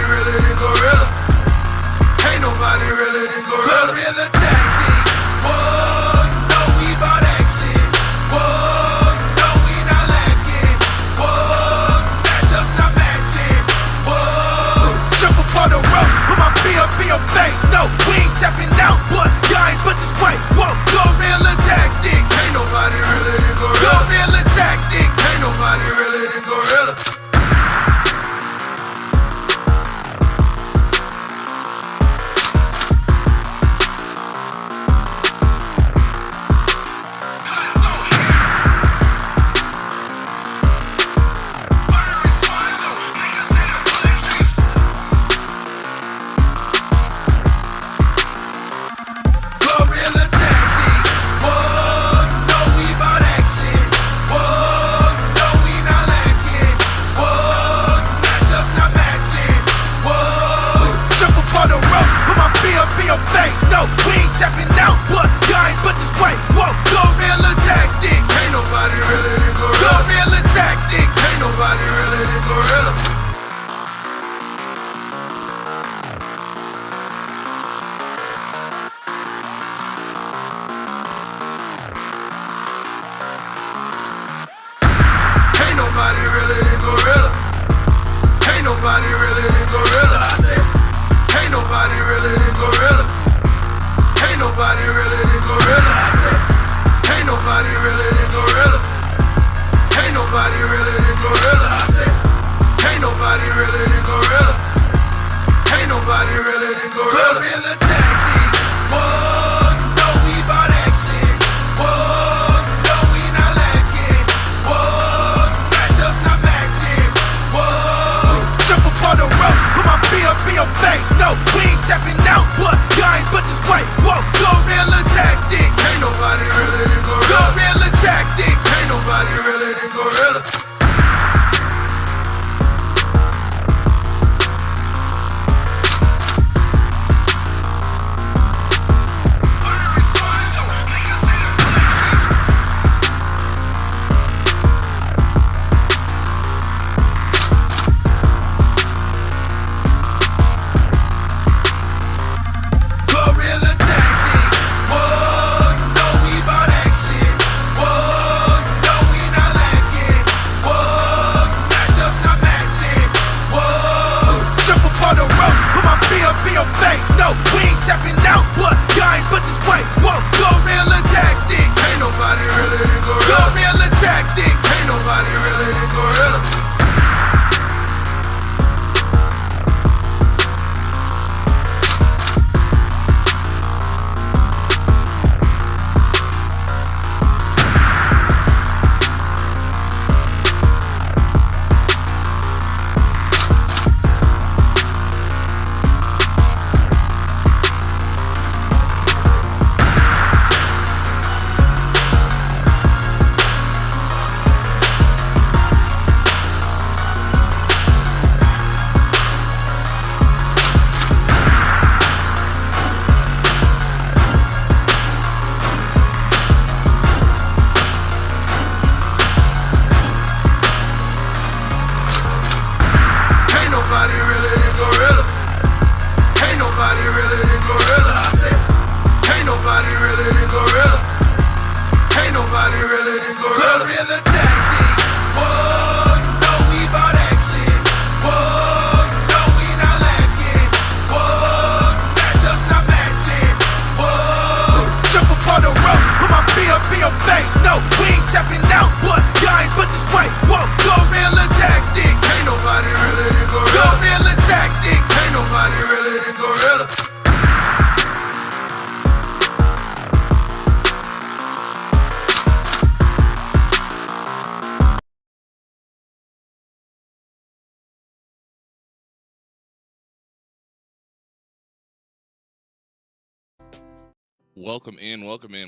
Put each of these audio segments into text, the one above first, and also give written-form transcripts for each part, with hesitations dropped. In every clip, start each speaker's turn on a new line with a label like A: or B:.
A: realer than gorilla. Ain't nobody realer than gorilla. Gorilla tactics. Whoa, you know we bout action. Whoa, you know we not lacking. Whoa, matchups not matching. Whoa, jump up on the rope, put my feet up in your face. No, we ain't tapping out, but y'all ain't but this way. Whoa, gorilla tactics. Ain't nobody realer than gorilla. Gorilla tactics. Ain't nobody realer than gorilla.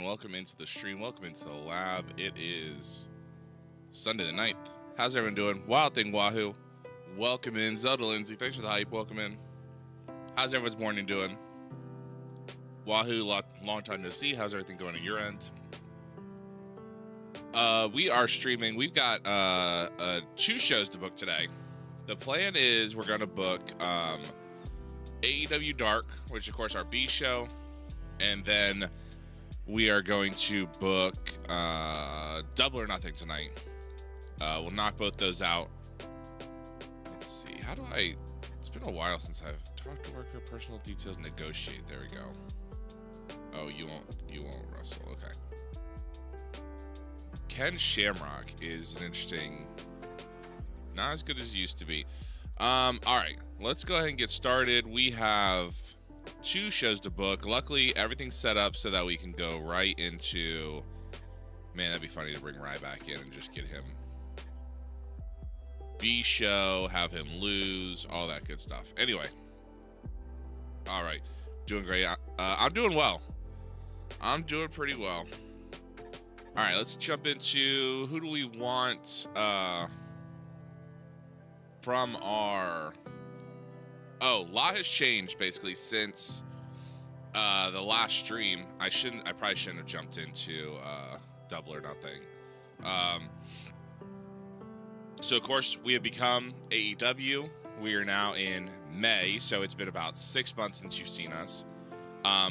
B: Welcome into the stream. Welcome into the lab. It is Sunday the 9th. How's everyone doing? Wild Thing Wahoo. Welcome in. Zelda Lindsay, thanks for the hype. Welcome in. How's everyone's morning doing? Wahoo, long time no see. How's everything going on your end? We are streaming. We've got 2 shows to book today. The plan is we're going to book AEW Dark, which, of course, our B show. And then we are going to book Double or Nothing tonight. We'll knock both those out. Let's see. How do I... It's been a while since I've talked to worker, personal details, negotiate. There we go. Oh, you won't wrestle. Okay. Ken Shamrock is an interesting... Not as good as he used to be. All right. Let's go ahead and get started. We have 2 shows to book. Luckily, everything's set up so that we can go right into... Man, that'd be funny to bring Rye back in and just get him B show, have him lose, all that good stuff. Anyway. All right. Doing great. I'm doing well. I'm doing pretty well. All right, let's jump into who do we want from our... Oh, a lot has changed basically since the last stream. I probably shouldn't have jumped into Double or Nothing. So of course we have become AEW. We are now in May, so it's been about 6 months since you've seen us.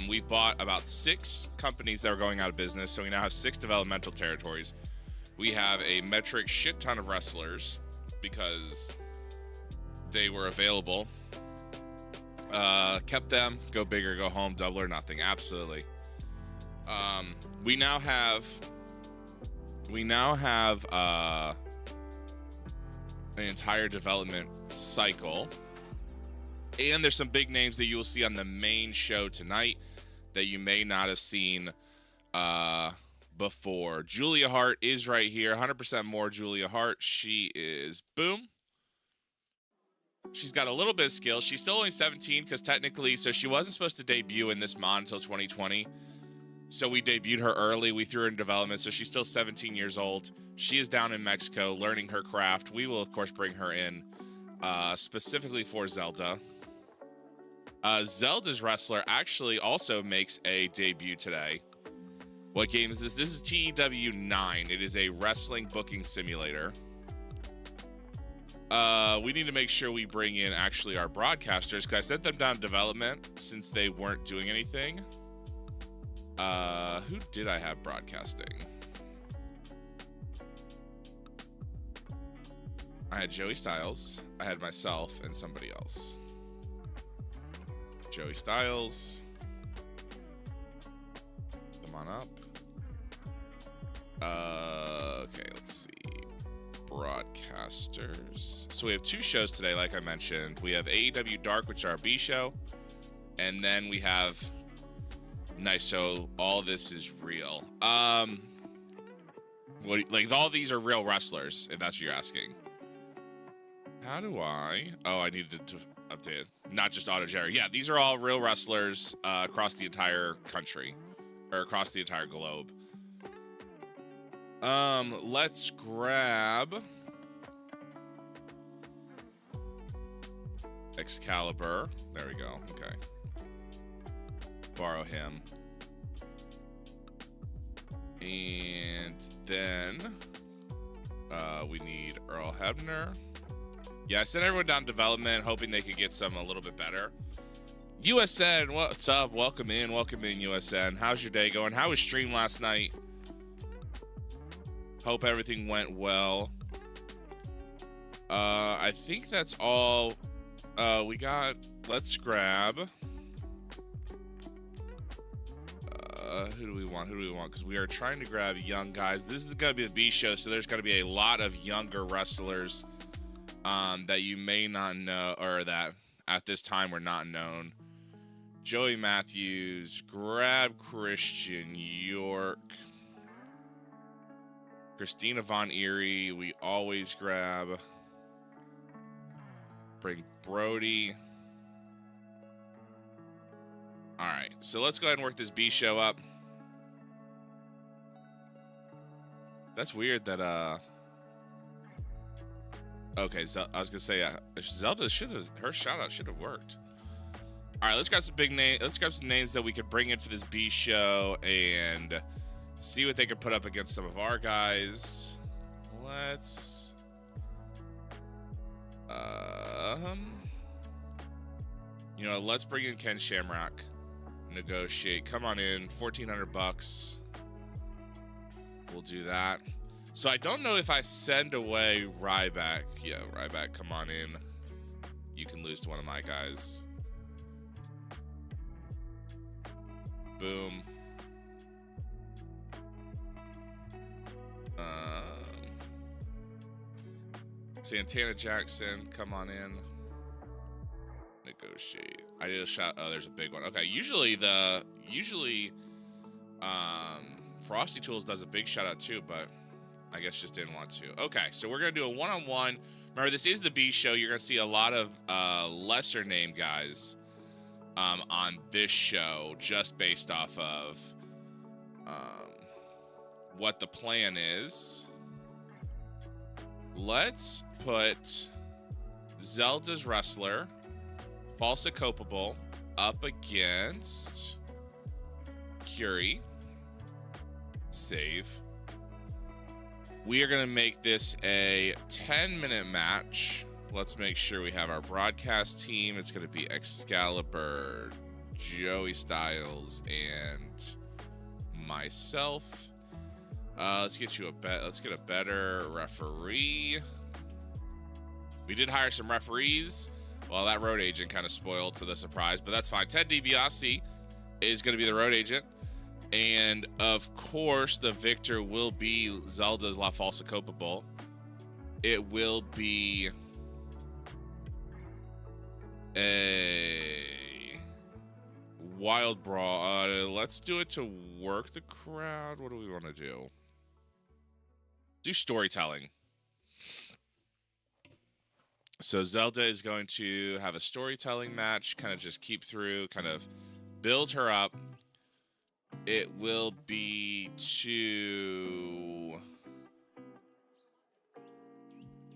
B: We've bought about 6 companies that are going out of business, so we now have 6 developmental territories. We have a metric shit ton of wrestlers because they were available. Kept them, go big or go home, Double or Nothing, absolutely. We now have an entire development cycle. And there's some big names that you will see on the main show tonight that you may not have seen before. Julia Hart is right here. 100% more Julia Hart. She is boom. She's got a little bit of skill. She's still only 17 because technically, so she wasn't supposed to debut in this mod until 2020. So we debuted her early. We threw her in development. So she's still 17 years old. She is down in Mexico learning her craft. We will, of course, bring her in specifically for Zelda. Zelda's wrestler actually also makes a debut today. What game is this? This is TEW 9. It is a wrestling booking simulator. We need to make sure we bring in actually our broadcasters because I sent them down to development since they weren't doing anything. Who did I have broadcasting? I had Joey Styles, I had myself, and somebody else. Joey Styles. Come on up. Okay, let's see. Broadcasters. So we have 2 shows today, like I mentioned. We have AEW Dark, which is our B show. And then we have... Nice, so all this is real. Like, all these are real wrestlers, if that's what you're asking. How do I... Oh, I needed to update it. Not just auto-generate. Yeah, these are all real wrestlers across the entire country. Or across the entire globe. Let's grab... Excalibur. There we go. Okay. Borrow him. And then we need Earl Hebner. Yeah, I sent everyone down to development, hoping they could get some a little bit better. USN, what's up? Welcome in, USN. How's your day going? How was stream last night? Hope everything went well. I think that's all we got. Let's grab... who do we want? Because we are trying to grab young guys. This is going to be the B show, so there's going to be a lot of younger wrestlers that you may not know, or that at this time were not known. Joey Matthews, grab Christian York. Christina Von Eerie, we always grab. Bring Brody. All right, so let's go ahead and work this B show up. That's weird that okay, I was gonna say Zelda her shout out should have worked. All right, let's grab some big names. Let's grab some names that we could bring in for this B show and see what they could put up against some of our guys. Let's You know, let's bring in Ken Shamrock. Negotiate. Come on in. $1,400. We'll do that. So I don't know if I send away Ryback. Yeah, Ryback, come on in. You can lose to one of my guys. Boom. Santana Jackson, come on in. Negotiate. I did a shot. Oh, there's a big one. Okay, usually Frosty Tools does a big shout out too, but I guess just didn't want to. Okay, so we're gonna do a one-on-one. Remember, this is the B show. You're gonna see a lot of lesser name guys on this show, just based off of what the plan is. Let's put Zelda's Wrestler, Falsa Copable, up against Curie. Save. We are going to make this a 10-minute match. Let's make sure we have our broadcast team. It's going to be Excalibur, Joey Styles, and myself. Let's get you let's get a better referee. We did hire some referees. Well, that road agent kind of spoiled to the surprise, but that's fine. Ted DiBiase is going to be the road agent. And, of course, the victor will be Zelda's La Falsa Copable. It will be a wild brawl. Let's do it to work the crowd. What do we want to do? Do storytelling. So Zelda is going to have a storytelling match, kind of just keep through, kind of build her up. It will be to...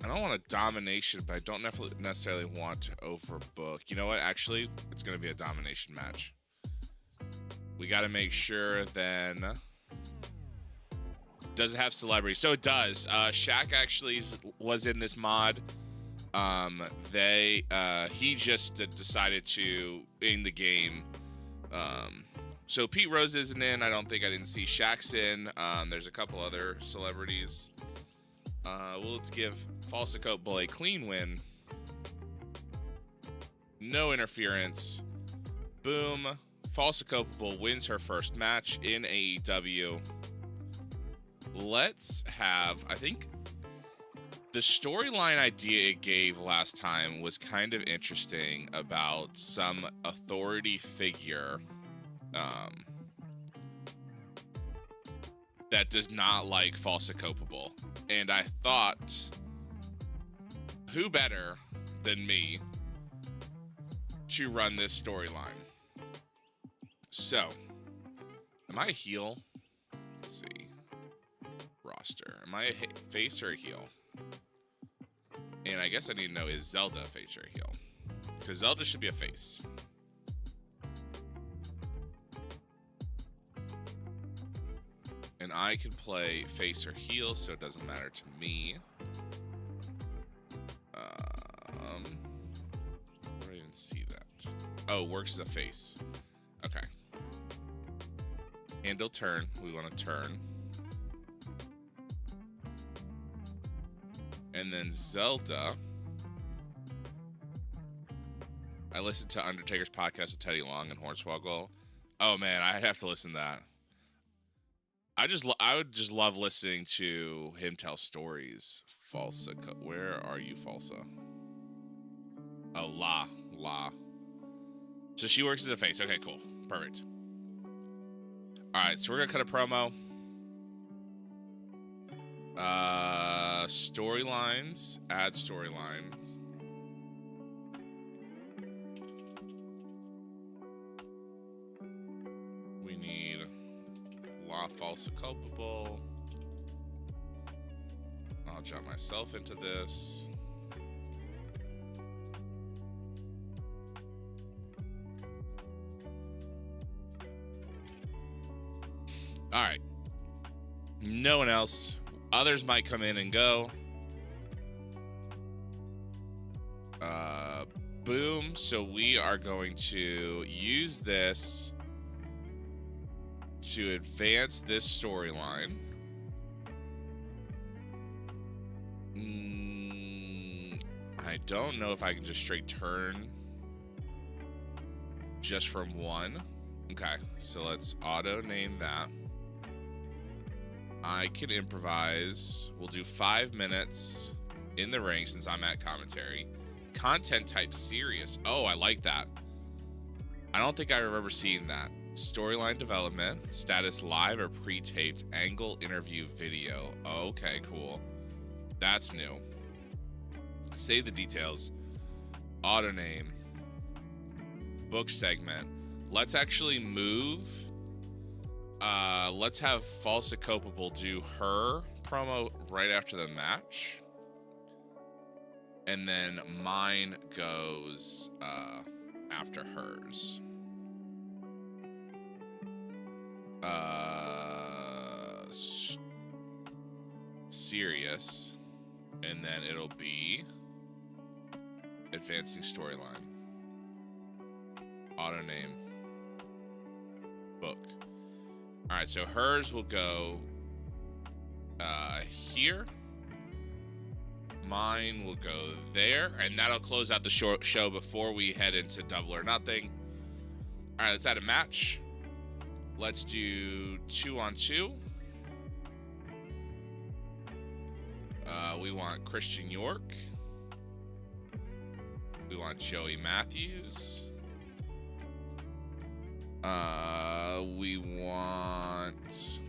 B: I don't want a domination, but I don't necessarily want to overbook. You know what? Actually, it's going to be a domination match. We got to make sure then... Does it have celebrities? So it does. Shaq actually was in this mod. He just decided to, in the game... So Pete Rose isn't in. I didn't see Shaq's in. There's a couple other celebrities. Well, let's give Falsa Copable a clean win. No interference. Boom. Falsa Copable wins her first match in AEW. Let's have, I think, the storyline idea it gave last time was kind of interesting about some authority figure that does not like Falsa Copable. And I thought, who better than me to run this storyline? So, am I a heel? Let's see. Roster. Am I a face or a heel? And I guess I need to know, is Zelda a face or a heel? Because Zelda should be a face. And I can play face or heel, so it doesn't matter to me. I don't even see that. Oh, works as a face. Okay. Handle turn. We want to turn. And then Zelda. I listened to Undertaker's podcast with Teddy Long and Hornswoggle. Oh man, I'd have to listen to that. I would just love listening to him tell stories. Falsa, where are you, Falsa? Oh, La. So she works as a face. Okay, cool, perfect. All right, so we're gonna cut a promo. Storylines. Add storylines. We need La Falsa Copable. I'll jump myself into this. All right. No one else. Others might come in and go. Boom. So we are going to use this to advance this storyline. I don't know if I can just straight turn just from one. Okay, so let's auto name that. I can improvise. We'll do 5 minutes in the ring since I'm at commentary. Content type serious. Oh, I like that. I don't think I remember seeing that. Storyline development, status live or pre-taped, angle interview video. Okay, cool. That's new. Save the details. Auto name. Book segment. Let's actually move. Let's have Falsa Culpable do her promo right after the match. And then mine goes after hers. Serious. And then it'll be advancing storyline. Auto name. Book. Alright, so hers will go here. Mine will go there. And that'll close out the show before we head into Double or Nothing. Alright, let's add a match. Let's do 2-on-2. We want Christian York. We want Joey Matthews. We want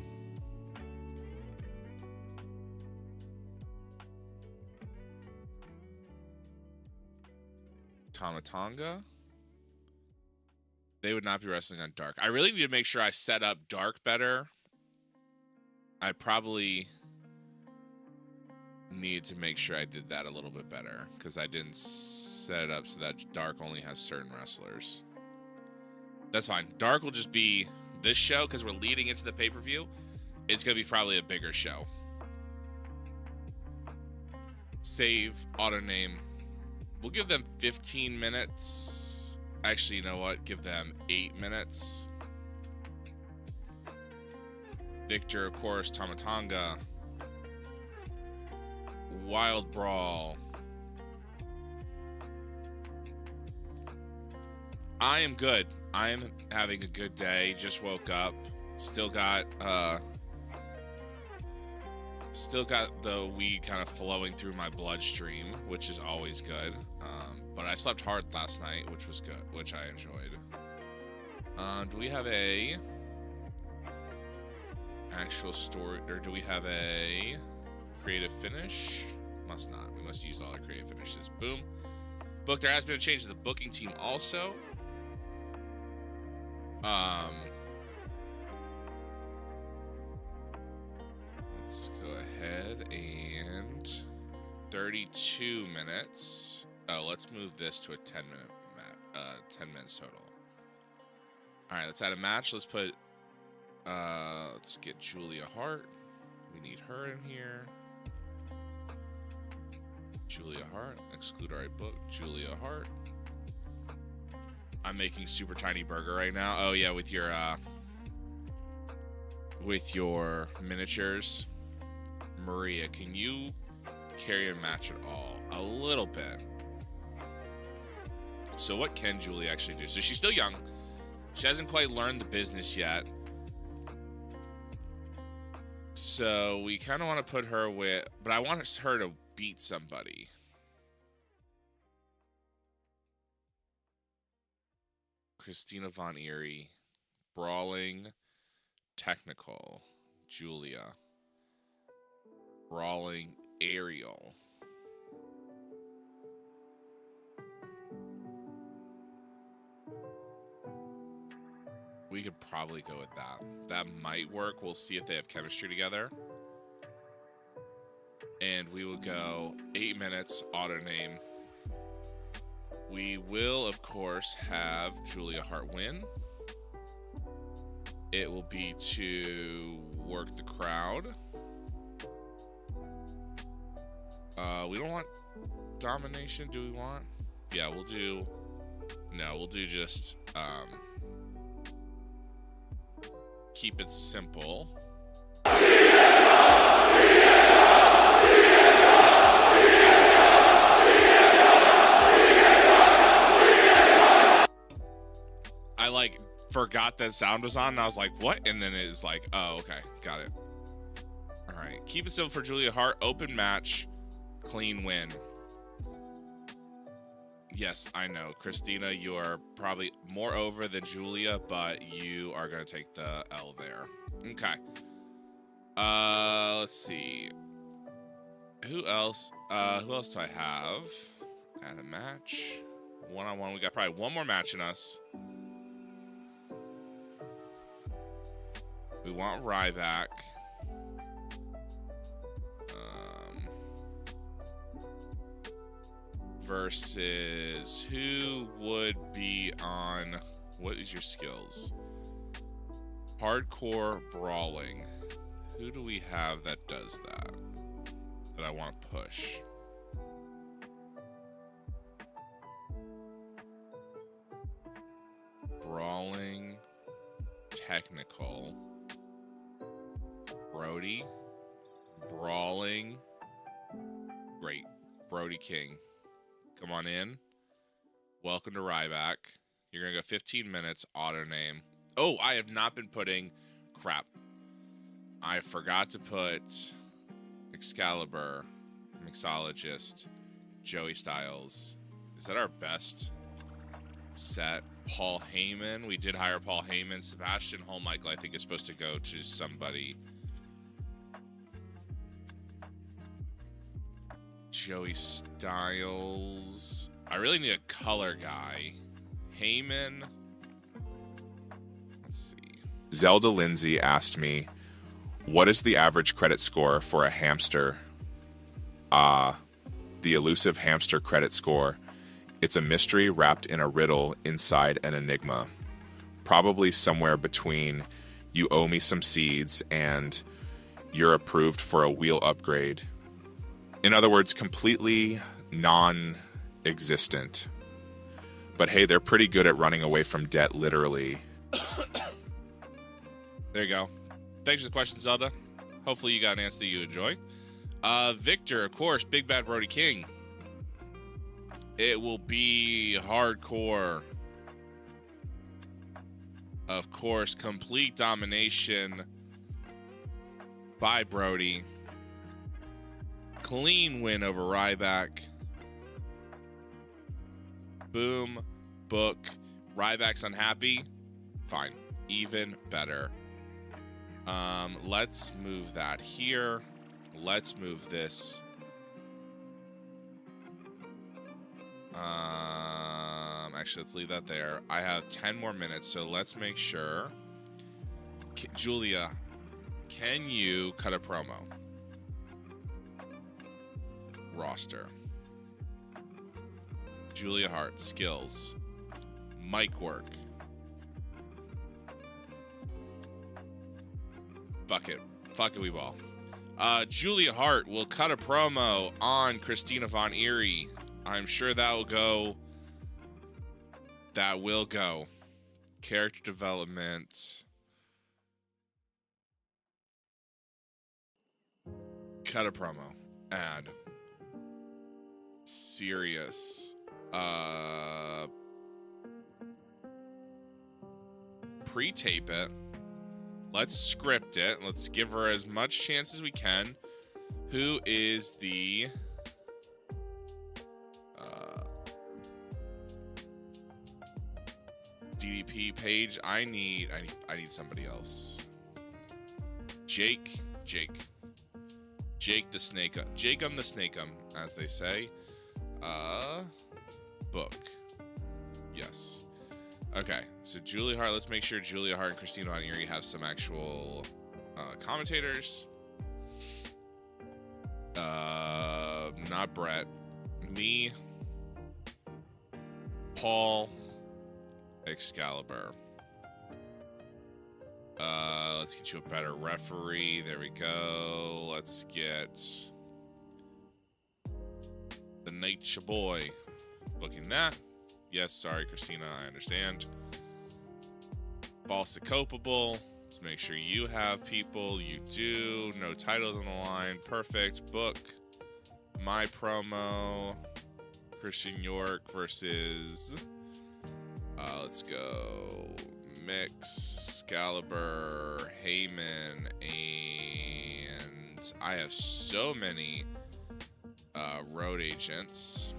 B: Tomatonga. They would not be wrestling on Dark. I really need to make sure I set up Dark better. I probably need to make sure I did that a little bit better because I didn't set it up so that Dark only has certain wrestlers. That's fine. Dark will just be this show because we're leading into the pay-per-view. It's going to be probably a bigger show. Save, auto name. We'll give them 15 minutes. Actually, you know what? Give them 8 minutes. Victor, of course, Tomatonga. Wild Brawl. I am good. I am having a good day. Just woke up. Still got the weed kind of flowing through my bloodstream, which is always good. But I slept hard last night, which was good, which I enjoyed. Do we have a actual story, or do we have a creative finish? Must not. We must use all our creative finishes. Boom. Book. There has been a change to the booking team also. Let's go ahead and 32 minutes. Oh, let's move this to a 10-minute 10 minutes total. All right, let's add a match. Let's put let's get Julia Hart. We need her in here. Julia Hart. Exclude our book. Julia Hart. I'm making super tiny burger right now. Oh yeah, with your miniatures. Maria, can you carry a match at all? A little bit. So what can Julie actually do? So she's still young. She hasn't quite learned the business yet. So we kind of want to put her with, but I want her to beat somebody. Christina Von Eerie. Brawling. Technical. Julia. Brawling. Aerial. We could probably go with that. That might work. We'll see if they have chemistry together. And we will go 8 minutes, auto name. We will, of course, have Julia Hart win. It will be to work the crowd. We don't want domination, do we want? Yeah, we'll do... No, we'll do just... keep it simple. I, like, forgot that sound was on, and I was like, what? And then it's like, oh, okay, got it. All right, keep it simple for Julia Hart. Open match, clean win. Yes, I know. Christina, you are probably more over than Julia, but you are going to take the L there. Okay. Let's see. Who else? Who else do I have? Add a match. One-on-one. We got probably one more match in us. We want Ryback. Versus who would be on... What is your skills? Hardcore brawling. Who do we have that does that? That I want to push. Brawling. Technical. Brody. Brawling. Great. Brody King. Come on in. Welcome to Ryback. You're going to go 15 minutes, auto name. Oh, I have not been putting... Crap. I forgot to put Excalibur, Mixologist, Joey Styles. Is that our best set? Paul Heyman. We did hire Paul Heyman. Sebastian Holmichael, I think, is supposed to go to somebody. Joey Styles. I really need a color guy. Heyman. Let's see. Zelda Lindsay asked me, what is the average credit score for a hamster? The elusive hamster credit score. It's a mystery wrapped in a riddle inside an enigma. Probably somewhere between you owe me some seeds and you're approved for a wheel upgrade. In other words, completely non-existent. But hey, they're pretty good at running away from debt, literally. There you go. Thanks for the question, Zelda. Hopefully you got an answer that you enjoy. Victor, of course, Big Bad Brody King. It will be hardcore. Of course, complete domination by Brody. Clean win over Ryback. Boom. Book. Ryback's unhappy. Fine. Even better. Let's move that here. Let's move this. Actually, let's leave that there. I have 10 more minutes, so let's make sure. Julia, can you cut a promo? Roster. Julia Hart, skills. Mic work. Fuck it. Fuck it, we ball. Julia Hart will cut a promo on Christina Von Eerie. I'm sure that will go. That will go. Character development. Cut a promo. Add. Serious. Pre-tape it. Let's script it. Let's give her as much chance as we can. Who is the DDP page? I need somebody else. Jake the Snake. Jake'em the Snake'em, as they say. Book. Yes. Okay, so Julia Hart. Let's make sure Julia Hart and Christina Von Eerie have some actual commentators. Not Brett. Me. Paul. Excalibur. Let's get you a better referee. There we go. Let's get the Nature Boy. booking that. Yes, sorry, Christina, I understand. False culpable. Let's make sure you have people. You do. No titles on the line. Perfect. Book. My promo. Christian York versus... let's go. Mix, Excalibur, Heyman, and I have so many road agents.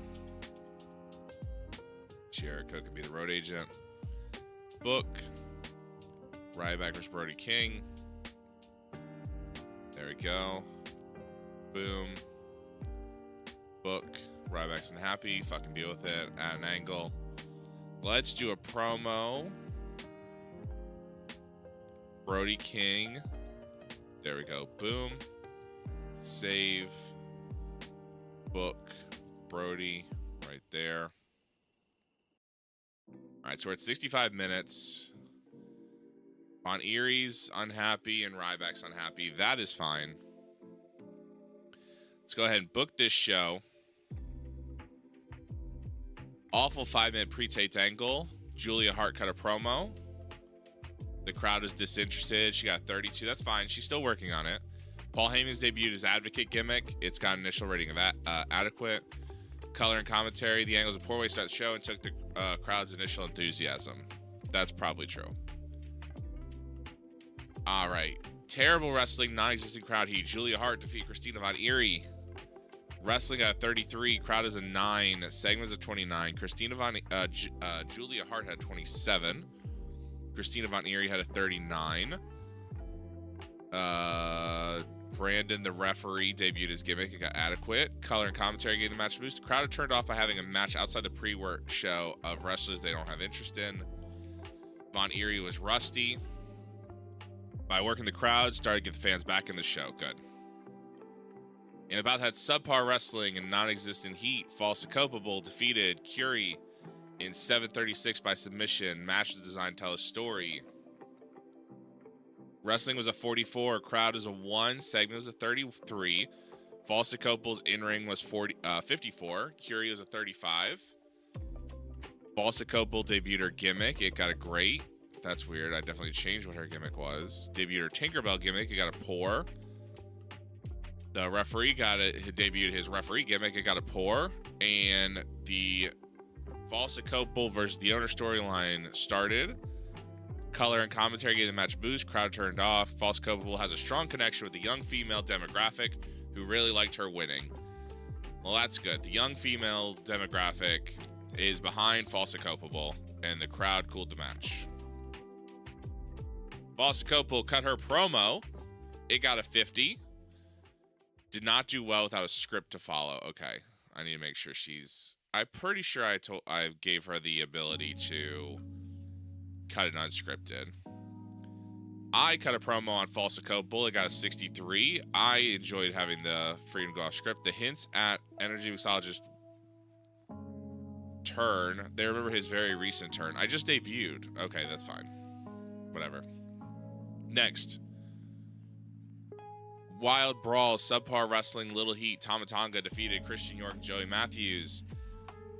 B: Jericho could be the road agent. Book. Ryback versus Brody King. There we go. Boom. Book. Ryback's unhappy. Fucking deal with it. At an angle. Let's do a promo. Brody King. There we go. Boom. Save. Book. Brody. Right there. Alright, so we're at 65 minutes. Von Erie's unhappy and Ryback's unhappy. That is fine. Let's go ahead and book this show. Awful 5-minute pre-taped angle. Julia Hart cut a promo. The crowd is disinterested. She got 32. That's fine. She's still working on it. Paul Heyman's debuted his advocate gimmick. It's got an initial rating of adequate. Color and commentary. The angle's a poor way to start the show and took the crowd's initial enthusiasm. That's probably true. All right. Terrible wrestling, non-existent crowd heat. Julia Hart defeat Christina Von Erie. Wrestling at 33. Crowd is a 9. Segments of 29. Julia Hart had 27. Christina Von Erie had a 39. Brandon, the referee, debuted his gimmick. It got adequate. Color and commentary gave the match a boost. The crowd had turned off by having a match outside the pre-work show of wrestlers they don't have interest in. Von Erie was rusty. By working the crowd, started to get the fans back in the show. Good. And about that subpar wrestling and non-existent heat, False Culpable defeated Curie in 7:36 by submission. Match was designed to tell a story. Wrestling was a 44. Crowd is a 1. Segment was a 33. False Culpable's in-ring was 54. Curie was a 35. False Culpable debuted her gimmick. It got a great. That's weird. I definitely changed what her gimmick was. Debuted her Tinkerbell gimmick. It got a poor. The referee debuted his referee gimmick. It got a poor. And the False Culpable versus the owner storyline started. Color and commentary gave the match boost. Crowd turned off. False Culpable has a strong connection with the young female demographic who really liked her winning. Well, that's good. The young female demographic is behind False Culpable, and the crowd cooled the match. False Culpable cut her promo. It got a 50. Did not do well without a script to follow. Okay, I need to make sure she's... I'm pretty sure I gave her the ability to cut it unscripted. I cut a promo on False Culpable. It got a 63. I enjoyed having the freedom to go off script. The hints at Energy Mixologist turn. They remember his very recent turn. I just debuted. Okay, that's fine. Whatever. Next. Wild Brawl, Subpar Wrestling, Little Heat, Tama Tonga defeated Christian York and Joey Matthews.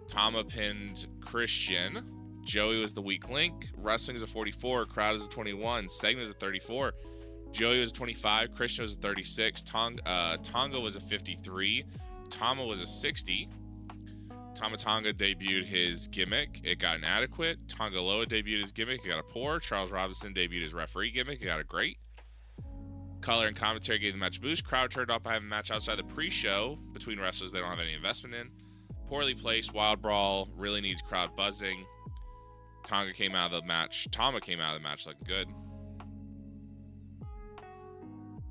B: Tama pinned Christian. Joey was the weak link. Wrestling is a 44. Crowd is a 21. Segment is a 34. Joey was a 25. Christian was a 36. Tonga was a 53. Tama was a 60. Tama Tonga debuted his gimmick. It got an adequate. Tonga Loa debuted his gimmick. It got a poor. Charles Robinson debuted his referee gimmick. It got a great. Color and commentary gave the match a boost. Crowd turned off by having a match outside the pre-show between wrestlers they don't have any investment in. Poorly placed. Wild Brawl really needs crowd buzzing. Tama came out of the match looking good.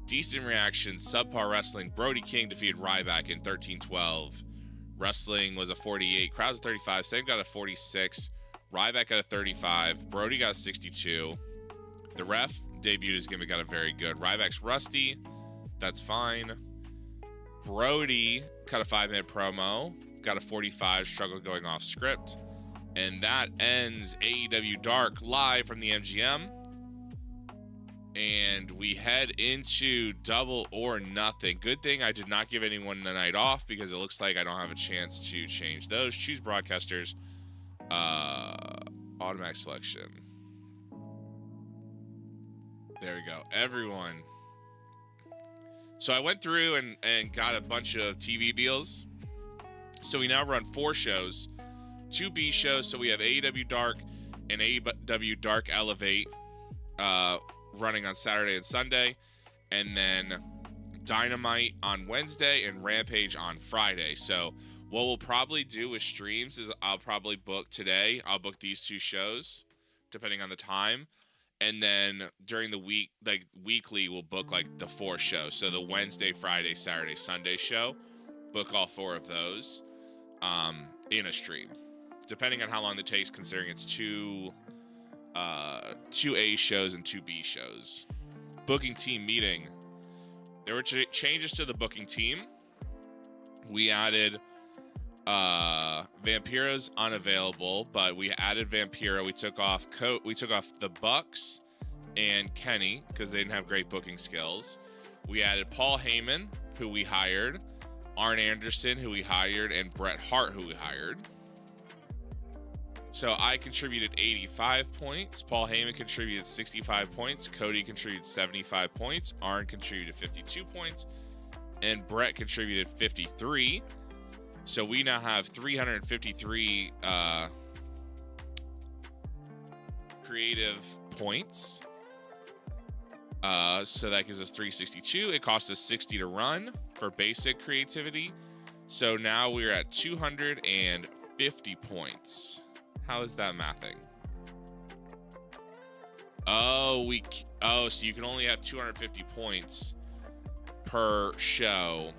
B: Decent reaction. Subpar wrestling. Brody King defeated Ryback in 13-12. Wrestling was a 48. Crowd's a 35. Same got a 46. Ryback got a 35. Brody got a 62. The ref debuted his gimmick, got a very good. Ryback's rusty. That's fine. Brody cut a 5-minute promo. Got a 45. Struggled going off script. And that ends AEW Dark live from the MGM. and we head into Double or Nothing. Good thing I did not give anyone the night off because it looks like I don't have a chance to change those. Choose broadcasters. Automatic selection. There we go. Everyone. So I went through and got a bunch of TV deals. So we now run 4 shows. 2 B shows. So we have AEW Dark and AEW Dark Elevate running on Saturday and Sunday. And then Dynamite on Wednesday and Rampage on Friday. So what we'll probably do with streams is I'll probably book today. I'll book these 2 shows, depending on the time. And then during the week, like weekly, we'll book like the 4 shows. So the Wednesday, Friday, Saturday, Sunday show, book all 4 of those in a stream. Depending on how long it takes, considering it's 2 A shows and 2 B shows. Booking team meeting. There were changes to the booking team. We added Vampiro's unavailable, but we added Vampiro. We took off the Bucks and Kenny because they didn't have great booking skills. We added Paul Heyman, who we hired, Arn Anderson, who we hired, and Bret Hart, who we hired. So I contributed 85 points. Paul Heyman contributed 65 points. Cody contributed 75 points. Arn contributed 52 points. And Bret contributed 53. So we now have 353 creative points. So that gives us 362. It cost us 60 to run for basic creativity. So now we're at 250 points. How is that mathing? So you can only have 250 points per show.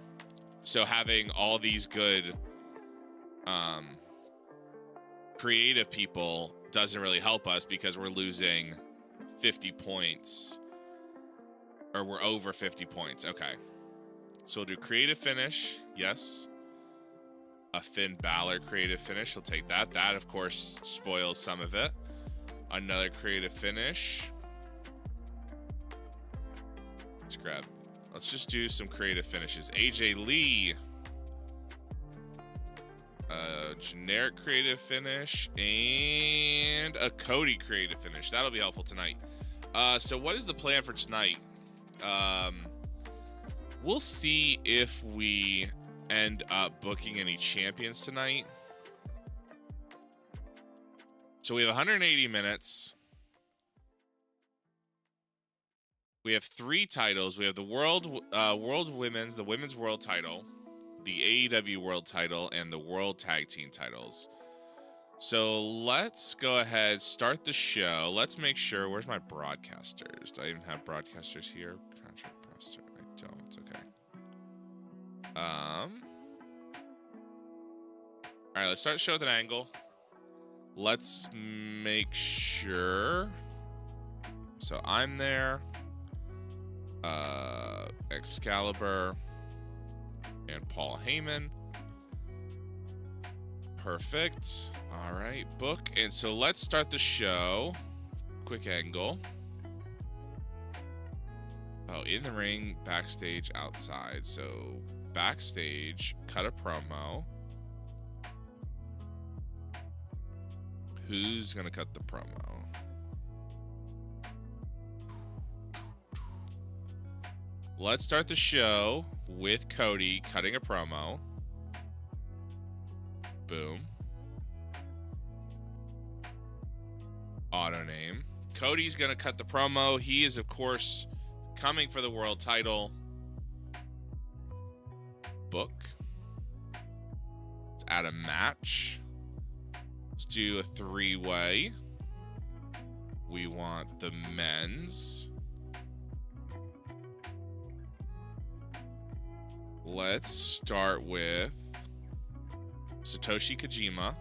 B: So having all these good creative people doesn't really help us because we're losing 50 points. Or we're over 50 points. Okay. So we'll do creative finish. Yes. A Finn Balor creative finish. We'll take that. That, of course, spoils some of it. Another creative finish. Let's just do some creative finishes. AJ Lee. Generic creative finish. And a Cody creative finish. That'll be helpful tonight. So what is the plan for tonight? We'll see if we end up booking any champions tonight. So we have 180 minutes. We have 3 titles. We have the World Women's, the Women's World Title, the AEW World Title, and the World Tag Team titles. So let's go ahead, start the show. Let's make sure. Where's my broadcasters? Do I even have broadcasters here? Contract roster. I don't. Okay. All right, let's start the show with an angle. Let's make sure. So I'm there. Excalibur and Paul Heyman. Perfect. All right, book. And so let's start the show. Quick angle. Oh, in the ring, backstage, outside. So backstage, cut a promo. Who's going to cut the promo? Let's start the show with Cody cutting a promo. Boom. Auto name. Cody's going to cut the promo. He is, of course, coming for the world title. Book. Let's add a match. Let's do a 3-way. We want the men's. Let's start with Satoshi Kojima,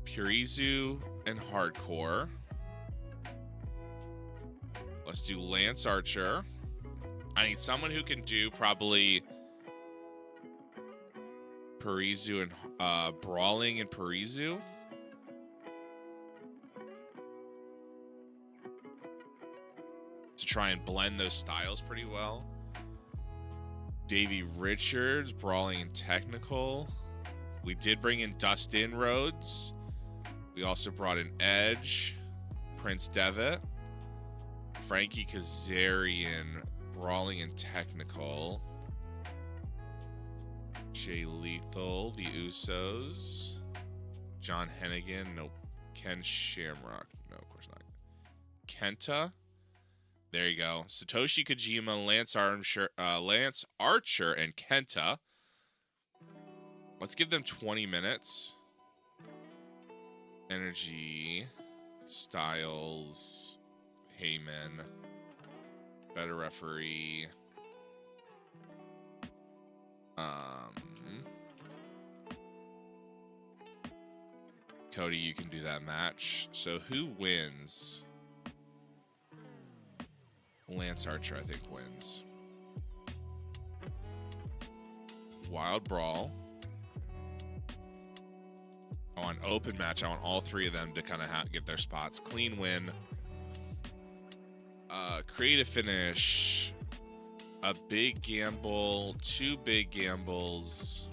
B: Purizu, and Hardcore. Let's do Lance Archer. I need someone who can do probably Purizu and Brawling and Purizu. try and blend those styles pretty well. Davey Richards, brawling and technical. We did bring in Dustin Rhodes. We also brought in Edge, Prince Devitt, Frankie Kazarian, brawling and technical. Jay Lethal, the Usos. John Hennigan, nope. Ken Shamrock, no, of course not. Kenta, there you go. Satoshi Kojima, Lance Archer, and Kenta. Let's give them 20 minutes. Energy, Styles, Heyman, better referee. Cody, you can do that match. So who wins? Lance Archer, I think, wins. Wild Brawl. I want open match. I want all three of them to kind of get their spots. Clean win. Creative finish. A big gamble. 2 big gambles.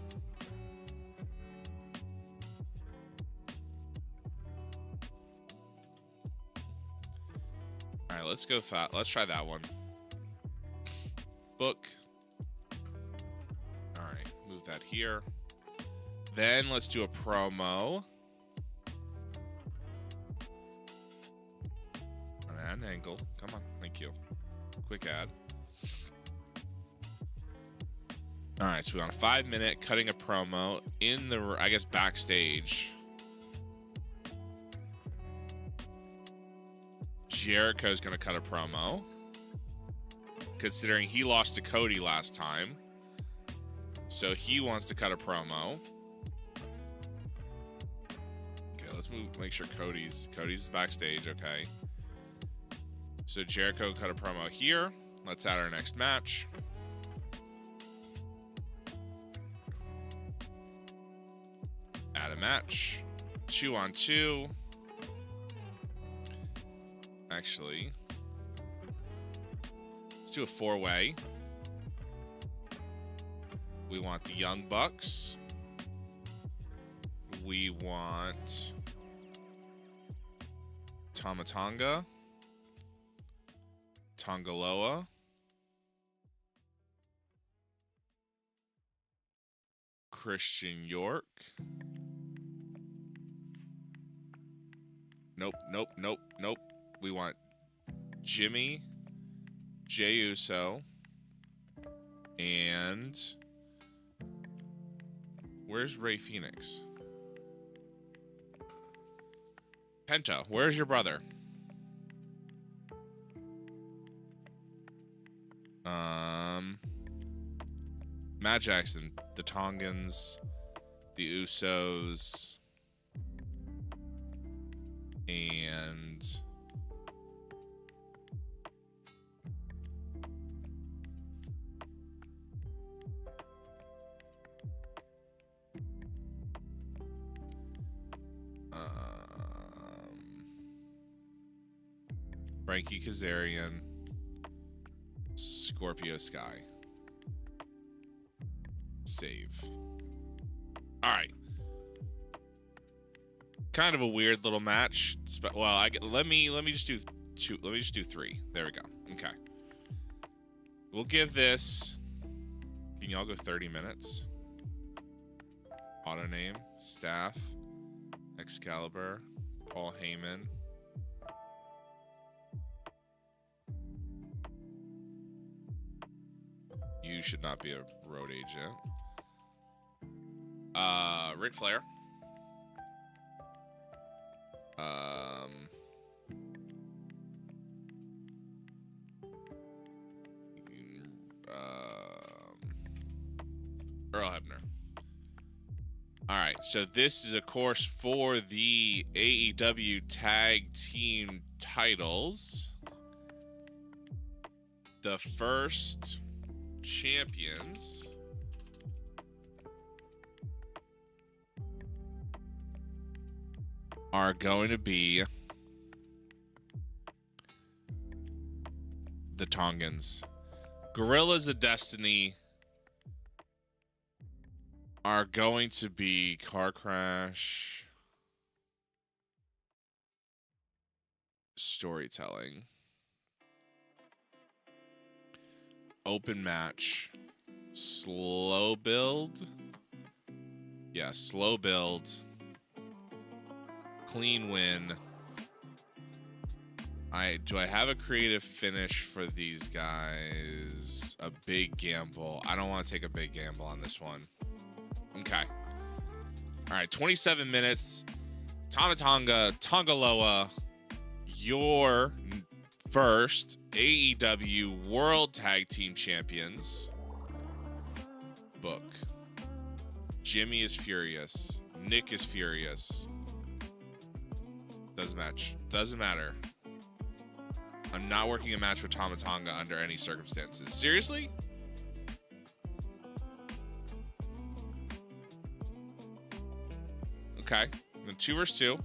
B: All right, let's go fat. Let's try that one. Book. All right, move that here. Then let's do a promo. An angle. Come on. Thank you. Quick ad. All right, so we want a 5-minute cutting a promo in the, I guess, backstage. Jericho's going to cut a promo, considering he lost to Cody last time. So he wants to cut a promo. Okay, let's make sure Cody's backstage, okay. So Jericho cut a promo here. Let's add our next match. Add a match. 2-on-2. Actually, let's do a 4-way. We want the Young Bucks. We want Tama Tonga, Tongaloa, Christian York. Nope, nope, nope, nope. We want Jimmy, Jey Uso, and where's Rey Fenix? Penta, where's your brother? Matt Jackson, the Tongans, the Usos, and Frankie Kazarian, Scorpio Sky. Save. All right. Kind of a weird little match. Well, let me just do 2. Let me just do 3. There we go. Okay. We'll give this. Can y'all go 30 minutes? Auto name, staff, Excalibur, Paul Heyman. You should not be a road agent. Ric Flair. Earl Hebner. All right, so this is, of course, for the AEW Tag Team titles. The first champions are going to be the Tongans. Gorillas of Destiny are going to be car crash, storytelling, open match, slow build. Yeah, slow build, clean win. Do I have a creative finish for these guys? A big gamble. I don't want to take a big gamble on this one. Okay. All right, 27 minutes. Tamatonga, Tongaloa, your first AEW World Tag Team Champions. Book. Jimmy is furious. Nick is furious. Doesn't match. Doesn't matter. I'm not working a match with Tamatonga under any circumstances. Seriously? Okay. Then 2 versus 2.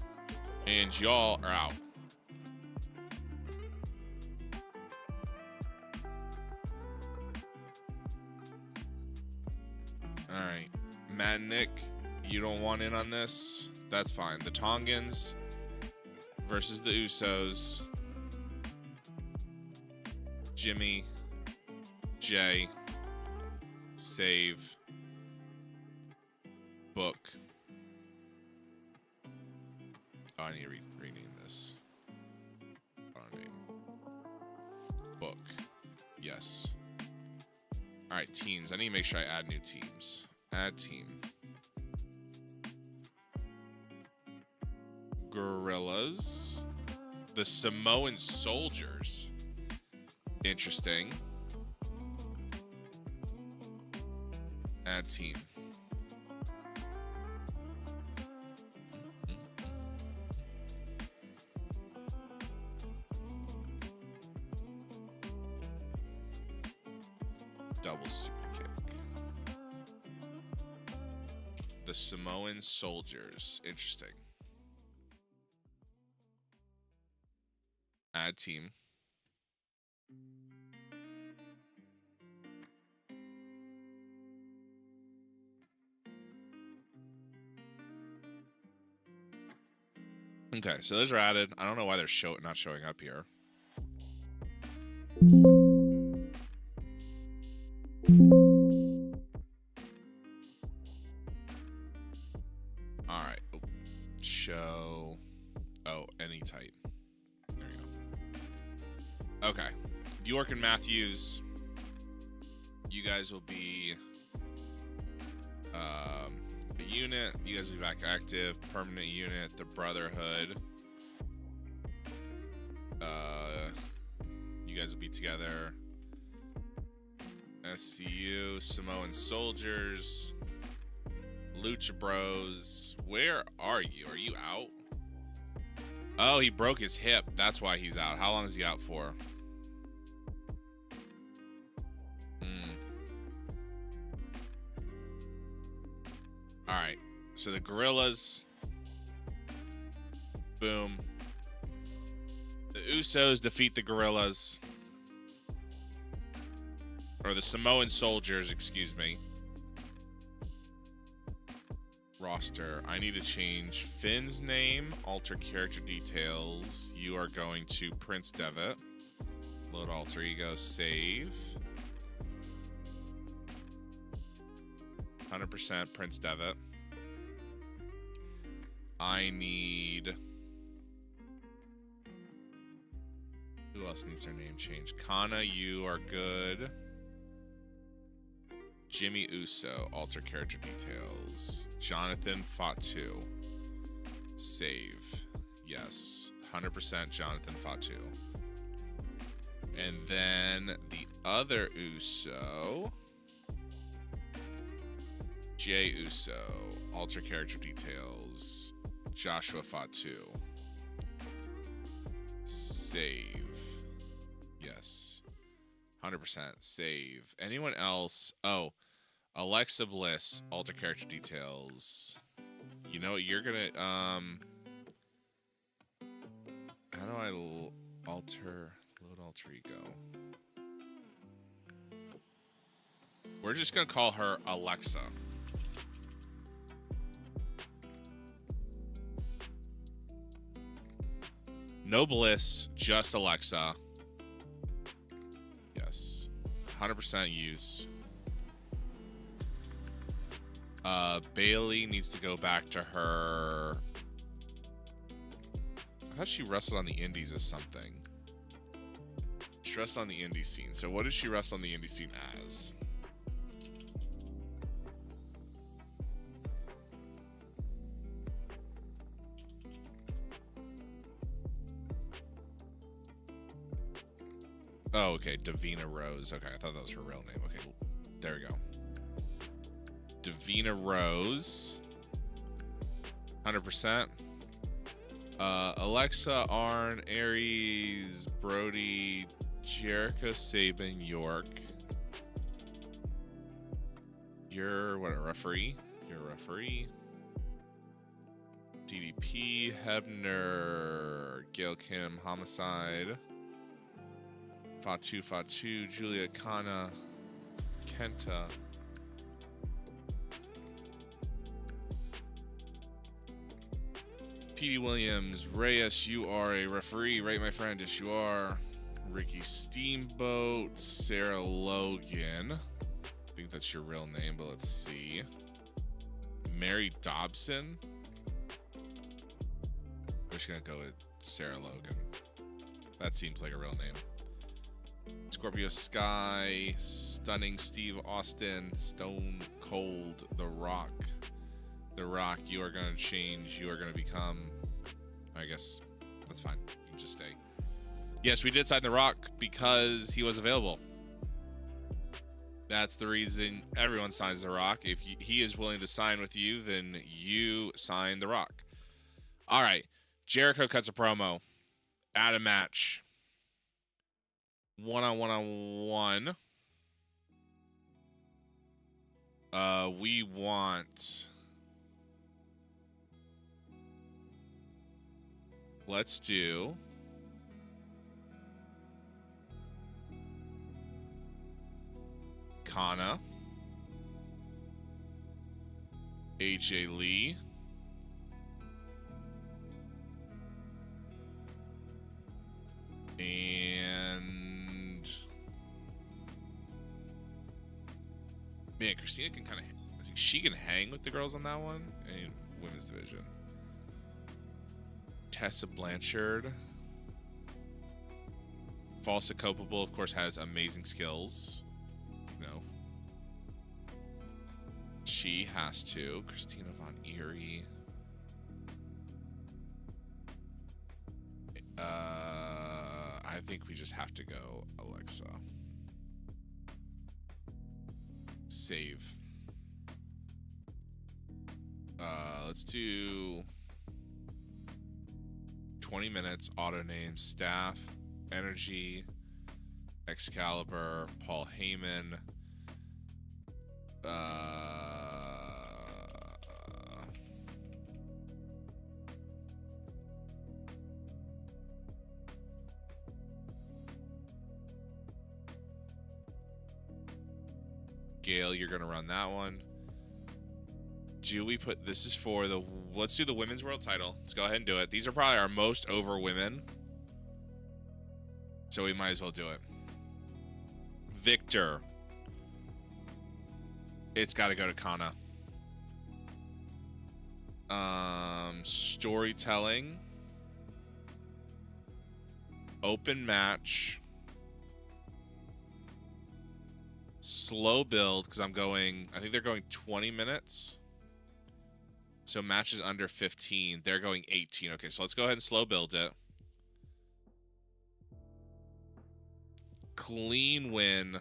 B: And y'all are out. Alright. Matt and Nick, you don't want in on this? That's fine. The Tongans versus the Usos. Jimmy, Jay, save, book. Oh, I need to rename this. Name. Book. Yes. All right, teams. I need to make sure I add new teams. Add team. Gorillas. The Samoan Soldiers. Interesting. Add team. Double super kick. The Samoan Soldiers. Interesting. Add team. Okay, so those are added. I don't know why they're not showing up here. All right. Show. Oh, any type. There you go. Okay. York and Matthews. You guys will be a unit. You guys will be back active. Permanent unit. The Brotherhood. You guys will be together. SCU. Samoan Soldiers. Lucha Bros. Where are you? Are you out? Oh, he broke his hip. That's why he's out. How long is he out for? All right. So the Gorillas. Boom. The Usos defeat the Gorillas. Or the Samoan Soldiers, excuse me. Roster. I need to change Finn's name. Alter character details. You are going to Prince Devitt. Load alter ego. Save. 100% Prince Devitt. I need... Who else needs their name changed? Kana, you are good. Jimmy Uso, alter character details. Jonathan Fatu. Save. Yes. 100% Jonathan Fatu. And then the other Uso. Jay Uso, alter character details. Joshua Fatu. Save. Yes. 100% save. Anyone else? Oh, Alexa Bliss, alter character details. You know what? You're gonna, how do I alter, load alter ego. We're just gonna call her Alexa. No Bliss, just Alexa. Yes. 100% use. Bailey needs to go back to her. I thought she wrestled on the indies as something. She wrestled on the indie scene. So what did she wrestle on the indie scene as? Oh, okay. Davina Rose. Okay, I thought that was her real name. Okay, there we go. Davina Rose. 100%. Alexa, Arn, Aries, Brody, Jericho, Sabin, York. You're what, a referee? You're a referee. DDP, Hebner, Gail Kim, Homicide. Fatu, Julia Kana, Kenta. Petey Williams, Reyes, you are a referee, right, my friend? Yes, you are. Ricky Steamboat, Sarah Logan. I think that's your real name, but let's see. Mary Dobson. We're just gonna go with Sarah Logan. That seems like a real name. Scorpio Sky, Stunning Steve Austin, Stone Cold, The Rock. The Rock, you are going to change. You are going to become... I guess that's fine. You can just stay. Yes, we did sign The Rock because he was available. That's the reason everyone signs The Rock. If he is willing to sign with you, then you sign The Rock. All right. Jericho cuts a promo. At a match. One-on-one-on-one. We want... Let's do... Kana. AJ Lee. And... Man, Christina can kind of... I think she can hang with the girls on that one. And women's division. Tessa Blanchard. Falsa Culpable, of course, has amazing skills. No. She has to. Christina Von Eerie. I think we just have to go Alexa. Save. Let's do 20 minutes, auto name, staff, energy, Excalibur, Paul Heyman, Gail, you're gonna run that one. Do we put, this is for the, let's do the women's world title. Let's go ahead and do it. These are probably our most over women, so we might as well do it. Victor. It's got to go to Kana. Storytelling. Open match. Slow build, because I'm going, I think they're going 20 minutes. So matches under 15. They're going 18. Okay, so let's go ahead and slow build it. Clean win.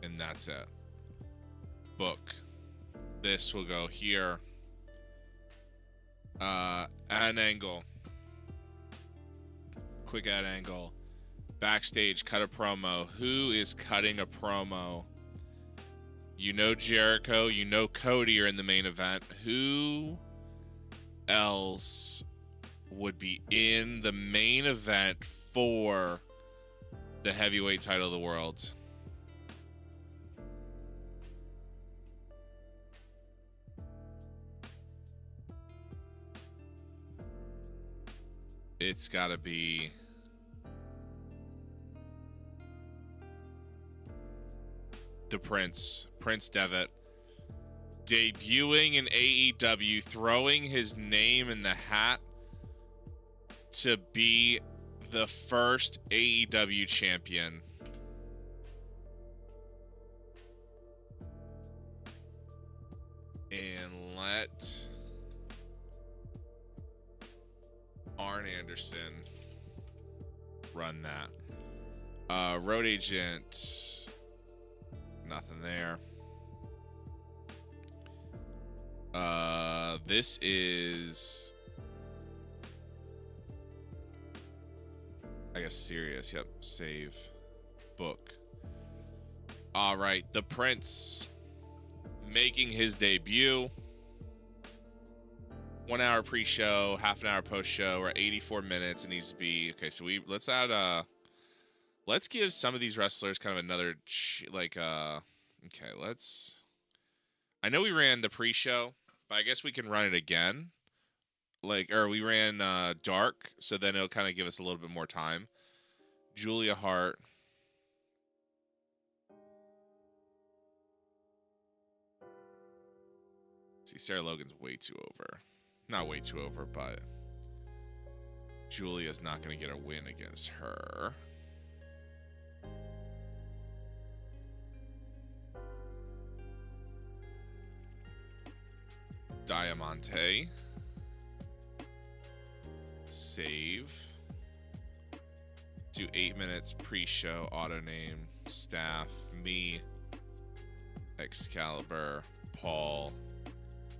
B: And that's it. Book. This will go here. Add an angle. Quick add angle. Backstage, cut a promo. Who is cutting a promo? You know Jericho. You know Cody are in the main event. Who else would be in the main event for the heavyweight title of the world. It's got to be the Prince Devitt, debuting in AEW, throwing his name in the hat to be the first AEW champion. And let Arn Anderson run that. Road Agent, nothing there. This is, I guess, serious. Yep. Save. Book. All right. The Prince making his debut. 1 hour pre-show, half an hour post-show. We're at 84 minutes. It needs to be okay. So let's add let's give some of these wrestlers kind of another okay. I know we ran the pre-show, but I guess we can run it again. Or we ran dark, so then it'll kind of give us a little bit more time. Julia Hart. See, Sarah Logan's way too over. Not way too over, but Julia's not going to get a win against her. Diamante. Save. Do 8 minutes pre-show, auto name, staff, me, Excalibur, Paul,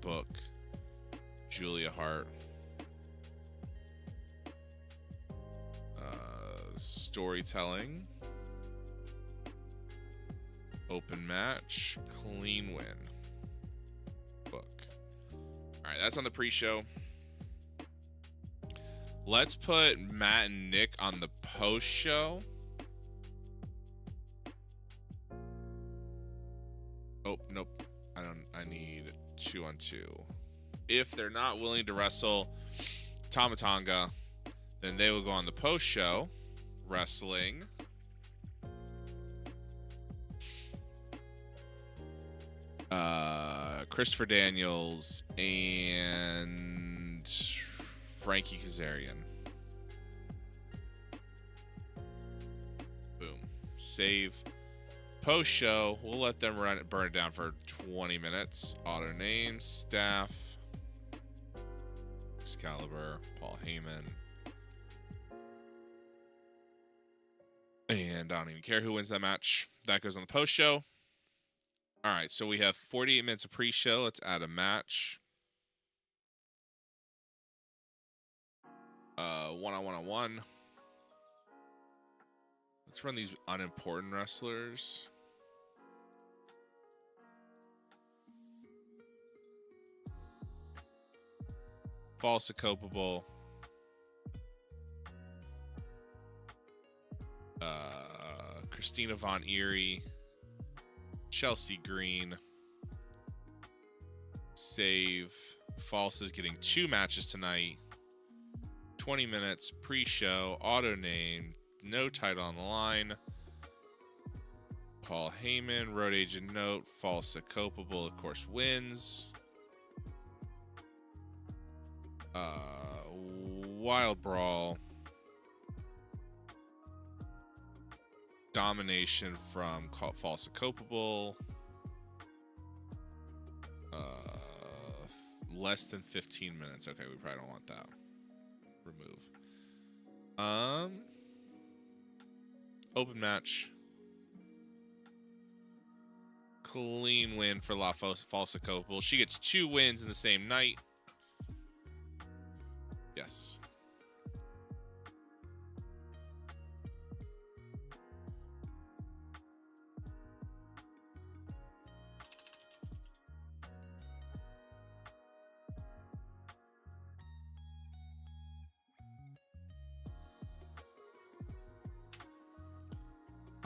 B: Book, Julia Hart. Storytelling. Open match. Clean win. Book. Alright, that's on the pre-show. Let's put Matt and Nick on the post-show. Oh, nope. I need 2-on-2. If they're not willing to wrestle Tama Tonga, then they will go on the post-show wrestling Christopher Daniels and Frankie Kazarian. Boom. Save. Post-show, we'll let them burn it down for 20 minutes. Auto name, staff, Excalibur, Paul Heyman. And I don't even care who wins that match. That goes on the post-show. All right, so we have 48 minutes of pre-show. Let's add a match. One-on-one-on-one. Let's run these unimportant wrestlers. False Accopable. Christina Von Eerie. Chelsea Green. Save. False is getting 2 matches tonight. 20 minutes pre-show. Auto name. No title on the line. Paul Heyman. Road Agent note. False Accopable, of course, wins. Wild Brawl. Domination from False Accopable. Less than 15 minutes. Okay, we probably don't want that. Remove. Open match. Clean win for False Accopable. She gets 2 wins in the same night. Yes.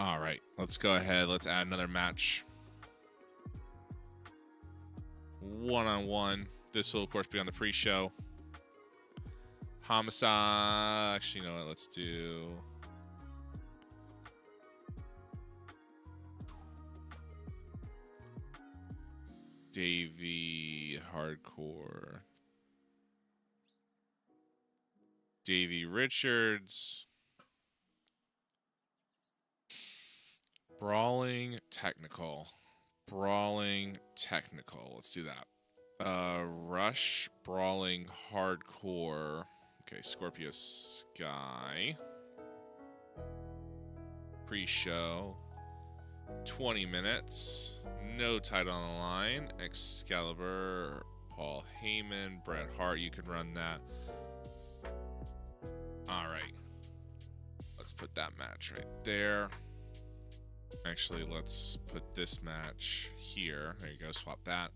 B: All right, let's go ahead. Let's add another match. One-on-one. This will, of course, be on the pre-show. Homicide. Actually, you know what? Let's do... Davey Hardcore. Davey Richards. Brawling Technical. Brawling Technical. Let's do that. Rush Brawling Hardcore. Okay, Scorpio Sky. Pre-show. 20 minutes. No title on the line. Excalibur. Paul Heyman. Bret Hart. You can run that. Alright. Let's put that match right there. Actually, let's put this match here. There you go. Swap that.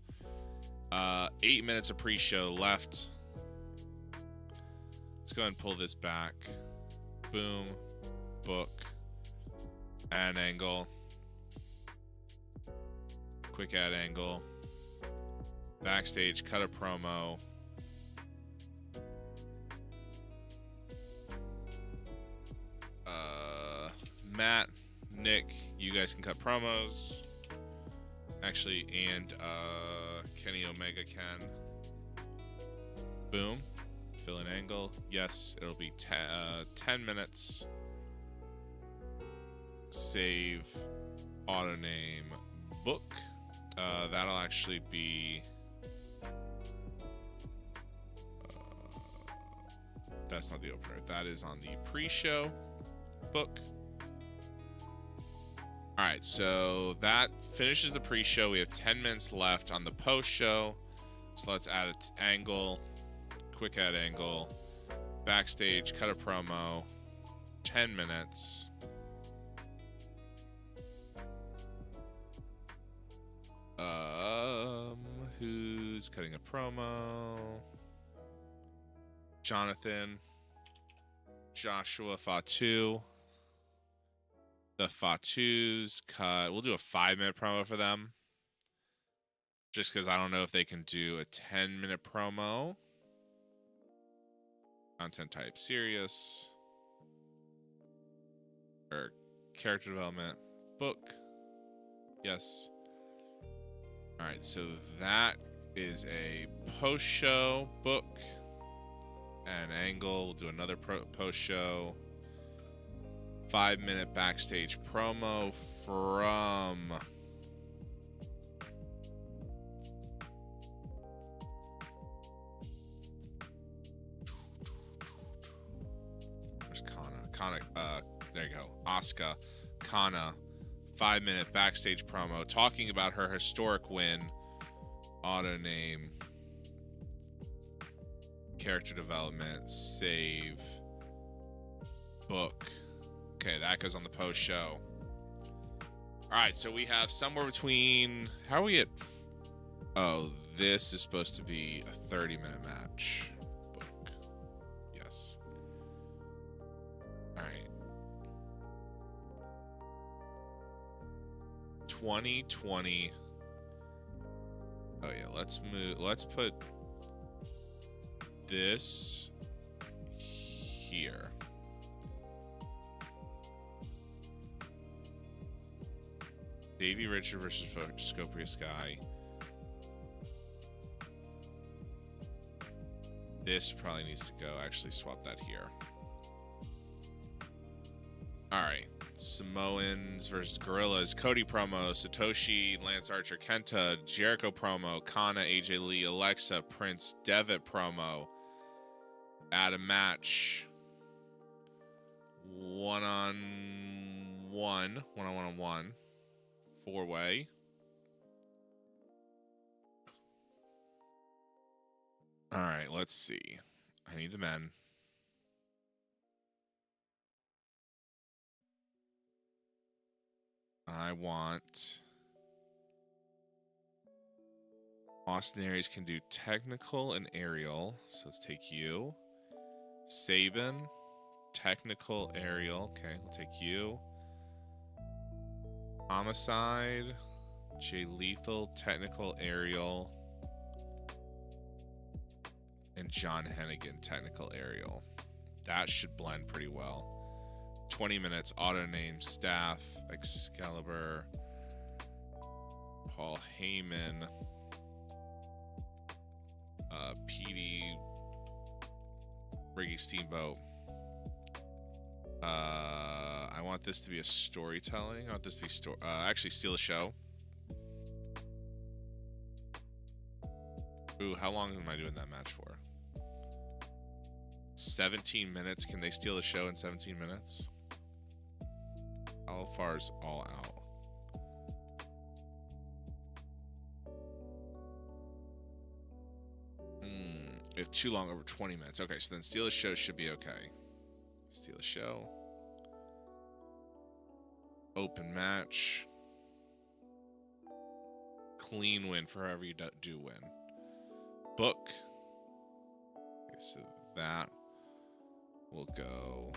B: 8 minutes of pre-show left. Let's go ahead and pull this back. Boom. Book. Add angle. Quick add angle. Backstage. Cut a promo. Matt, Nick, you guys can cut promos. Actually, and Kenny Omega can. Boom. Fill an angle. Yes, it'll be 10 minutes. Save. Auto name. Book. That'll actually be... that's not the opener. That is on the pre-show. Book. Alright, so that finishes the pre-show. We have 10 minutes left on the post-show. So let's add an angle. Quick add angle. Backstage, cut a promo. 10 minutes. Who's cutting a promo? Jonathan. Joshua Fatu. The Fatus cut. We'll do a 5-minute promo for them. Just because I don't know if they can do a 10-minute promo. Content type serious. Or character development. Book. Yes. Alright, so that is a post-show book. And angle. We'll do another post-show. 5-minute backstage promo from... Where's Kana? There you go. Asuka. Kana. 5-minute backstage promo talking about her historic win. Auto name. Character development. Save. Book. Okay, that goes on the post show. Alright, so we have somewhere between... How are we at... Oh, this is supposed to be a 30-minute match. Book. Yes. Alright. 2020. Oh yeah, let's move... Let's put this here. Davey Richard versus Scorpio Sky. This probably needs to go. Actually, swap that here. Alright. Samoans versus Gorillas. Cody promo. Satoshi, Lance Archer, Kenta, Jericho promo. Kana, AJ Lee, Alexa, Prince, Devitt promo. Add a match. One-on-one. 4-way. All right, let's see. I need the men. I want... Austin Aries can do technical and aerial. So let's take you. Sabin. Technical, aerial. Okay, we'll take you. Homicide, Jay Lethal, Technical Aerial, and John Hennigan, Technical Aerial. That should blend pretty well. 20 minutes, auto name, Staff, Excalibur, Paul Heyman, PD, Ricky Steamboat. I want this to be a storytelling. I want this to be actually steal a show. Ooh, how long am I doing that match for? 17 minutes. Can they steal the show in 17 minutes? How far is all out? If too long, over 20 minutes. Okay, so then steal a show should be okay. Steal a show. Open match. Clean win for whoever you do win. Book. Okay, so that will go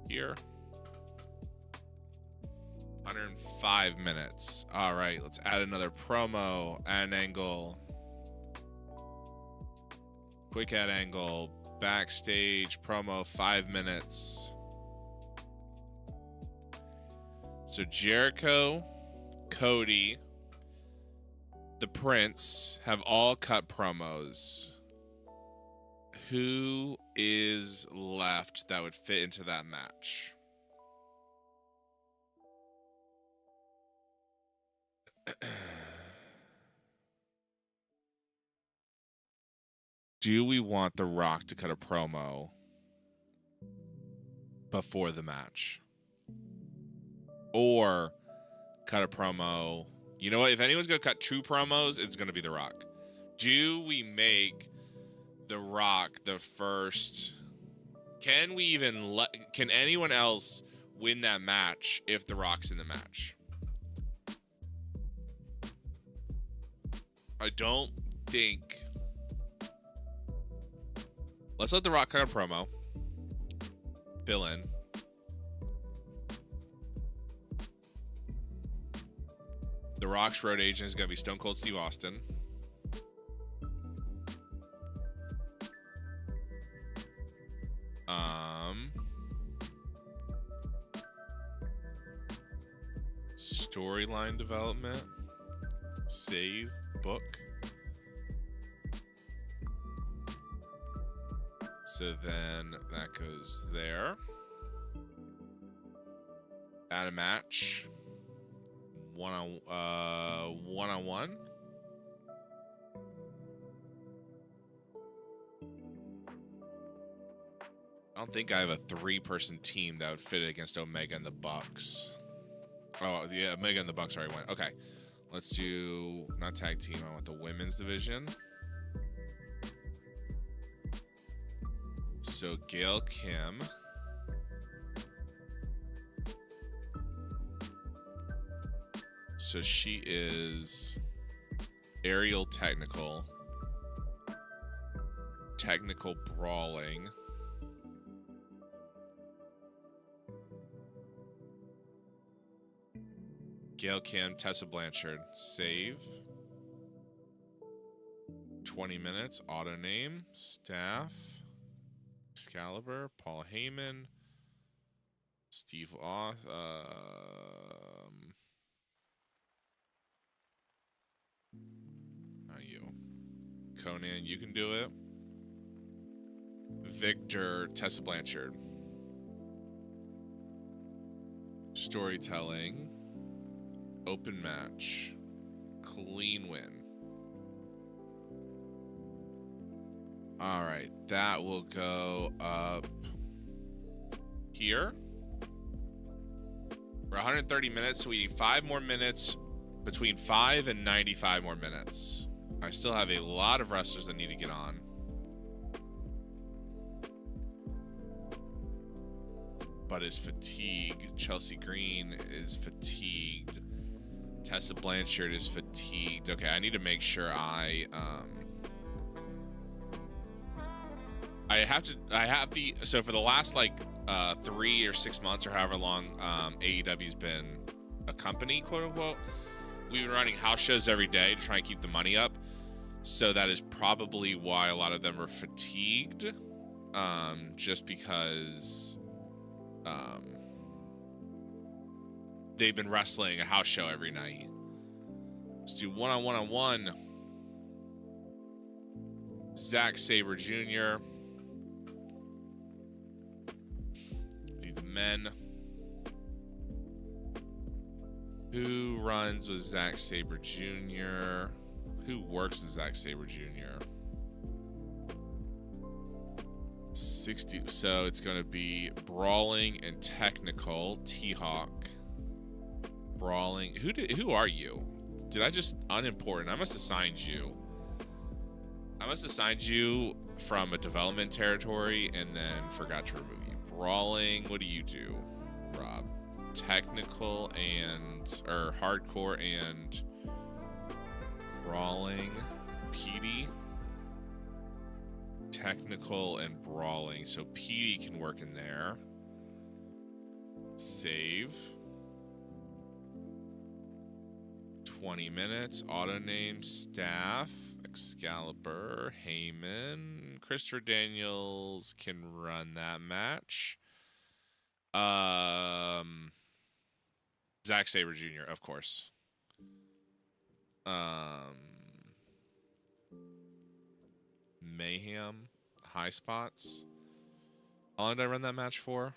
B: here. 105 minutes. All right, let's add another promo. Add an angle. Quick add angle. Backstage promo, 5 minutes. So Jericho, Cody, the Prince have all cut promos. Who is left that would fit into that match? Do we want The Rock to cut a promo before the match? Or cut a promo? You know what? If anyone's going to cut 2 promos, it's going to be The Rock. Do we make The Rock the first? Can we even can anyone else win that match if The Rock's in the match? I don't think. Let's let The Rock cut a promo. Fill in. The Rock's road agent is going to be Stone Cold Steve Austin. Storyline development. Save. Book. So then that goes there. Add a match. One-on-one. I don't think I have a 3-person team that would fit against Omega and the Bucks. Oh, yeah, Omega and the Bucks already went. Okay. Let's do, not tag team, I want the women's division. So Gail Kim. So she is aerial technical brawling. Gail Kim, Tessa Blanchard. Save. 20 minutes. Auto name. Staff. Excalibur. Paul Heyman. Steve Oth. Not you. Conan, you can do it. Victor, Tessa Blanchard. Storytelling. Open match. Clean win. All right, that will go up here. We're 130 minutes, so we need 5 more minutes, between 5 and 95 more minutes. I still have a lot of wrestlers that need to get on. But is fatigued. Chelsea Green is fatigued. Tessa Blanchard is fatigued. Okay, I need to make sure I have the, so for the last like 3 or 6 months or however long AEW's been a company, quote unquote, we've been running house shows every day to try and keep the money up. So that is probably why a lot of them are fatigued, just because they've been wrestling a house show every night. Let's do one-on-one-on-one. Zack Sabre Jr. The men. Who runs with Zack Sabre Jr.? Who works with Zack Sabre Jr.? 60. So it's going to be Brawling and Technical. T-Hawk. Brawling. Who are you? Did I just unimportant? I must have signed you. I must have signed you from a development territory and then forgot to remove you. Brawling. What do you do, Rob? Technical and or hardcore and brawling. PD. Technical and brawling. So PD can work in there. Save. 20 minutes. Auto name staff. Excalibur. Heyman. Christopher Daniels can run that match. Zack Sabre Jr., of course. Mayhem. High spots. How long did I run that match for?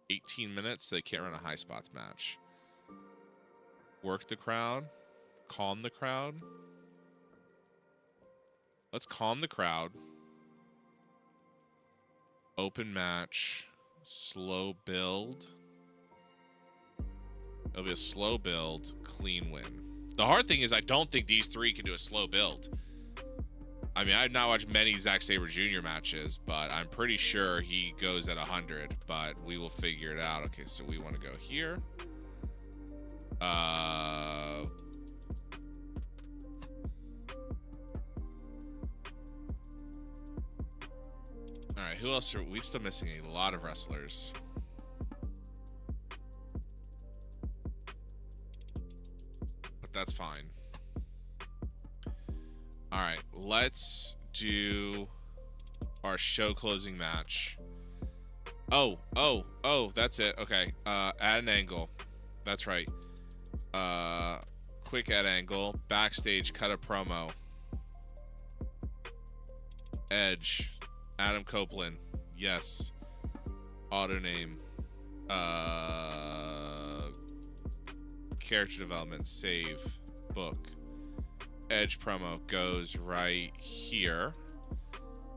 B: 18 minutes. So they can't run a high spots match. Work the crowd. Calm the crowd. Let's calm the crowd. Open match. Slow build. It'll be a slow build. Clean win. The hard thing is I don't think these three can do a slow build. I mean, I've not watched many Zack Sabre Jr. matches, but I'm pretty sure he goes at 100, but we will figure it out. Okay, so we want to go here. All right, who else are we still missing? A lot of wrestlers. But that's fine. All right, let's do our show closing match. Oh, that's it. Okay, add an angle. That's right. Quick add angle. Backstage, cut a promo. Edge. Adam Copeland. Yes. Auto name. Character development. Save. Book. Edge promo goes right here.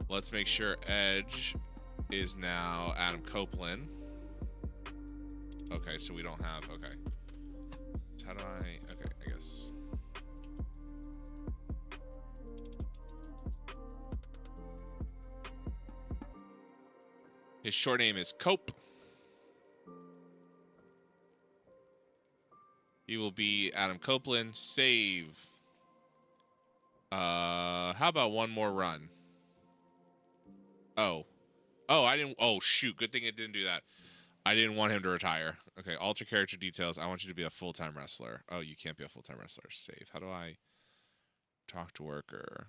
B: Let's make sure Edge is now Adam Copeland. Okay, so we don't have... Okay. So how do I... Okay, I guess... His short name is Cope. He will be Adam Copeland. Save. How about one more run? Oh, I didn't. Oh, shoot. Good thing it didn't do that. I didn't want him to retire. Okay, alter character details. I want you to be a full-time wrestler. Oh, you can't be a full-time wrestler. Save. How do I talk to worker?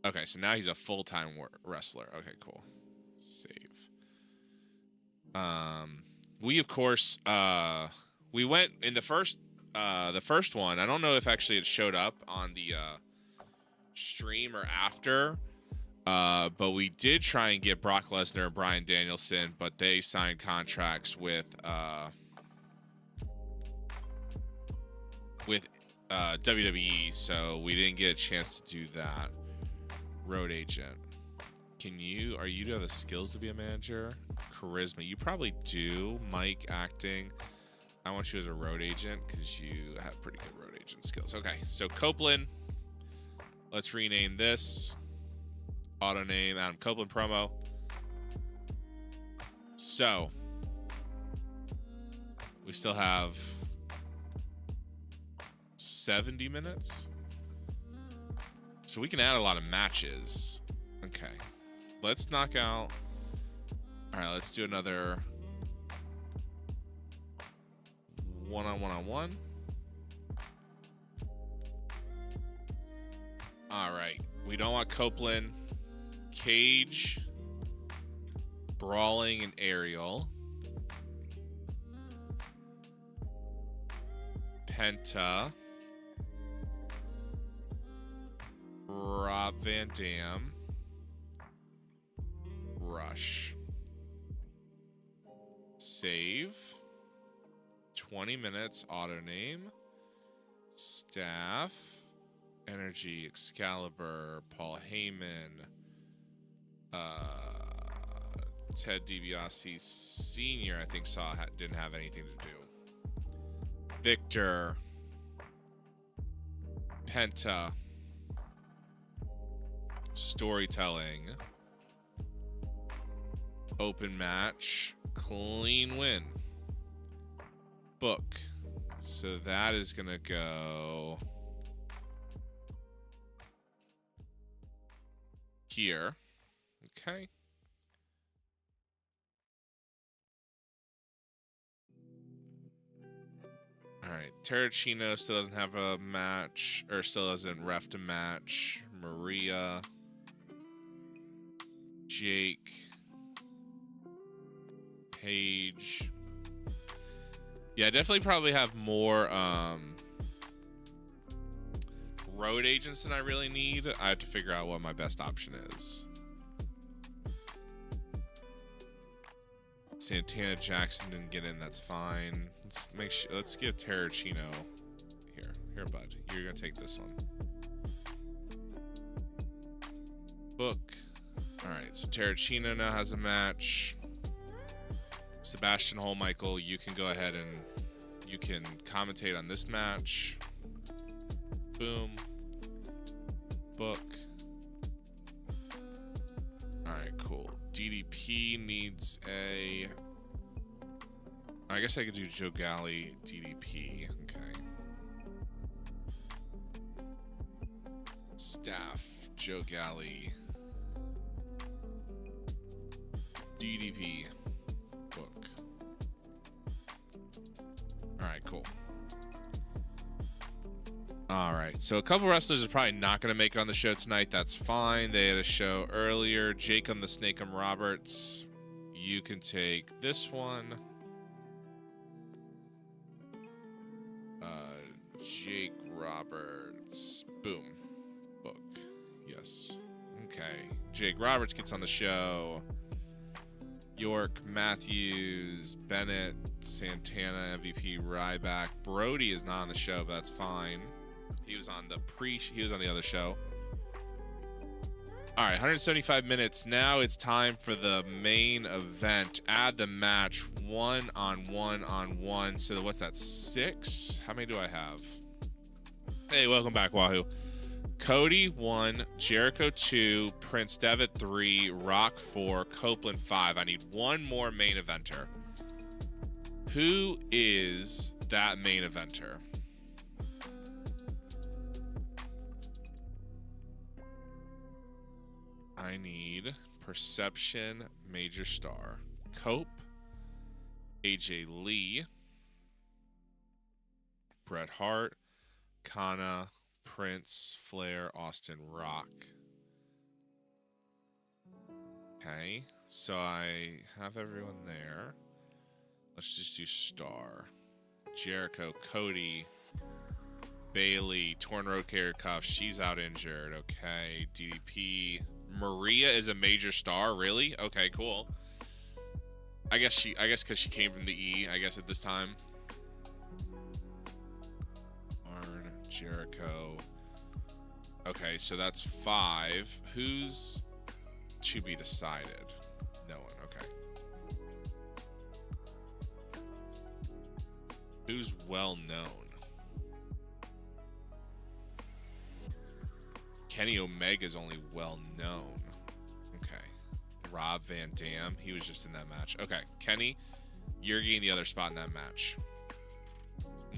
B: Okay, so now he's a full-time wrestler. Okay, cool. Save. We of course we went in the first one. I don't know if actually it showed up on the stream or after, but we did try and get Brock Lesnar and Bryan Danielson, but they signed contracts with WWE, so we didn't get a chance to do that. Road agent. Do you have the skills to be a manager? Charisma. You probably do. Mike, acting. I want you as a road agent because you have pretty good road agent skills. Okay, so Copeland. Let's rename this. Auto name Adam Copeland promo. So we still have 70 minutes. So we can add a lot of matches. Okay. let's knock out. All right, let's do another one-on-one-on-one. All right, we don't want Copeland. Cage, brawling, and aerial. Penta. Rob Van Dam. Rush. Save. 20 minutes. Auto name. Staff. Energy. Excalibur. Paul Heyman. Ted DiBiase Sr. I think didn't have anything to do. Victor. Penta. Storytelling. Open match. Clean win. Book. So that is going to go here. Okay. All right. Terracino still doesn't have a match, or still doesn't ref a match. Maria. Jake. Paige. Yeah, definitely probably have more road agents than I really need. I have to figure out what my best option is. Santana Jackson didn't get in, that's fine. Let's give Terracino here, bud. You're gonna take this one. Book. All right, so Terracino now has a match. Sebastian Holmichael, you can go ahead and you can commentate on this match. Boom. Book. All right, cool. DDP needs a... I guess I could do Joe Galley, DDP. Okay. Staff, Joe Galley, DDP. Book. All right, cool. All right, so a couple wrestlers are probably not going to make it on the show tonight. That's fine. They had a show earlier. Jacob the Snake'em Roberts. You can take this one. Jake Roberts. Boom. Book. Yes. Okay. Jake Roberts gets on the show. York, Matthews, Bennett, Santana, MVP, Ryback. Brody is not on the show, but that's fine. He was on the other show. All right, 175 minutes. Now it's time for the main event. Add the match 1-on-1-on-1. So what's that, 6? How many do I have? Hey, welcome back, Wahoo. Cody 1, Jericho 2, Prince Devitt 3, Rock 4, Copeland 5. I need one more main eventer. Who is that main eventer? I need Perception, Major Star. Cope, AJ Lee, Bret Hart, Kana, Prince, Flair, Austin, Rock. Okay, so I have everyone there. Let's just do Star. Jericho, Cody, Bailey, torn rotator cuff. She's out injured. Okay, DDP. Maria is a major star. Really? Okay, cool. I guess because she came from the E. I guess at this time. Arn, Jericho. Okay, so that's 5. Who's to be decided? No one. Okay. Who's well known? Kenny Omega's only well known. Okay. Rob Van Dam. He was just in that match. Okay. Kenny, you're getting the other spot in that match.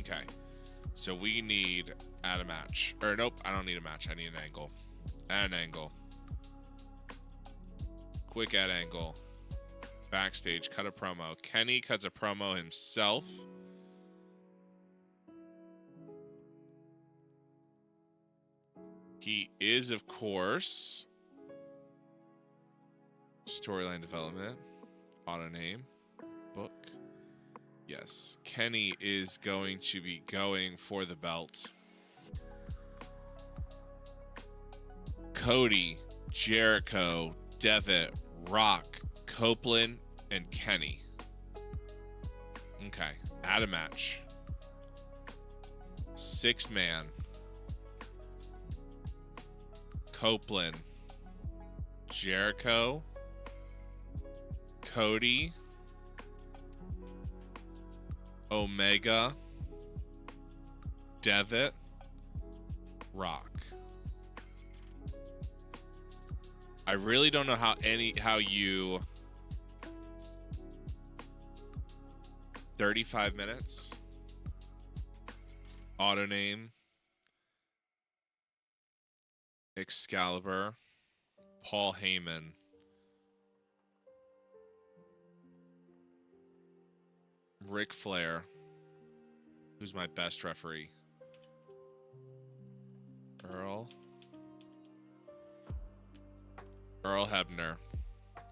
B: Okay. So we need add a match. Or nope, I don't need a match. I need an angle. Add an angle. quick ad angle. Backstage, cut a promo. Kenny cuts a promo himself. He is, of course, storyline development, auto name, book. Yes, Kenny is going to be going for the belt. Cody, Jericho, Devitt, Rock, Copeland, and Kenny. Okay, add a match. 6-man. Copeland, Jericho, Cody, Omega, Devitt, Rock. I really don't know how you 35 minutes. Auto name. Excalibur. Paul Heyman. Ric Flair. Who's my best referee? Earl Hebner.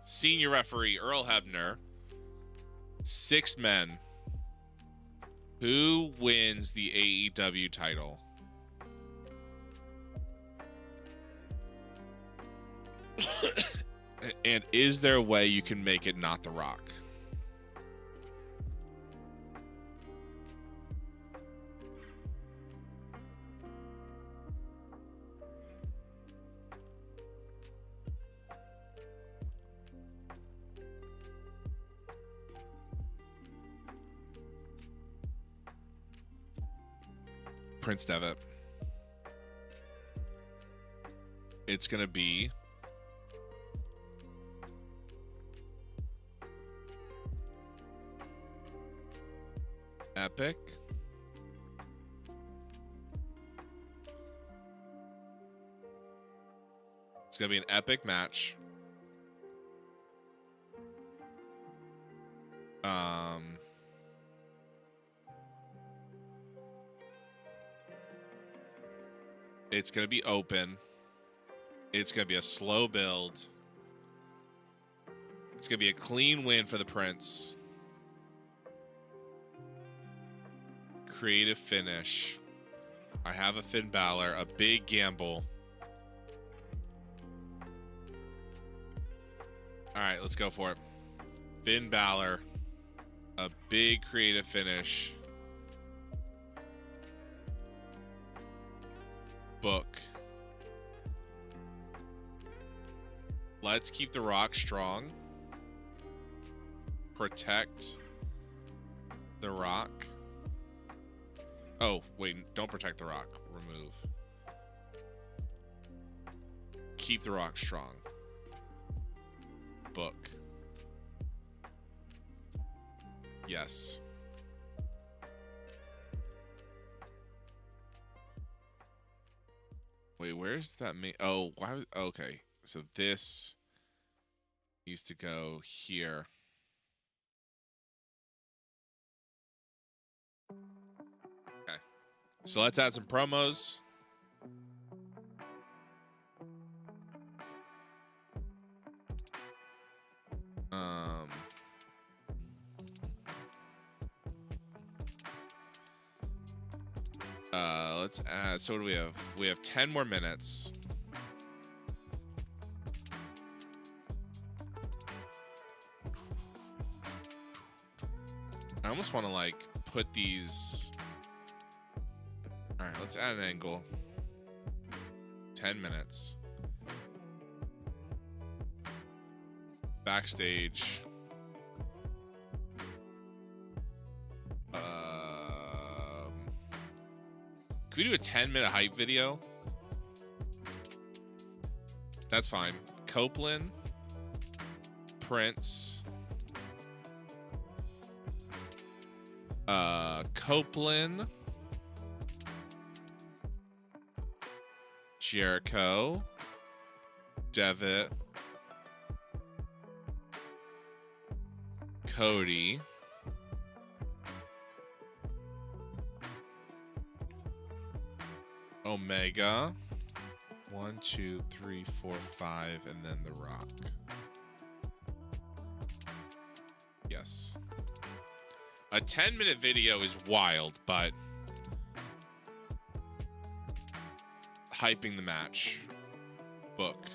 B: Senior referee, Earl Hebner. 6 men. Who wins the AEW title? And is there a way you can make it not The Rock? Prince Devitt. It's going to be Epic. It's going to be an epic match. It's going to be open. It's going to be a slow build. It's going to be a clean win for the Prince. Creative finish. I have a Finn Balor, a big gamble. All right, let's go for it. Finn Balor, a big creative finish. Book. Let's keep The Rock strong. Protect The Rock. Oh, wait, don't protect The Rock. Remove. Keep The Rock strong. Book. Yes. Wait, where's that oh, why was okay. So this needs to go here. Okay. So let's add some promos. Let's add, so what do we have? We have 10 more minutes. I almost want to like put these. All right, let's add an angle. 10 minutes. Backstage. Can we do a 10-minute hype video? That's fine. Copeland, Prince, Copeland, Jericho, Devitt, Cody. Omega. 1, 2, 3, 4, 5, and then The Rock. Yes. A 10-minute video is wild, but hyping the match. Book.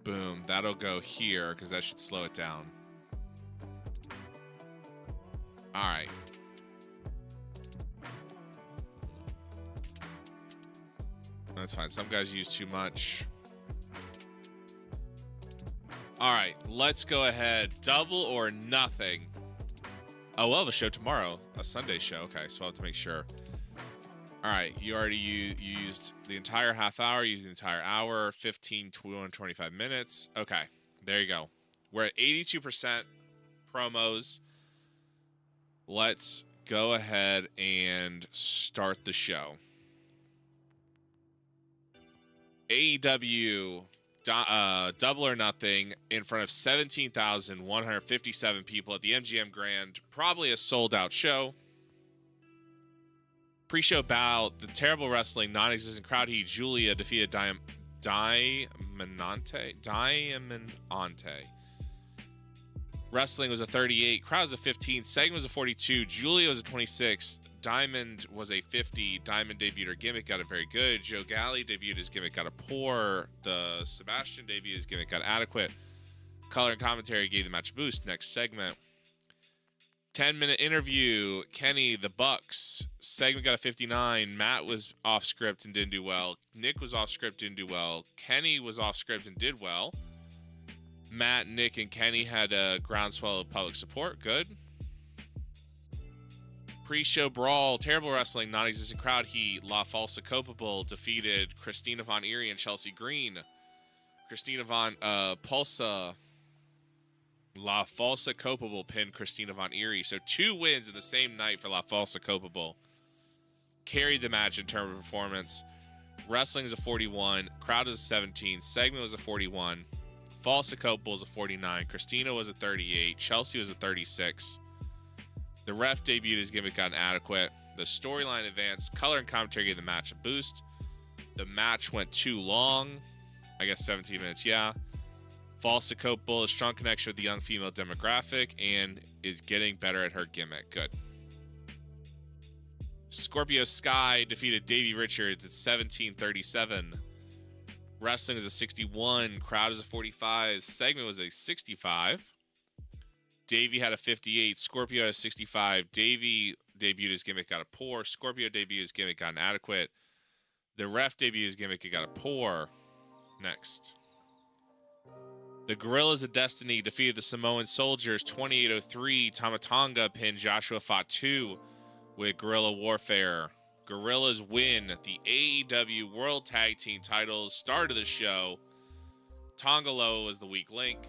B: Boom. That'll go here because that should slow it down. All right. That's fine. Some guys use too much. All right. Let's go ahead. Double or nothing. Oh, we'll have a show tomorrow. A Sunday show. Okay, so I'll have to make sure. All right. You already used the entire half hour. You used the entire hour. 15, 25 minutes. Okay. There you go. We're at 82% promos. Let's go ahead and start the show. AEW Double or Nothing in front of 17,157 people at the MGM Grand. Probably a sold-out show. Pre-show bout, the terrible wrestling, non-existent crowd heat. Julia defeated Diamante. Wrestling was a 38. Crowd was a 15. Segment was a 42. Julia was a 26. Diamond was a 50. Diamond debuted her gimmick, got it very good. Joe Galley debuted his gimmick, got a poor. The Sebastian debuted his gimmick, got adequate. Color and commentary gave the match a boost. Next segment. 10-minute interview. Kenny, the Bucks. Segment got a 59. Matt was off script and didn't do well. Nick was off script, didn't do well. Kenny was off script and did well. Matt, Nick, and Kenny had a groundswell of public support. Good. Pre-show brawl, terrible wrestling, non-existent crowd heat. La Falsa Copable defeated Christina Von Eerie and Chelsea Green. Christina Von Pulsa. La Falsa Copable pinned Christina Von Eerie. So 2 wins in the same night for La Falsa Copable. Carried the match in terms of performance. Wrestling is a 41. Crowd is a 17. Segment was a 41. Falsa Copable was a 49. Christina was a 38. Chelsea was a 36. The ref debuted his gimmick, got inadequate. The storyline advanced. Color and commentary gave the match a boost. The match went too long. I guess 17 minutes, yeah. Falsa Copable, a strong connection with the young female demographic and is getting better at her gimmick. Good. Scorpio Sky defeated Davey Richards at 17:37. Wrestling is a 61. Crowd is a 45. Segment was a 65. Davey had a 58. Scorpio had a 65. Davey debuted his gimmick, got a poor. Scorpio debuted his gimmick, got inadequate. The ref debuted his gimmick, it got a poor. Next. The Gorillas of Destiny defeated the Samoan Soldiers 28:03. Tamatonga pinned Joshua Fatu with Guerrilla Warfare. Gorillas win the AEW World Tag Team titles. Start of the show. Tongaloa was the weak link.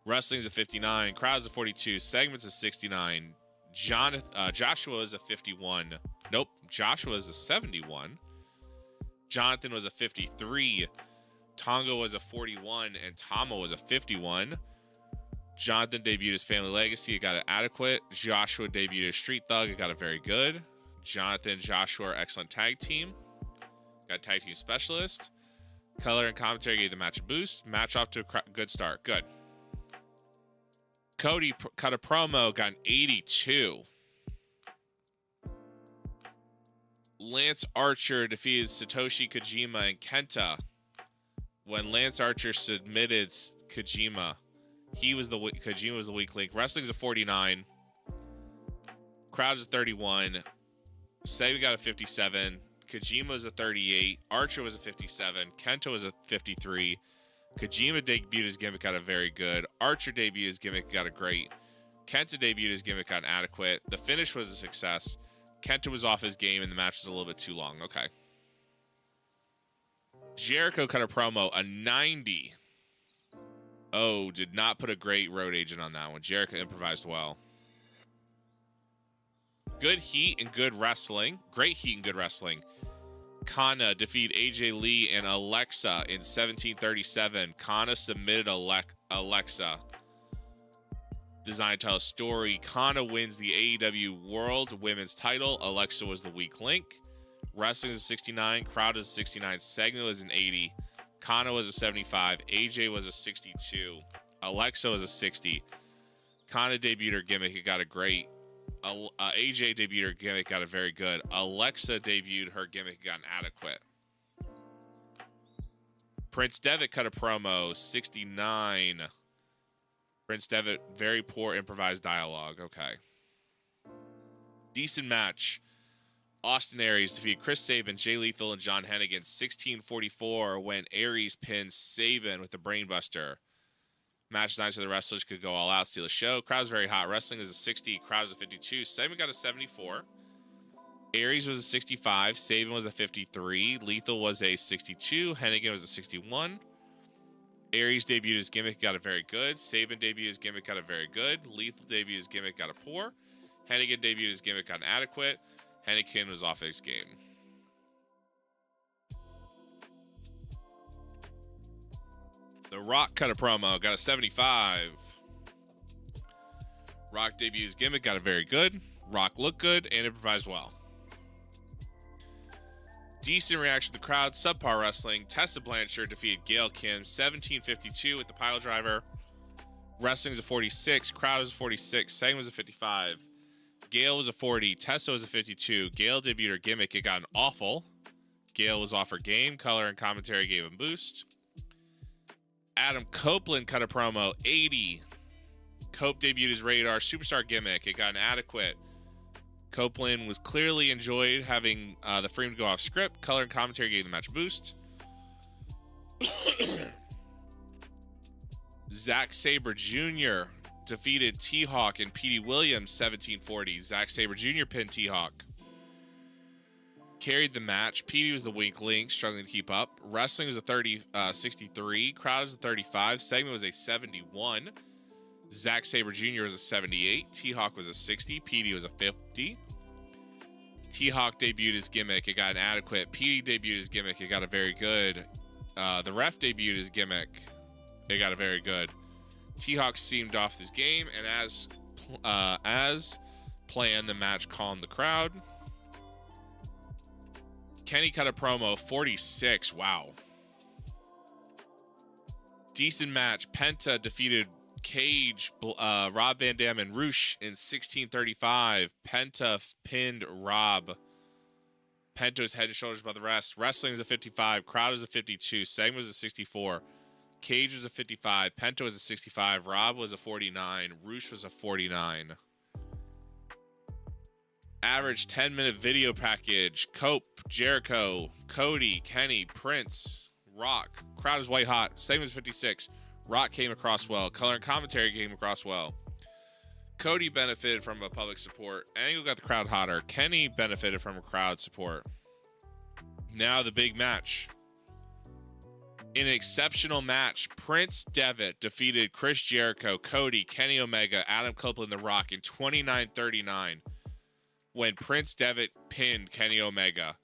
B: Wrestling's a 59. Crowd's a 42. Segment's a 69. Joshua is a 51. Nope. Joshua is a 71. Jonathan was a 53. Tonga was a 41. And Tama was a 51. Jonathan debuted his Family Legacy. It got an adequate. Joshua debuted his Street Thug. It got a very good. Jonathan and Joshua are excellent tag team. Got tag team specialist. Color and commentary gave the match a boost. Match off to a good start. Good. Cody cut a promo, got an 82. Lance Archer defeated Satoshi Kojima and Kenta. When Lance Archer submitted Kojima, Kojima was the weak link. Wrestling's a 49. Crowd is a 31. Segment got a 57. Kojima was a 38. Archer was a 57. Kenta was a 53. Kojima debuted his gimmick, got a very good. Archer debuted his gimmick, got a great. Kenta debuted his gimmick, got an adequate. The finish was a success. Kenta was off his game, and the match was a little bit too long. Okay. Jericho cut a promo, a 90. Oh, did not put a great road agent on that one. Jericho improvised well. Good heat and good wrestling. Great heat and good wrestling. Kana defeated AJ Lee and Alexa in 1737. Kana submitted Alexa. Design tell a story. Kana wins the AEW World Women's title. Alexa was the weak link. Wrestling is a 69. Crowd is a 69. Segment was an 80. Kana was a 75. AJ was a 62. Alexa was a 60. Kana debuted her gimmick. It got a great. AJ debuted her gimmick. Got a very good. Alexa debuted her gimmick. Got an adequate. Prince Devitt cut a promo. 69. Prince Devitt, very poor improvised dialogue. Okay. Decent match. Austin Aries defeated Chris Sabin, Jay Lethal, and John Hennigan. 16:44 when Aries pinned Sabin with the Brainbuster. Match designed so the wrestlers could go all out, steal the show. Crowd's very hot. Wrestling is a 60. Crowd is a 52. Sabin got a 74. Aries was a 65. Sabin was a 53. Lethal was a 62. Hennigan was a 61. Aries debuted his gimmick, got a very good. Sabin debuted his gimmick, got a very good. Lethal debuted his gimmick, got a poor. Hennigan debuted his gimmick, got an adequate. Hennigan was off his game. The Rock cut a promo, got a 75. Rock debuted his gimmick, got a very good. Rock looked good and improvised well. Decent reaction to the crowd. Subpar wrestling. Tessa Blanchard defeated Gail Kim 17:52 with the pile driver. Wrestling is a 46. Crowd is a 46. Segment was a 55. Gail was a 40. Tessa was a 52. Gail debuted her gimmick. It got an awful. Gail was off her game. Color and commentary gave him boost. Adam Copeland cut a promo. 80. Cope debuted his Radar Superstar gimmick. It got an adequate. Copeland was clearly enjoyed having the freedom to go off script. Color and commentary gave the match a boost. Zack Sabre Jr. defeated T-Hawk and Petey Williams 17:40. Zack Sabre Jr. pinned T-Hawk. Carried the match. Petey was the weak link, struggling to keep up. Wrestling was a 63. Crowd was a 35. Segment was a 71. Zack Sabre Jr. was a 78. T-Hawk was a 60. Petey was a 50. T-Hawk debuted his gimmick. It got an adequate. Petey debuted his gimmick. It got a very good. The ref debuted his gimmick. It got a very good. T-Hawk seemed off his game, and as planned, the match calmed the crowd. Kenny cut a promo. 46. Wow. Decent match. Penta defeated Cage, Rob Van Dam, and Roosh in 16:35. Penta pinned Rob. Penta was head and shoulders above the rest. Wrestling is a 55. Crowd is a 52. Segment was a 64. Cage was a 55. Penta was a 65. Rob was a 49. Roosh was a 49. Average 10-minute video package. Cope, Jericho, Cody, Kenny, Prince, Rock. Crowd is white hot. Segment was 56. Rock came across well. Color and commentary came across well. Cody benefited from a public support. Angle got the crowd hotter. Kenny benefited from a crowd support. Now the big match. In an exceptional match, Prince Devitt defeated Chris Jericho, Cody, Kenny Omega, Adam Copeland, The Rock in 29:39 when Prince Devitt pinned Kenny Omega.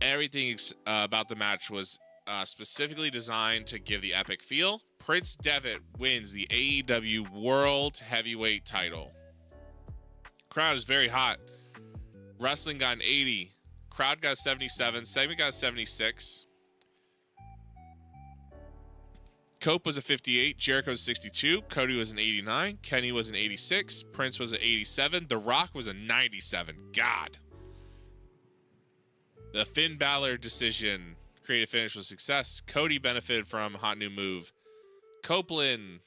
B: Everything about the match was specifically designed to give the epic feel. Prince Devitt wins the AEW World Heavyweight title. Crowd is very hot. Wrestling got an 80. Crowd got a 77. Segment got a 76. Cope was a 58. Jericho was a 62. Cody was an 89. Kenny was an 86. Prince was an 87. The Rock was a 97. God. The Finn Balor decision creative finish was success. Cody benefited from a hot new move. Copeland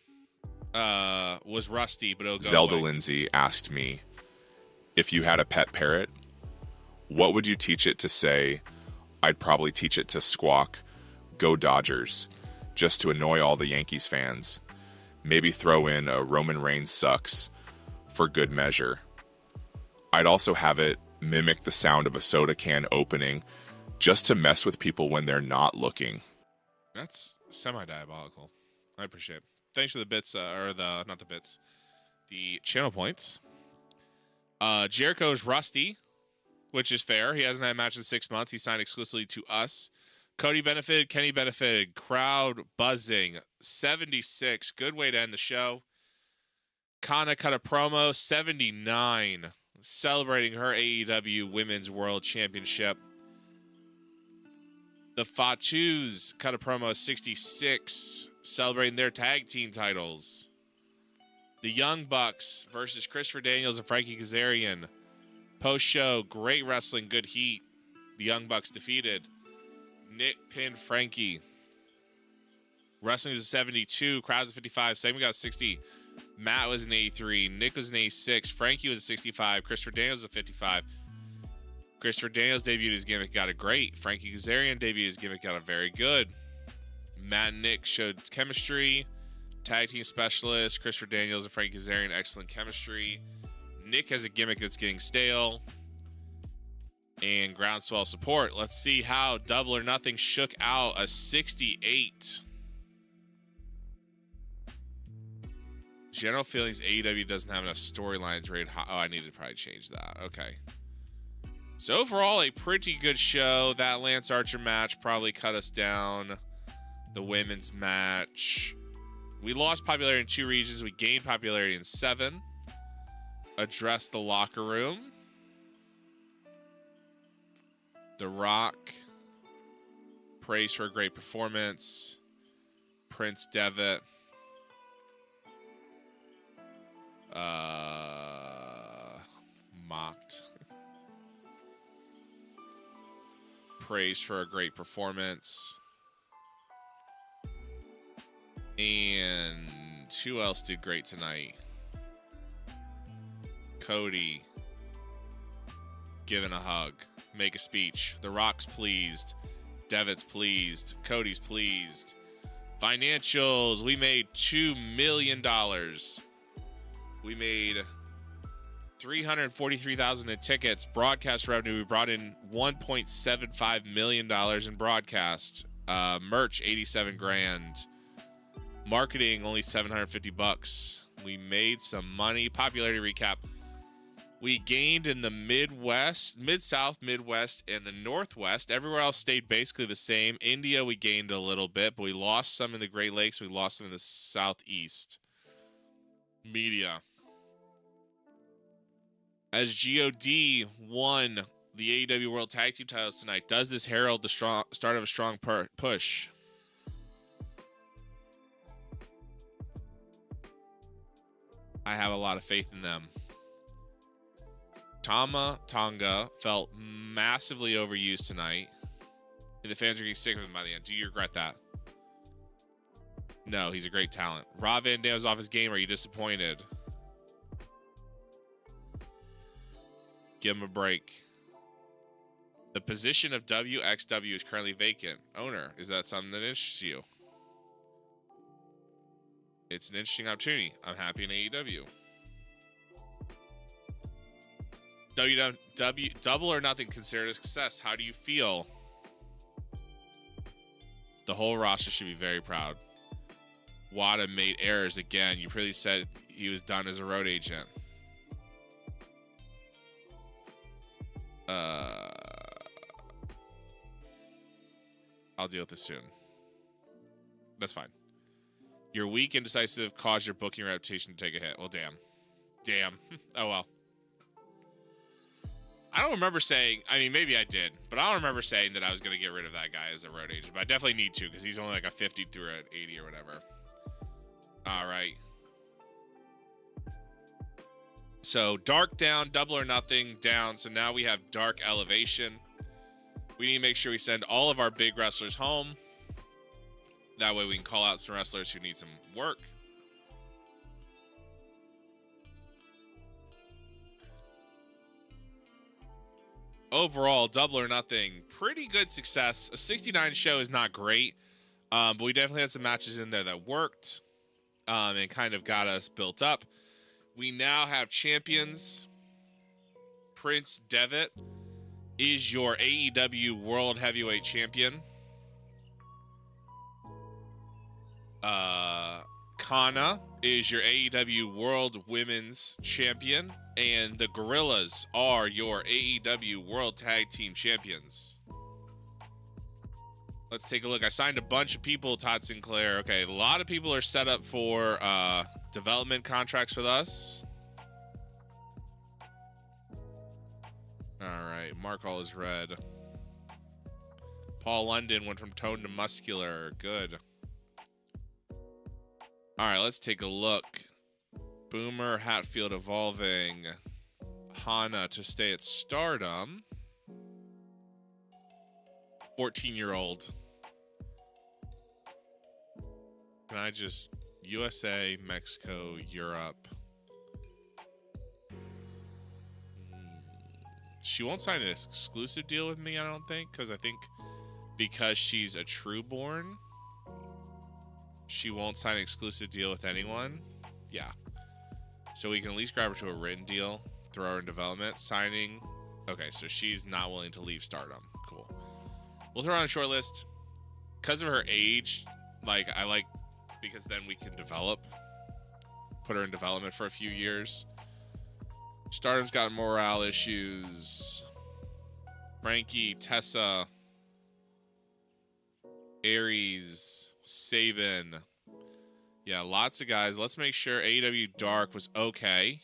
B: was rusty, but it'll go
C: Zelda
B: away.
C: Lindsay asked me, if you had a pet parrot, what would you teach it to say? I'd probably teach it to squawk, "Go Dodgers," just to annoy all the Yankees fans. Maybe throw in a Roman Reigns sucks for good measure. I'd also have it mimic the sound of a soda can opening just to mess with people when they're not looking.
B: That's semi-diabolical. I appreciate it. Thanks for the bits, not the bits, the channel points. Jericho's rusty. which is fair. He hasn't had a match in 6 months. He signed exclusively to us. Cody benefited. Kenny benefited. Crowd buzzing. 76. Good way to end the show. Kana cut a promo. 79. Celebrating her AEW Women's World Championship. The Fatus cut a promo. 66. Celebrating their tag team titles. The Young Bucks versus Christopher Daniels and Frankie Kazarian. Post-show, great wrestling, good heat. The Young Bucks defeated. Nick pinned Frankie. Wrestling is a 72. Crowd's a 55. Segment got a 60. Matt was an 83. Nick was an 86. Frankie was a 65. Christopher Daniels was a 55. Christopher Daniels debuted his gimmick, got a great. Frankie Kazarian debuted his gimmick, got a very good. Matt and Nick showed chemistry. Tag team specialist, Christopher Daniels and Frankie Kazarian, excellent chemistry. Nick has a gimmick that's getting stale. And groundswell support. Let's see how Double or Nothing shook out a 68. General feelings AEW doesn't have enough storylines rated high. Oh, I need to probably change that. Okay. So overall, a pretty good show. That Lance Archer match probably cut us down. The women's match. We lost popularity in 2 regions. We gained popularity in 7. Address the locker room. The Rock. Praise for a great performance. Prince Devitt. Mocked. Praise for a great performance. And who else did great tonight? Cody. Giving a hug. Make a speech. The Rock's pleased. Devitt's pleased. Cody's pleased. Financials. We made $2 million. We made $343,000 in tickets. Broadcast revenue. We brought in $1.75 million in broadcast. Merch, $87,000. Marketing, only $750. We made some money. Popularity recap. We gained in the Midwest, Mid-South, Midwest, and the Northwest. Everywhere else stayed basically the same. India, we gained a little bit, but we lost some in the Great Lakes. We lost some in the Southeast. Media. As GOD won the AEW World Tag Team titles tonight, does this herald the start of a strong push? I have a lot of faith in them. Tama Tonga felt massively overused tonight. And the fans are getting sick of him by the end. Do you regret that? No, he's a great talent. Rob Van Dam's off his game. Are you disappointed? Give him a break. The position of WXW is currently vacant. Owner, is that something that interests you? It's an interesting opportunity. I'm happy in AEW. Double or Nothing considered a success. How do you feel? The whole roster should be very proud. Wada made errors again. You pretty said he was done as a road agent. I'll deal with this soon. That's fine. Your weak and indecisive caused your booking reputation to take a hit. Well, damn. Damn. Oh, well. I don't remember saying, I mean, maybe I did, but I don't remember saying that I was going to get rid of that guy as a road agent. But I definitely need to because he's only like a 50 through an 80 or whatever. All right. So Dark down, Double or Nothing down. So now we have Dark Elevation. We need to make sure we send all of our big wrestlers home. That way we can call out some wrestlers who need some work. Overall, Double or Nothing, pretty good success. A 69 show is not great, but we definitely had some matches in there that worked and kind of got us built up. We now have champions. Prince Devitt is your AEW World Heavyweight Champion. Kana is your AEW World Women's Champion, and the Gorillas are your AEW World Tag Team Champions. Let's take a look. I signed a bunch of people, Todd Sinclair. Okay, a lot of people are set up for development contracts with us. All right, mark all is red. Paul London went from tone to muscular. Good. All right, let's take a look. Boomer Hatfield evolving. Hana to stay at Stardom. 14-year-old. Can I just... USA, Mexico, Europe. She won't sign an exclusive deal with me, I don't think. Because she's a trueborn, she won't sign an exclusive deal with anyone. Yeah. So we can at least grab her to a written deal. Throw her in development. Signing. Okay, so she's not willing to leave Stardom. Cool. We'll throw her on a short list. Because of her age, because then we can develop. Put her in development for a few years. Stardom's got morale issues. Frankie, Tessa, Aries, Sabin. Yeah, lots of guys. Let's make sure AEW Dark was okay.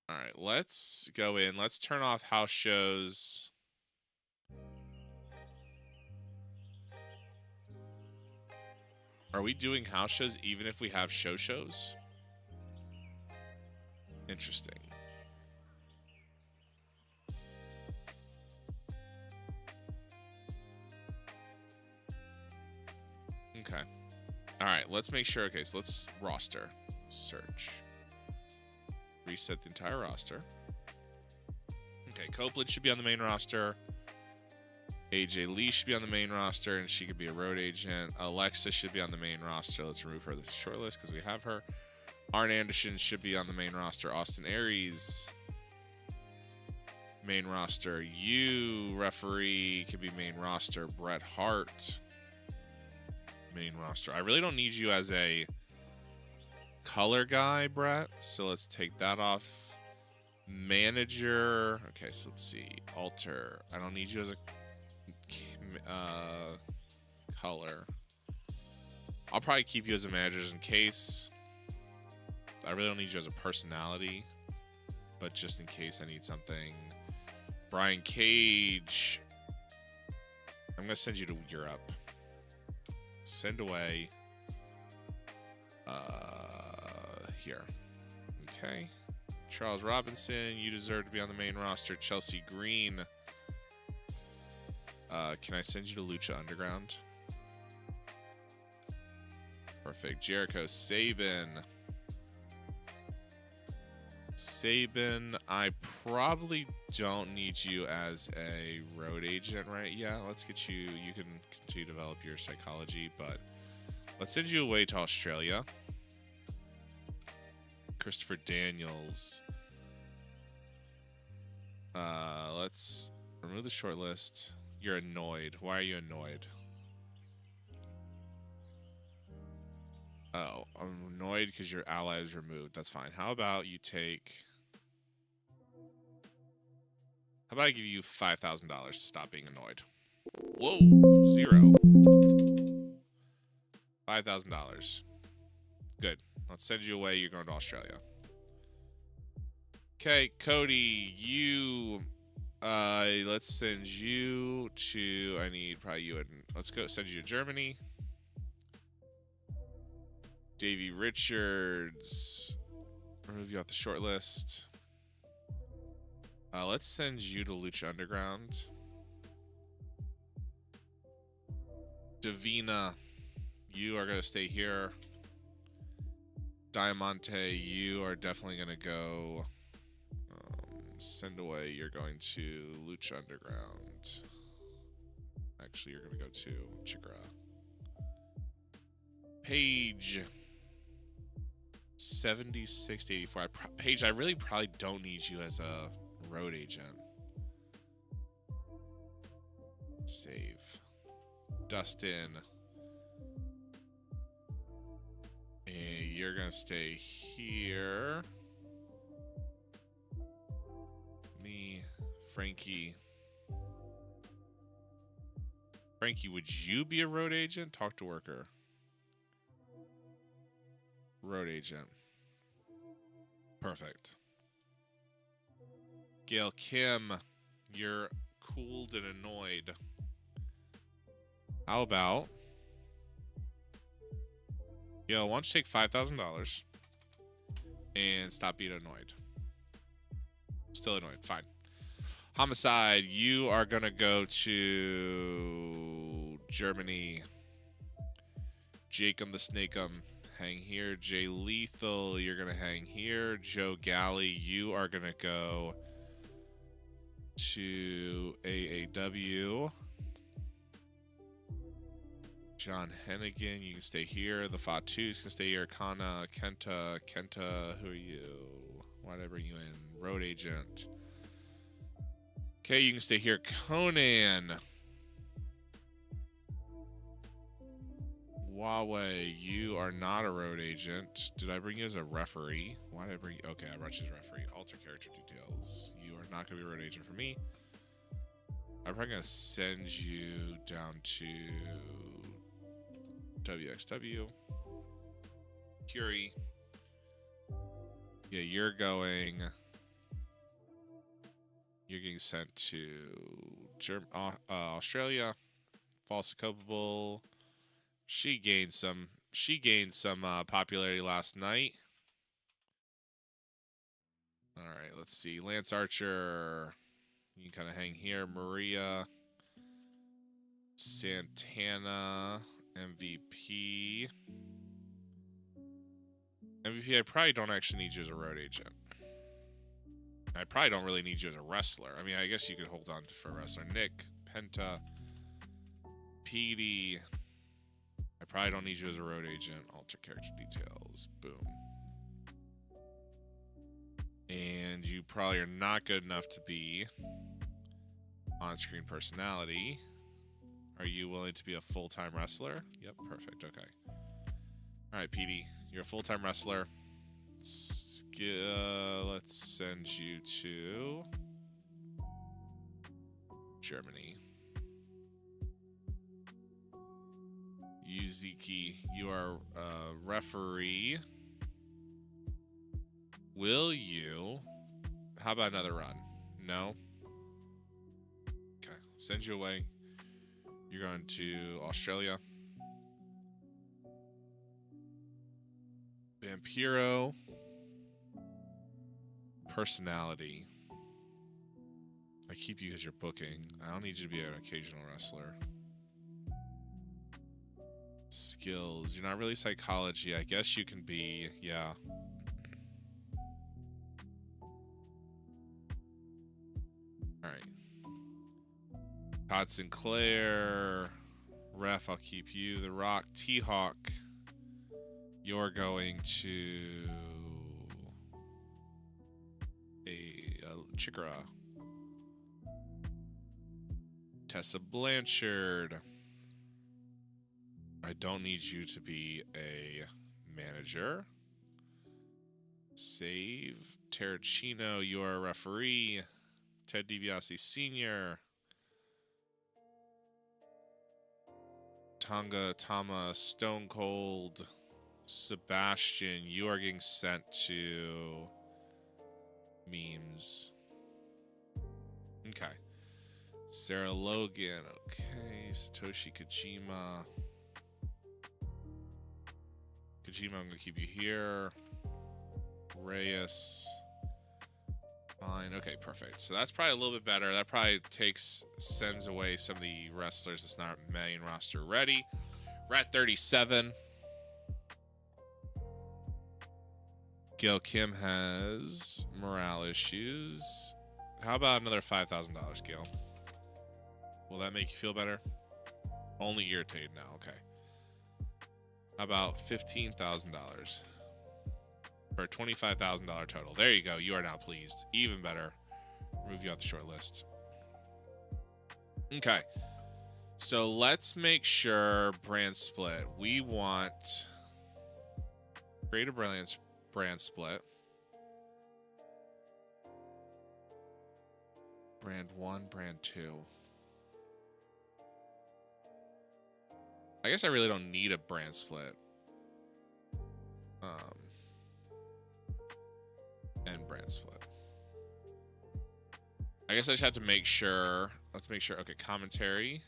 B: All right, let's go in. Let's turn off house shows. Are we doing house shows even if we have shows? Interesting. Okay. All right, let's make sure. Okay, so let's roster. Search. Reset the entire roster. Okay, Copeland should be on the main roster. AJ Lee should be on the main roster, and she could be a road agent. Alexa should be on the main roster. Let's remove her from the short list because we have her. Arn Anderson should be on the main roster. Austin Aries, main roster. You, referee, could be main roster. Bret Hart, main roster. I really don't need you as a color guy, Brett. So let's take that off. Manager. Okay, so let's see. Alter. I don't need you as a color. I'll probably keep you as a manager just in case. I really don't need you as a personality, but just in case I need something. Brian Cage. I'm going to send you to Europe. Send away. Here. Okay. Charles Robinson, you deserve to be on the main roster. Chelsea Green. Can I send you to Lucha Underground? Perfect. Jericho Sabin. Sabin, I probably don't need you as a road agent, right? Yeah, let's get you. You can continue to develop your psychology, but let's send you away to Australia. Christopher Daniels. Let's remove the short list. You're annoyed. Why are you annoyed? Oh, I'm annoyed because your ally is removed. That's fine. How about you take... How about I give you $5,000 to stop being annoyed? Whoa, 0. $5,000. Good. Let's send you away. You're going to Australia. Okay, Cody, you... let's send you to... I need probably you and... Let's go send you to Germany. Davey Richards. Remove you off the short list. Let's send you to Lucha Underground. Davina, you are going to stay here. Diamante, you are definitely going to go. Send away, you're going to Lucha Underground. Actually, you're going to go to Chigra. Paige. 76 to 84. Paige, I really probably don't need you as a road agent. Save. Dustin. you're gonna stay here. Me, Frankie. Frankie, would you be a road agent? Talk to worker. Road agent. Perfect. Gail Kim, you're cooled and annoyed. How about... Gail, why don't you take $5,000 and stop being annoyed? Still annoyed. Fine. Homicide, you are going to go to Germany. Jacob the Snake'em, hang here. Jay Lethal, you're going to hang here. Joe Galley, you are going to go to AAW. John Hennigan, you can stay here. The Fatus can stay here. Kana, Kenta, who are you? Why did I bring you in? Road agent. Okay, you can stay here. Conan. Huawei, you are not a road agent. Did I bring you as a referee? Why did I bring you? Okay, I brought you as referee. Alter character details. You are not going to be a road agent for me. I'm probably going to send you down to WXW. Curie. Yeah, you're getting sent to Australia. False culpable. She gained some popularity last night. All right, let's see. Lance Archer. You can kind of hang here. Maria Santana. MVP. I probably don't actually need you as a road agent. I probably don't really need you as a wrestler. I mean, I guess you could hold on for a wrestler. Nick, Penta, Petey. I probably don't need you as a road agent. Alter character details. Boom. And you probably are not good enough to be on-screen personality. Are you willing to be a full-time wrestler? Yep, perfect. Okay. All right, Petey, you're a full-time wrestler. Let's send you to Germany. Yuziki, you are a referee. Will you? How about another run? No? Okay, send you away. You're going to Australia. Vampiro. Personality. I keep you as your booking. I don't need you to be an occasional wrestler. Skills. You're not really psychology. I guess you can be, yeah. Alright. Todd Sinclair. Ref, I'll keep you. The Rock. T-Hawk. You're going to Chikara. Tessa Blanchard. I don't need you to be a manager. Save. Terracino, you are a referee. Ted DiBiase Sr. Tonga Tama Stone Cold. Sebastian, you are getting sent to memes. Okay. Sarah Logan. Okay. Satoshi Kojima. I'm going to keep you here. Reyes. Fine. Okay, perfect. So that's probably a little bit better. That probably sends away some of the wrestlers that's not main roster ready. We're at 37. Gail Kim has morale issues. How about another $5,000, Gail? Will that make you feel better? Only irritated now. Okay. How about $15,000? For a $25,000 total. There you go. You are now pleased. Even better. Remove you off the short list. Okay. So let's make sure brand split. We want Create a brilliance brand split. Brand 1, brand 2. I guess I really don't need a brand split. And brand split. I guess I just have to make sure. Let's make sure. Okay, commentary.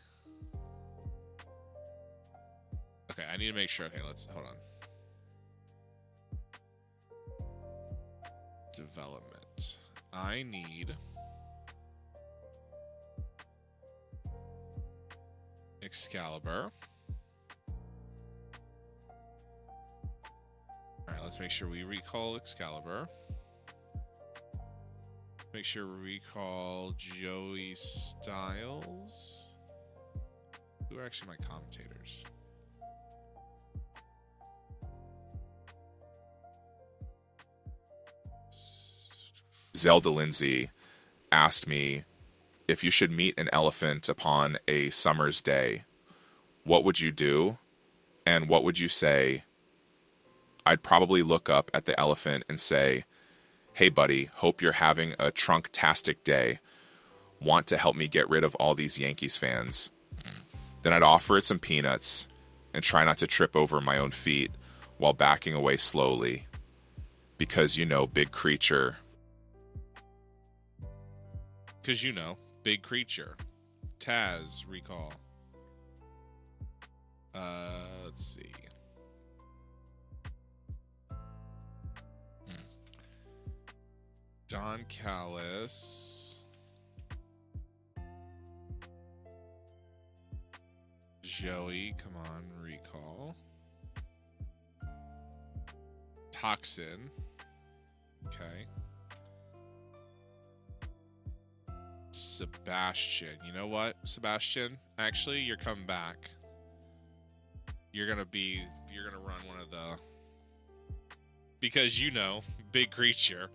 B: Okay, I need to make sure. Okay, let's hold on. Development. I need Excalibur. All right, let's make sure we recall Excalibur. Make sure we recall Joey Styles. Who are actually my commentators?
C: Zelda Lindsay asked me if you should meet an elephant upon a summer's day, what would you do? And what would you say? I'd probably look up at the elephant and say, "Hey buddy, hope you're having a trunk-tastic day. Want to help me get rid of all these Yankees fans?" Then I'd offer it some peanuts and try not to trip over my own feet while backing away slowly. Because, big creature.
B: Because, big creature. Taz, recall. Let's see. Don Callis. Joey, come on, recall. Toxin. Okay. Sebastian. You know what, Sebastian? Actually, you're coming back. You're gonna run one of the... Because big creature.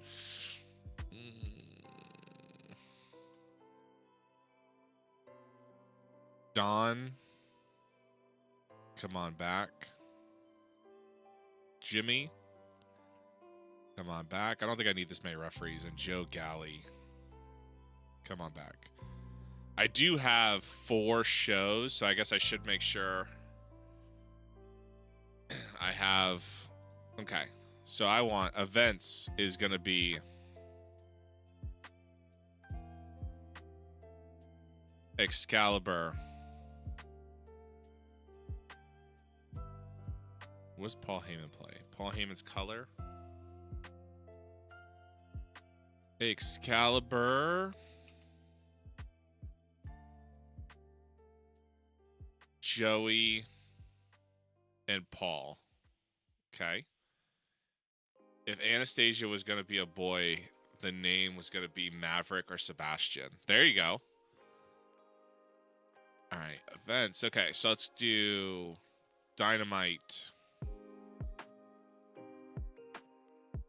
B: Don, come on back. Jimmy, come on back. I don't think I need this many referees. And Joe Galley, come on back. I do have 4 shows, so I guess I should make sure I have... Okay, so I want events is going to be... Excalibur. What does Paul Heyman play? Paul Heyman's color. Excalibur. Joey. And Paul. Okay. If Anastasia was going to be a boy, the name was going to be Maverick or Sebastian. There you go. All right. Events. Okay. So let's do Dynamite.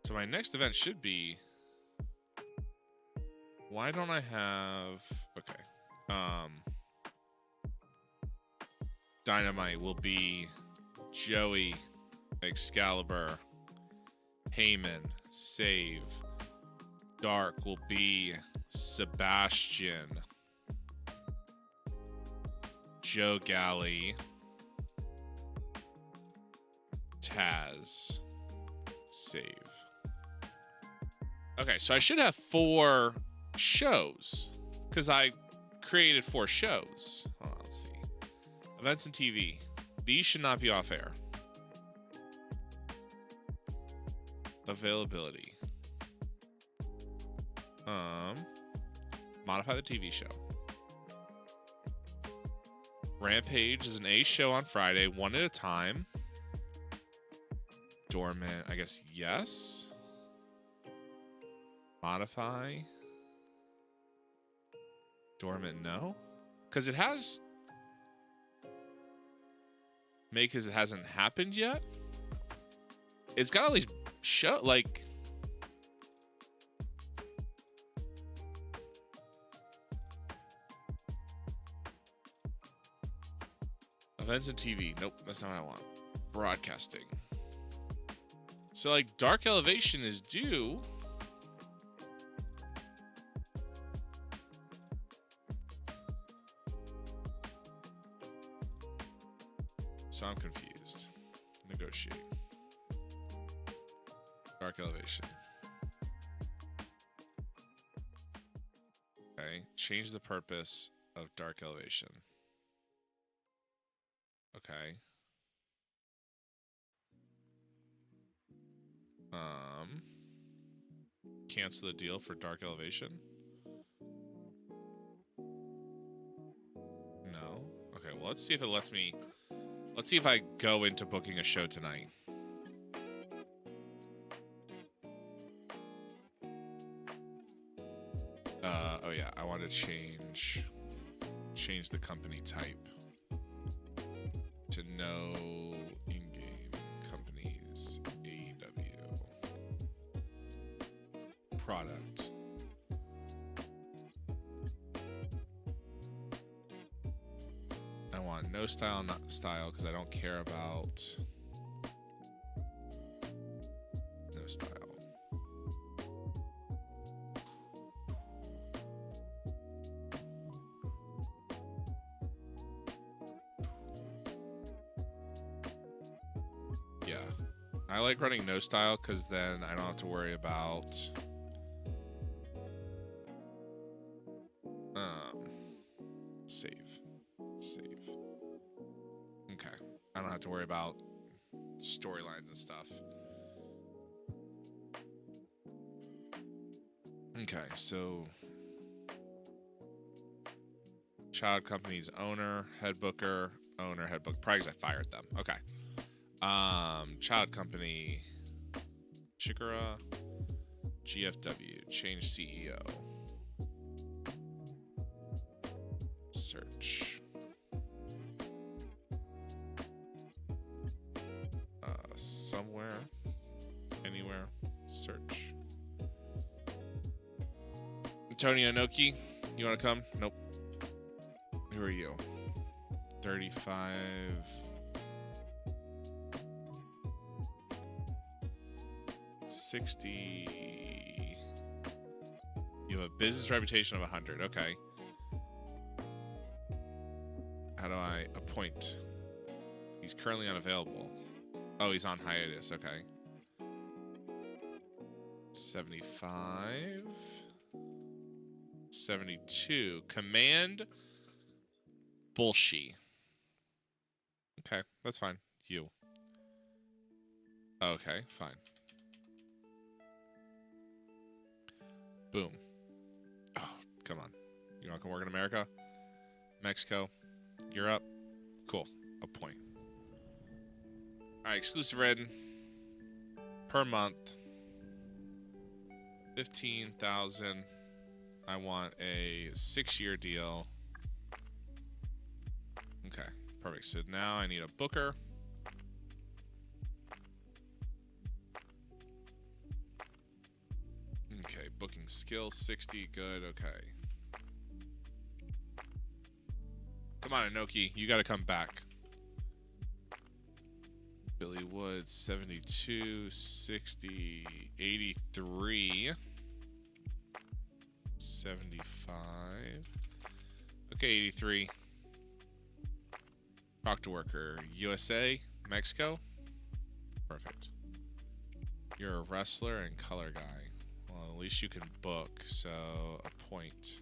B: So my next event should be... Why don't I have... Okay. Dynamite will be Joey, Excalibur, Heyman, Save. Dark will be Sebastian, Joe Galley, Taz, Save. Okay, so I should have 4 shows because I created 4 shows. Hold on, let's see. Events and TV. These should not be off air. Availability. Modify the TV show. Rampage is an A show on Friday, 1 at a time. Dormant, I guess yes. Modify. Dormant, no. Because it has... Because it hasn't happened yet. It's got all these show like... Events and TV. Nope, that's not what I want. Broadcasting. So, like, Dark Elevation is due. So I'm confused. Negotiate. Dark Elevation. Okay. Change the purpose of Dark Elevation. Okay. Cancel the deal for Dark Elevation? No. Okay, well, let's see if it lets me... Let's see if I go into booking a show tonight. Oh yeah, I want to change the company type to no in-game companies AEW product. I want no style, not style, because I don't care about no style. Yeah, I like running no style because then I don't have to worry about save. Okay, I don't have to worry about storylines and stuff. Okay, so child company's owner, head booker, owner, head booker. Probably 'cause I fired them. Okay. Child company, Chikara, GFW, change CEO. Search. Somewhere, anywhere, search. Antonio Inoki, you want to come? Nope. Who are you? 35. $60. You have a business reputation of 100. Okay. How do I appoint? He's currently unavailable. Oh, he's on hiatus. Okay. 75. 72. Command Bullshit. Okay, that's fine. You. Okay, fine. Boom. Oh, come on. You want to come work in America? Mexico? Europe? Cool. A point. Alright, exclusive rating. Per month. 15,000. I want a 6-year deal. Okay, perfect. So now I need a booker. Okay, booking skill 60, good, okay. Come on, Inoki, you gotta come back. Billy Woods, 72, 60, 83, 75. Okay, 83. Talk to worker, USA, Mexico. Perfect. You're a wrestler and color guy. Well, at least you can book, so appoint.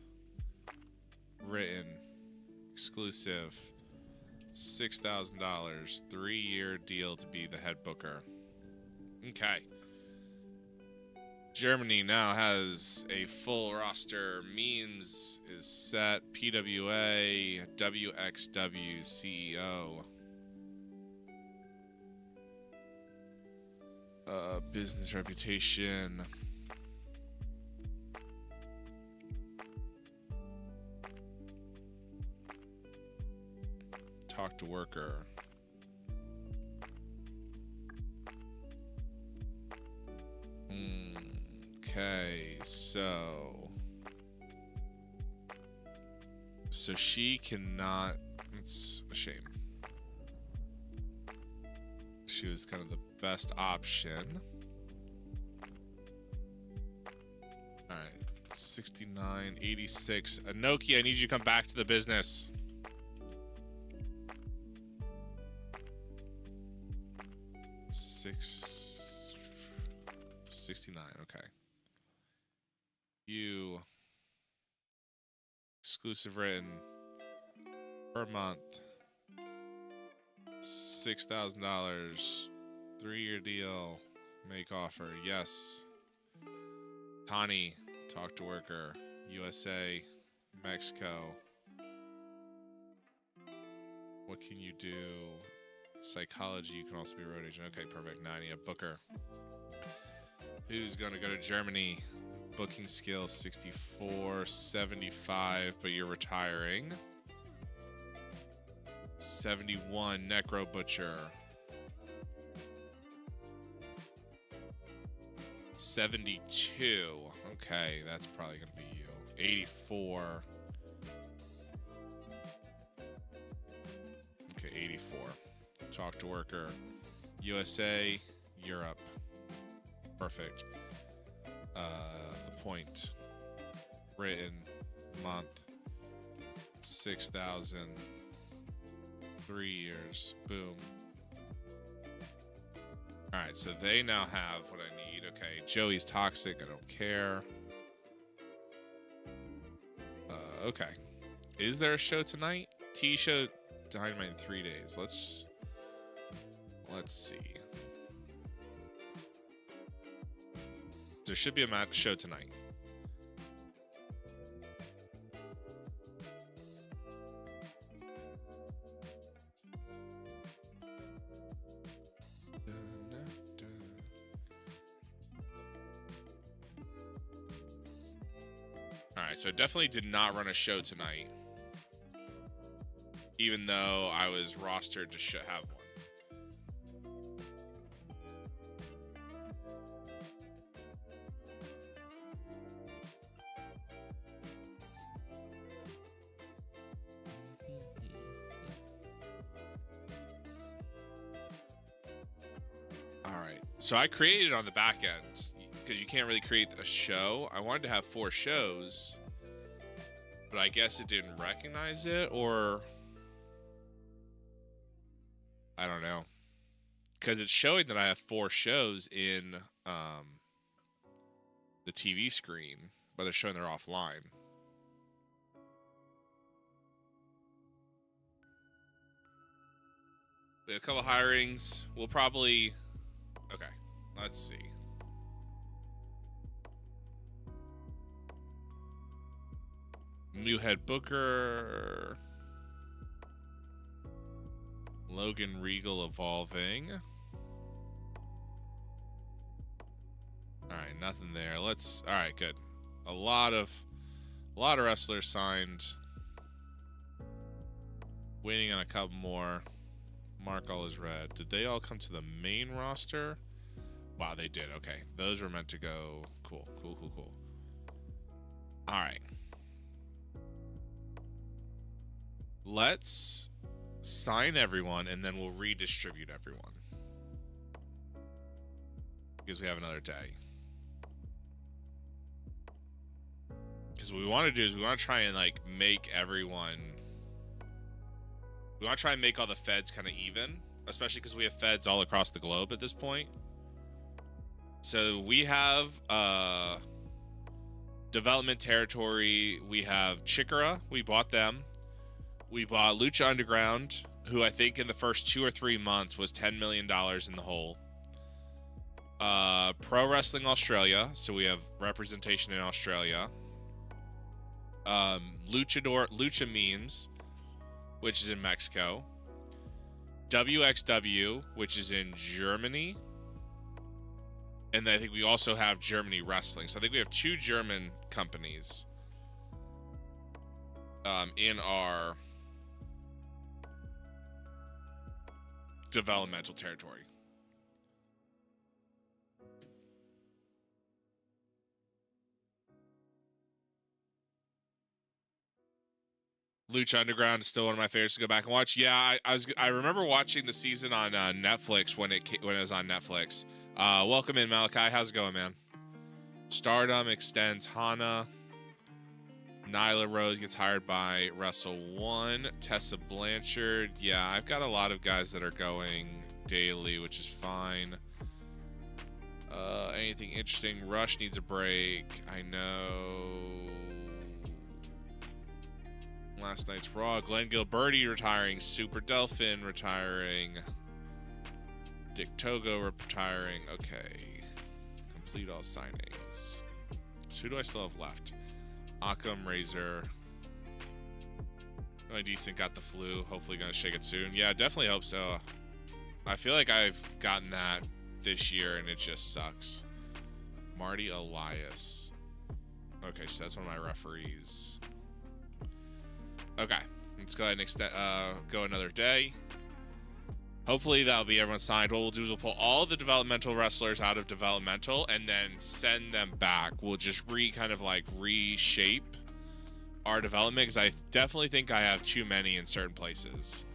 B: Written. Exclusive. $6,000. 3-year deal to be the head booker. Okay. Germany now has a full roster. Memes is set. PWA. WXW CEO. Business reputation. Talk to worker. Okay, so she cannot. It's a shame. She was kind of the best option. All right. 69, 86. Anoki, I need you to come back to the business. Six, 69. Okay. You exclusive written per month. $6,000. 3-year deal. Make offer. Yes. Connie, talk to worker. USA, Mexico. What can you do? Psychology, you can also be a road agent. Okay, perfect. 90, a booker. Who's going to go to Germany? Booking skill 64, 75, but you're retiring. 71, necro butcher. 72. Okay, that's probably going to be you. 84. Okay, 84. Talk to worker. USA, Europe. Perfect. Appoint. Written. Month. 6,000. 3 years. Boom. Alright, so they now have what I need. Okay, Joey's toxic. I don't care. Okay. Is there a show tonight? T show Dynamite in 3 days. Let's see. There should be a show tonight. Alright, so definitely did not run a show tonight. Even though I was rostered to have one. Alright, so I created on the back end. Because you can't really create a show. I wanted to have 4 shows, but I guess it didn't recognize it, or I don't know. Because it's showing that I have 4 shows in the TV screen, but they're showing they're offline. We have a couple hirings. We'll probably... Okay, let's see. New head booker. Logan Regal evolving. Alright, nothing there. Alright, good. A lot of wrestlers signed. Waiting on a couple more. Mark all is red. Did they all come to the main roster? Wow, they did. Okay. Those were meant to go. Cool. Alright. Let's sign everyone, and then we'll redistribute everyone. Because we have another day. Because what we want to do is we want to try and, like, make everyone... We want to try and make all the feds kind of even. Especially because we have feds all across the globe at this point. So we have development territory. We have Chikara. We bought them. We bought Lucha Underground, who I think in the first 2 or 3 months was $10 million in the hole. Pro Wrestling Australia, so we have representation in Australia. Lucha Memes, which is in Mexico. WXW, which is in Germany. And I think we also have Germany Wrestling. So I think we have 2 German companies in our developmental territory. Lucha Underground is still one of my favorites to go back and watch. Yeah, I remember watching the season on Netflix when it was on Netflix. Welcome in, Malachi. How's it going, man? Stardom extends Hana. Nyla Rose gets hired by Wrestle 1. Tessa Blanchard. Yeah, I've got a lot of guys that are going daily, which is fine. Anything interesting? Rush needs a break. I know. Last night's Raw. Glenn Gilberti retiring. Super Delphin retiring. Dick Togo retiring. Okay. Complete all signings. So who do I still have left? Occam, Razor. Really decent. Got the flu. Hopefully gonna shake it soon. Yeah, definitely hope so. I feel like I've gotten that this year and it just sucks. Marty Elias. Okay, so that's one of my referees. Okay, let's go ahead and go another day. Hopefully that'll be everyone signed. What we'll do is we'll pull all the developmental wrestlers out of developmental and then send them back. We'll just reshape our development because I definitely think I have too many in certain places.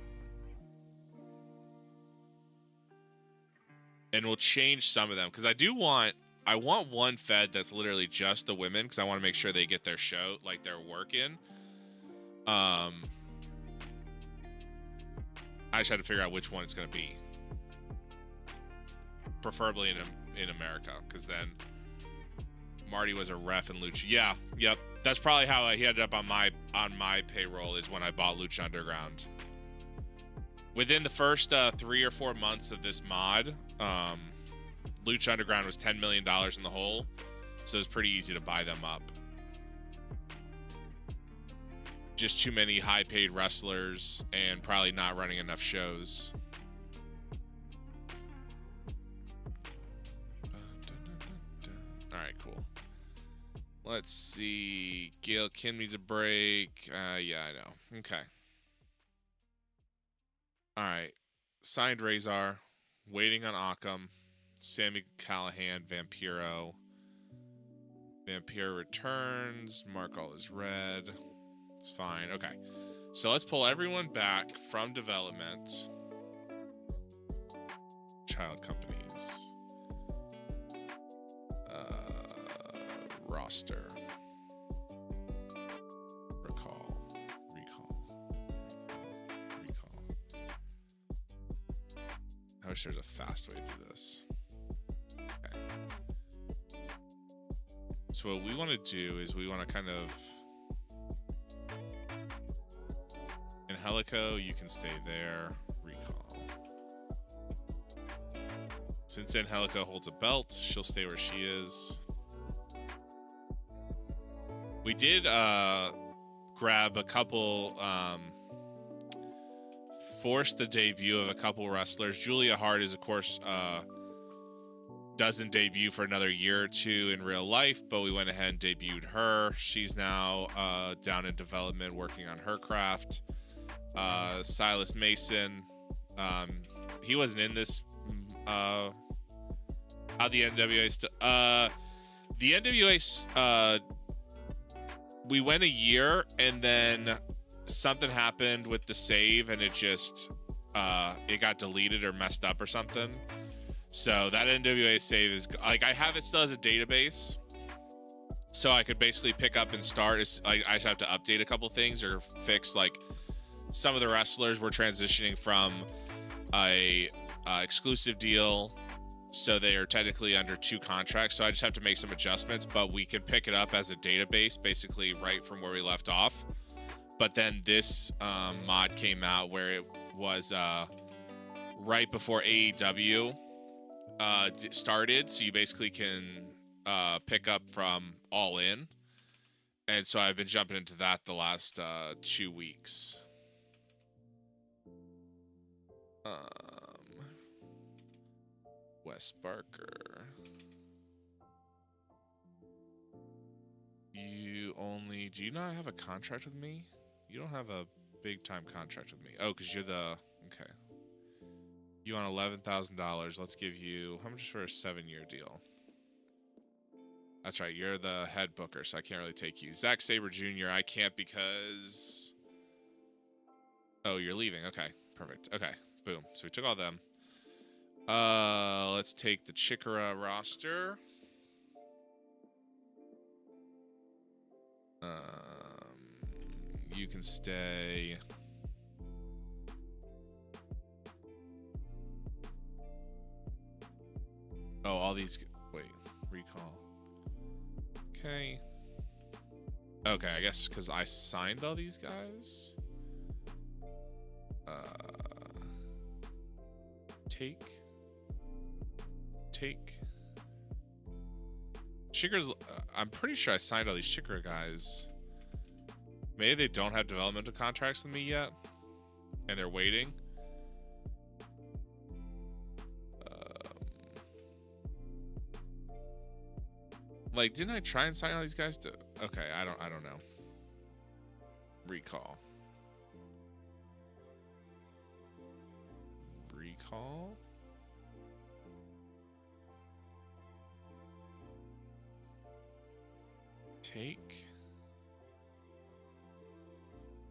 B: And we'll change some of them because I want one fed that's literally just the women because I want to make sure they get their show, like their work in. I just had to figure out which one it's going to be. Preferably in America, because then Marty was a ref in Lucha. Yeah, yep. That's probably how he ended up on my payroll is when I bought Lucha Underground. Within the first 3 or 4 months of this mod, Lucha Underground was $10 million in the hole, so it's pretty easy to buy them up. Just too many high-paid wrestlers and probably not running enough shows. All right, cool. Let's see. Gail Kim needs a break. Yeah, I know. Okay. All right. Signed Razor. Waiting on Occam. Sammy Callahan. Vampiro. Vampiro returns. Mark all is red. It's fine. Okay. So let's pull everyone back from development. Child companies. Roster. Recall. I wish there's a fast way to do this. Okay. So what we want to do is we want to kind of... Angelico, you can stay there. Recall. Since Angelico holds a belt, she'll stay where she is. We did grab a couple, force the debut of a couple wrestlers. Julia Hart is, of course, doesn't debut for another year or two in real life, but we went ahead and debuted her. She's now down in development working on her craft. Silas Mason, he wasn't in this. How the NWA the NWA we went a year and then something happened with the save and it just it got deleted or messed up or something. So that NWA save is like I have it still as a database, so I could basically pick up and start. I just have to update a couple things or fix like. Some of the wrestlers were transitioning from a exclusive deal, so they are technically under 2 contracts. So I just have to make some adjustments, but we can pick it up as a database, basically right from where we left off. But then this mod came out where it was right before AEW started, so you basically can pick up from All In. And so I've been jumping into that the last 2 weeks. Wes Barker. Do you not have a contract with me? You don't have a big time contract with me. Oh, because you're the, okay. You want $11,000. Let's give you, how much for a 7-year deal? That's right, you're the head booker, so I can't really take you. Zack Sabre Jr., I can't because, oh, you're leaving. Okay, perfect. Okay, boom. So we took all them. Let's take the Chikara roster. You can stay. Oh, all these. Wait, recall. Okay. Okay, I guess because I signed all these guys. Take. Chikara's. I'm pretty sure I signed all these Chikara guys. Maybe they don't have developmental contracts with me yet, and they're waiting. Like, didn't I try and sign all these guys to? Okay, I don't know. Recall. Take.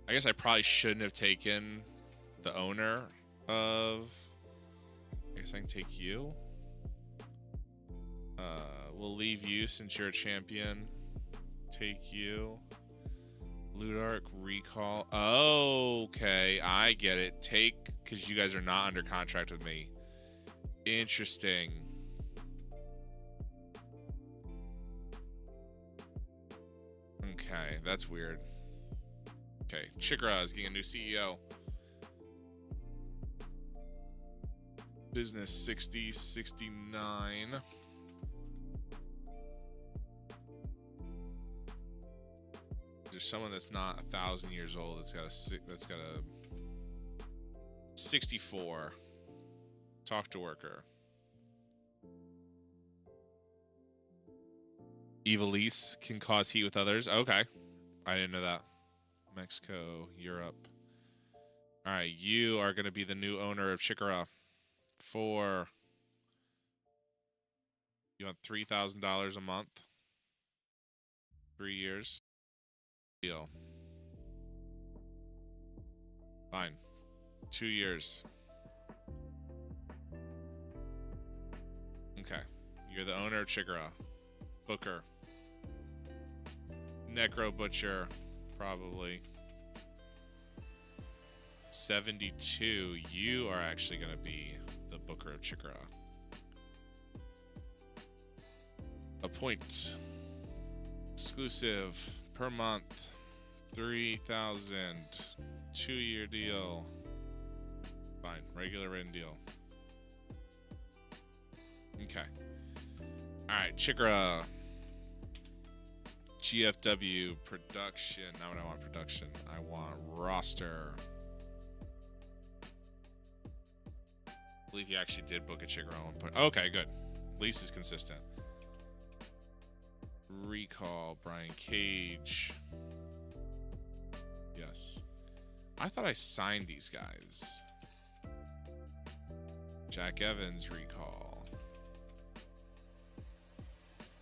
B: I guess I probably shouldn't have taken the owner of. I guess I can take you. We'll leave you since you're a champion. Take you. Ludark, recall. Okay, I get it. Take, because you guys are not under contract with me. Interesting. Okay, that's weird. Okay, Chikara is getting a new CEO. Business 60, 69. There's someone that's not 1,000 years old. That's got a 64. Talk to worker. Evilise can cause heat with others. Okay, I didn't know that. Mexico, Europe. All right, you are going to be the new owner of Chikara. You want $3,000 a month. 3 years. Deal. Fine. 2 years. Okay. You're the owner of Chikara. Booker. Necro Butcher. Probably. 72. You are actually going to be the Booker of Chikara. Appoint. Exclusive. Per month. 3,000. 2-year deal. Fine. Regular written deal. Okay. Alright, Chikara. GFW production. Not what I want production. I want roster. I believe he actually did book a Chikara on one point. Okay, good. At least it's consistent. Recall. Brian Cage. Yes. I thought I signed these guys. Jack Evans recall.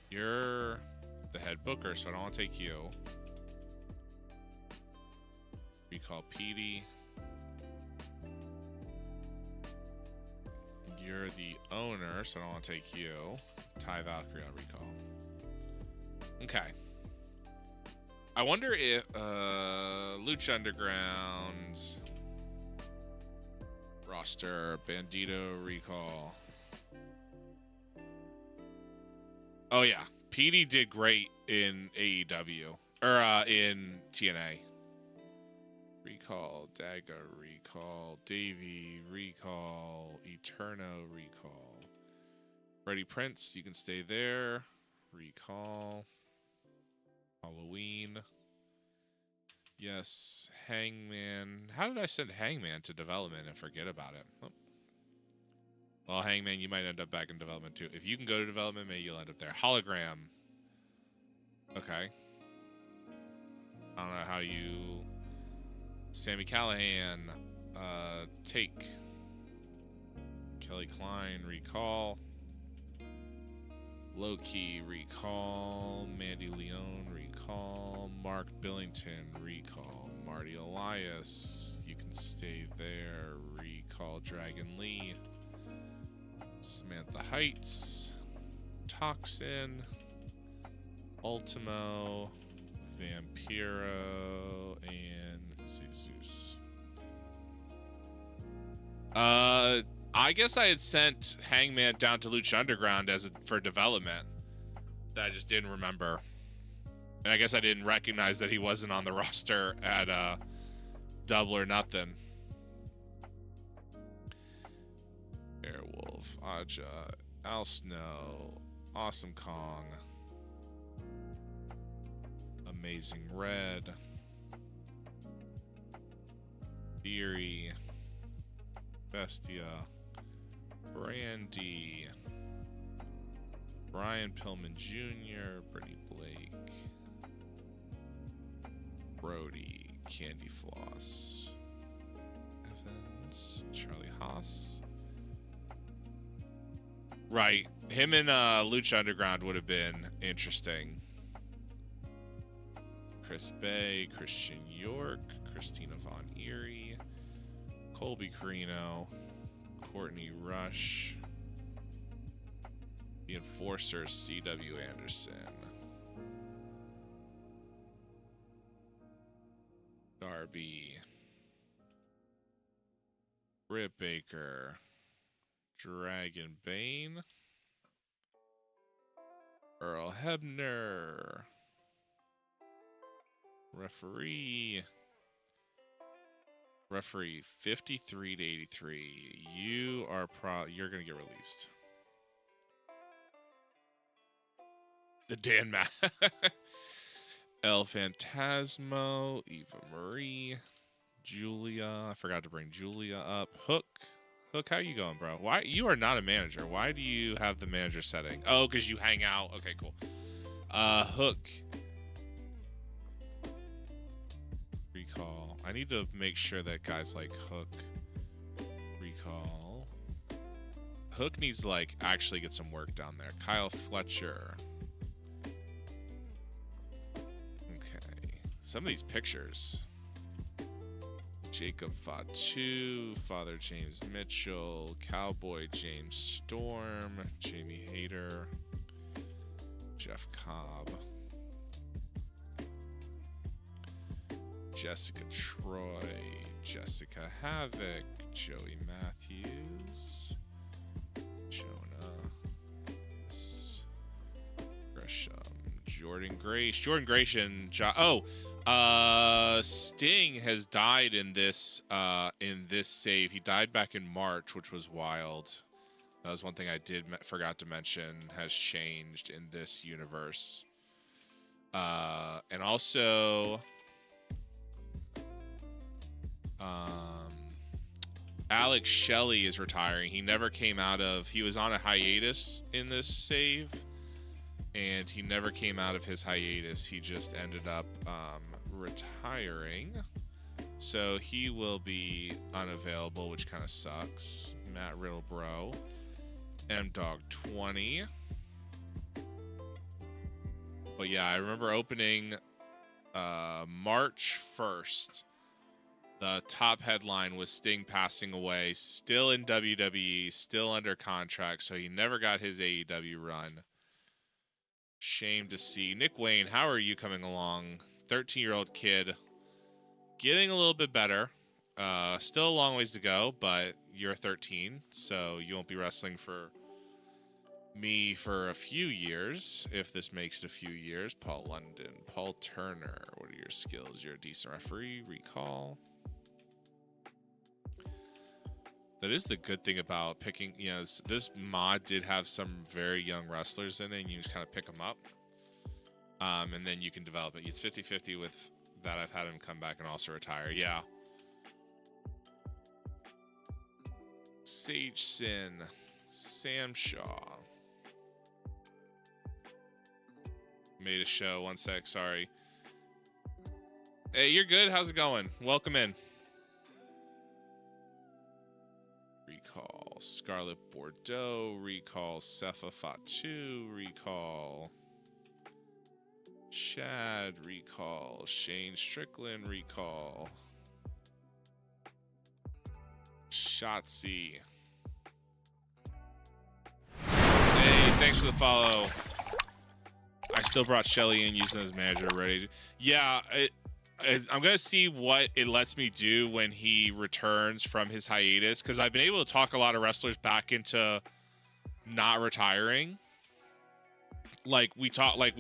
B: You're the head booker, so I don't want to take you. Recall Petey. You're the owner, so I don't want to take you. Ty Valkyrie, I'll recall. Okay. I wonder if Lucha Underground roster Bandito recall. Oh yeah, PD did great in AEW or in TNA. Recall Daga recall Davey recall Eterno recall. Freddie Prince, you can stay there. Recall. Halloween. Yes. Hangman. How did I send Hangman to development and forget about it? Oh. Well, Hangman, you might end up back in development too. If you can go to development, maybe you'll end up there. Hologram. Okay. I don't know how you... Sammy Callahan. Take. Kelly Klein. Recall. Low-key. Recall. Mandy Leone. Recall. Mark Billington. Recall. Marty Elias. You can stay there. Recall. Dragon Lee. Samantha Heights. Toxin. Ultimo. Vampiro and Zeus. I guess I had sent Hangman down to Lucha Underground for development that I just didn't remember. And I guess I didn't recognize that he wasn't on the roster at Double or Nothing. Airwolf, Aja, Al Snow, Awesome Kong, Amazing Red, Theory, Bestia, Brandy, Brian Pillman Jr., Brittany Blake, Brody, Candy Floss, Evans, Charlie Haas. Right. Him and Lucha Underground would have been interesting. Chris Bay, Christian York, Christina Von Erie, Colby Carino, Courtney Rush, the Enforcer, C.W. Anderson, Darby, Britt Baker, Dragon Bane, Earl Hebner, referee 53 to 83. You're gonna get released. The Dan Matt, El Phantasmo, Eva Marie, Julia. I forgot to bring Julia up. Hook, how you going, bro? Why you are not a manager? Why do you have the manager setting? Oh, because you hang out. Okay, cool. Hook. Recall. I need to make sure that guys like Hook. Recall. Hook needs to like actually get some work down there. Kyle Fletcher. Okay. Some of these pictures. Jacob Fatu, Father James Mitchell, Cowboy James Storm, Jamie Hayter, Jeff Cobb, Jessica Troy, Jessica Havoc, Joey Matthews, Jonah Gresham, Jordan Grace, Sting has died in this save. He died back in March, which was wild. That was one thing I forgot to mention has changed in this universe. And also, Alex Shelley is retiring. He never came out of. He was on a hiatus in this save, and he never came out of his hiatus. He just ended up retiring, so he will be unavailable, which kind of sucks. Matt Riddlebro, M-Dog 20. But yeah, I remember opening March 1st. The top headline was Sting passing away, still in WWE, still under contract, so he never got his AEW run. Shame to see. Nick Wayne, how are you coming along? 13-year-old kid, getting a little bit better. Still a long ways to go, but you're 13, so you won't be wrestling for me for a few years, if this makes it a few years. Paul London, Paul Turner, what are your skills? You're a decent referee. Recall. That is the good thing about picking, this mod did have some very young wrestlers in it, and you just kind of pick them up. And then you can develop it. It's 50-50 with that. I've had him come back and also retire. Yeah. Sage Sin, Sam Shaw. Made a show. 1 sec. Sorry. Hey, you're good. How's it going? Welcome in. Recall Scarlett Bordeaux. Recall Sefa Fatu. Recall Shad. Recall Shane Strickland. Recall Shotzi. Hey, thanks for the follow. I still brought Shelly in using his manager already. Yeah, I'm going to see what it lets me do when he returns from his hiatus, because I've been able to talk a lot of wrestlers back into not retiring. Like we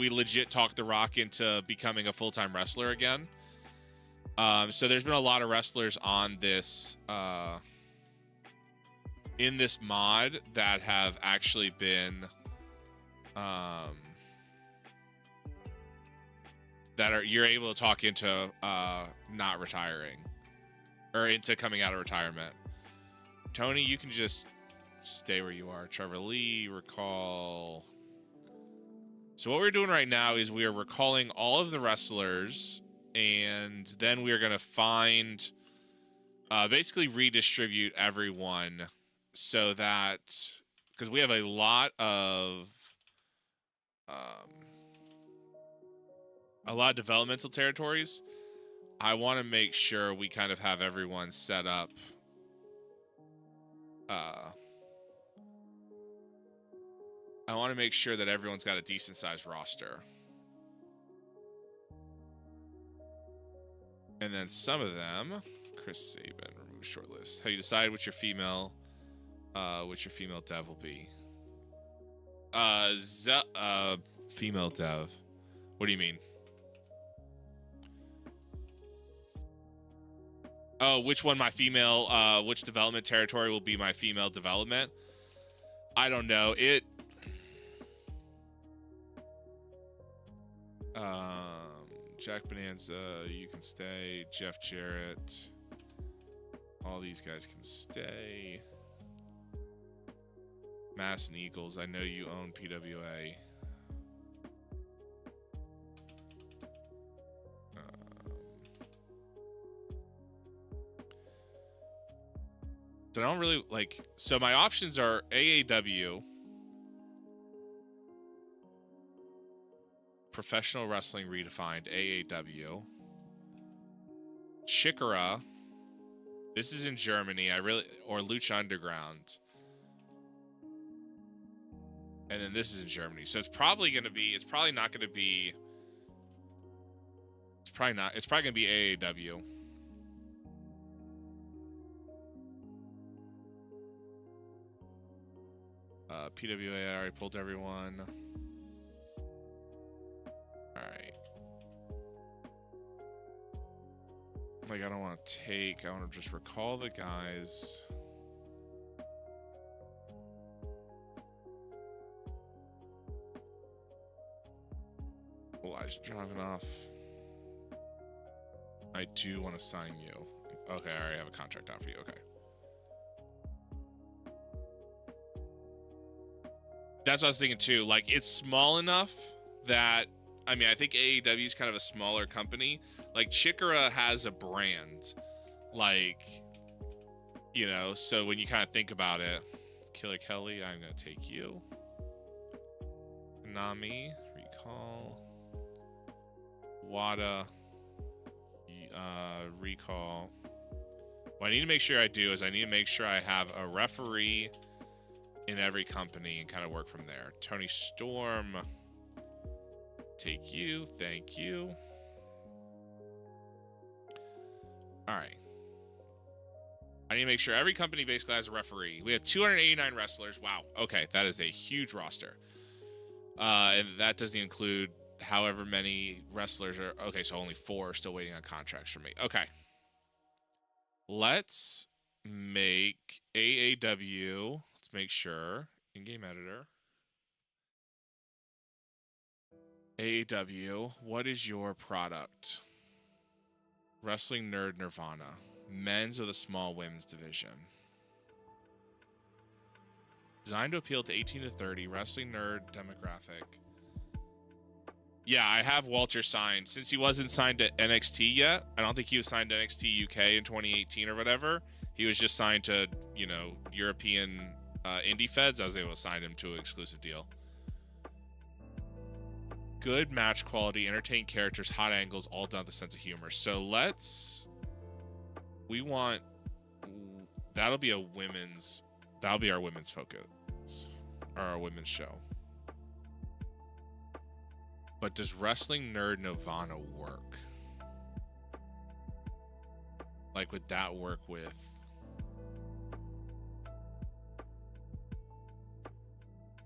B: legit talked The Rock into becoming a full-time wrestler again. So there's been a lot of wrestlers on this in this mod that have actually been you're able to talk into not retiring or into coming out of retirement. Tony, you can just stay where you are. Trevor Lee, recall. So what we're doing right now is we are recalling all of the wrestlers, and then we are going to find, basically redistribute everyone so that, because we have a lot of developmental territories. I want to make sure we kind of have everyone set up. I want to make sure that everyone's got a decent sized roster. And then some of them, Chris Sabin, remove shortlist. How you decide which your female dev will be? Female dev. What do you mean? Oh, which one my female, which development territory will be my female development? I don't know. Jack Bonanza, you can stay. Jeff Jarrett. All these guys can stay. Mass and Eagles, I know you own PWA. So I don't really like. So my options are AAW, Professional Wrestling Redefined, AAW, Chikara. This is in Germany. Or Lucha Underground, and then this is in Germany. So it's probably going to be. It's probably not going to be. It's probably not. It's probably going to be AAW. PWA, I already pulled everyone. Alright. Like, I don't want to take... I want to just recall the guys. Elijah Dragunov. I do want to sign you. Okay, I already have a contract out for you. Okay. That's what I was thinking too. Like, it's small enough that, I mean, I think AEW is kind of a smaller company. Like, Chikara has a brand. Like, you know, so when you kind of think about it, Killer Kelly, I'm going to take you. Nami, recall. Wada, recall. What I need to make sure I do is I need to make sure I have a referee in every company and kind of work from there. Tony Storm, take you, thank you. All right. I need to make sure every company basically has a referee. We have 289 wrestlers. Wow. Okay, that is a huge roster. And that doesn't include however many wrestlers are. Okay, so only 4 are still waiting on contracts for me. Okay. Let's make AAW. Let's make sure. In-game editor. AAW. What is your product? Wrestling Nerd Nirvana. Men's with a small women's division. Designed to appeal to 18 to 30. Wrestling Nerd demographic. Yeah, I have Walter signed. Since he wasn't signed to NXT yet, I don't think he was signed to NXT UK in 2018 or whatever. He was just signed to, you know, European indie feds. I was able to sign him to an exclusive deal. Good match quality, entertaining characters, hot angles, all done with a sense of humor. So let's... We want... That'll be our women's focus. Or our women's show. But does Wrestling Nerd Nirvana work? Like, would that work with...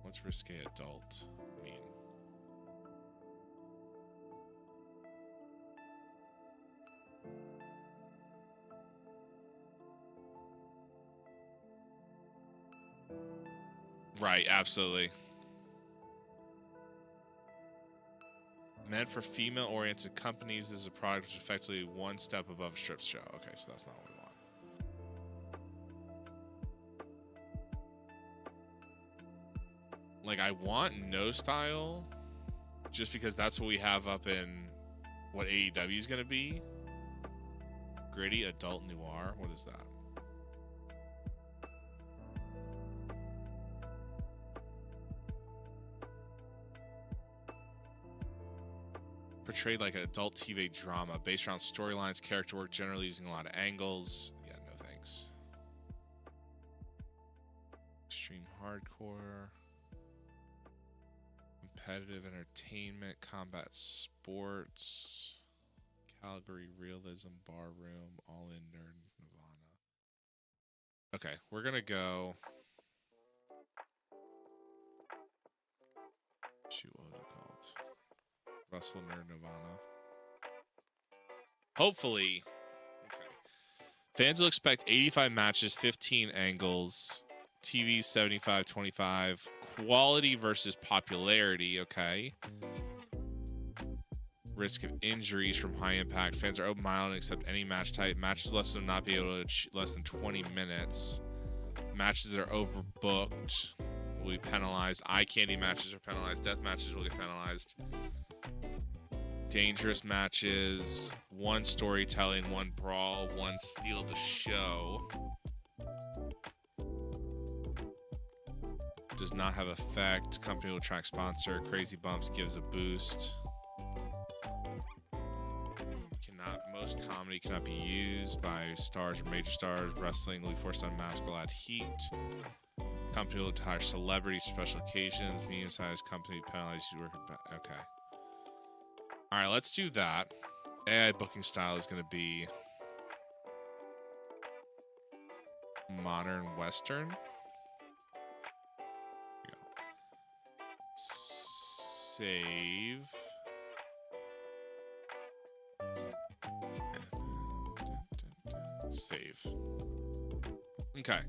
B: What's risque adult mean? Right, absolutely. Meant for female-oriented companies, this is a product which is effectively one step above a strip show. Okay, so that's not what we want. Like, I want no style, just because that's what we have up in what AEW is going to be. Gritty adult noir. What is that? Portrayed like an adult TV drama based around storylines, character work, generally using a lot of angles. Yeah, no thanks. Extreme hardcore. Competitive entertainment, combat sports, Calgary realism, bar room, all in nerd Nirvana. Okay, we're gonna go. Shoot, what was it called? Wrestle Nerd Nirvana. Hopefully, okay. Fans will expect 85 matches, 15 angles. TV 75-25. Quality versus popularity, okay. Risk of injuries from high impact. Fans are open-minded and accept any match type. Matches less than not be able to less than 20 minutes. Matches that are overbooked will be penalized. Eye candy matches are penalized. Death matches will get penalized. Dangerous matches. One storytelling, one brawl, one steal the show. Does not have effect. Company will track sponsor. Crazy bumps gives a boost. Most comedy cannot be used by stars or major stars. Wrestling will be forced on mask will add heat. Company will hire celebrities, special occasions. Medium-sized company penalized you work. Okay. All right, let's do that. AI booking style is going to be modern Western. Save. Save. Okay.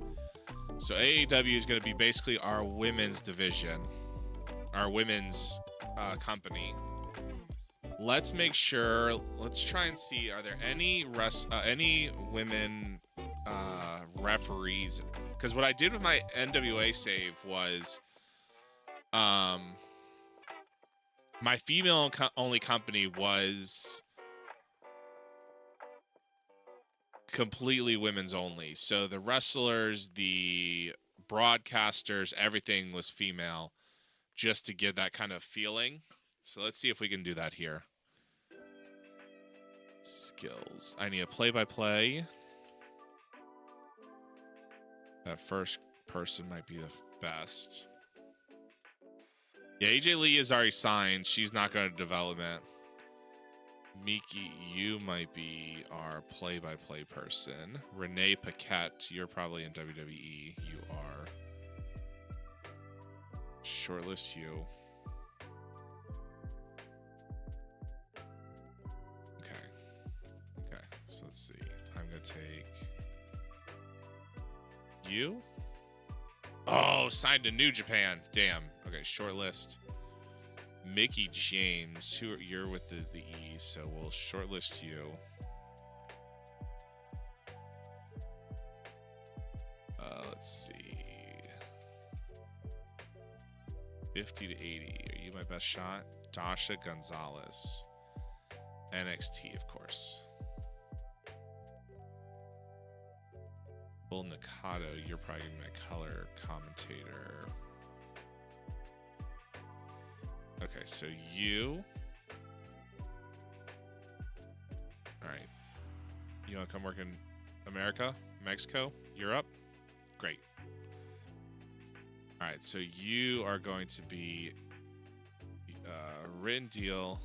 B: So AEW is going to be basically our women's division, our women's company. Let's make sure. Let's try and see. Are there any women referees? Because what I did with my NWA save was, my female only company was completely women's only. So the wrestlers, the broadcasters, everything was female, just to give that kind of feeling. So let's see if we can do that here. Skills. I need a play-by-play. That first person might be the best. Yeah, AJ Lee is already signed. She's not going to development. Miki, you might be our play-by-play person. Renee Paquette, you're probably in WWE. You are. Shortlist you. Okay, so let's see. I'm going to take you. Oh, signed to New Japan. Damn. Okay, shortlist. Mickey James, you're with the E, so we'll shortlist you. Let's see. 50 to 80. Are you my best shot? Dasha Gonzalez. NXT, of course. Bull Nakado, you're probably gonna be my color commentator. Okay, so you. All right. You want to come work in America, Mexico, Europe? Great. All right, so you are going to be Written deal.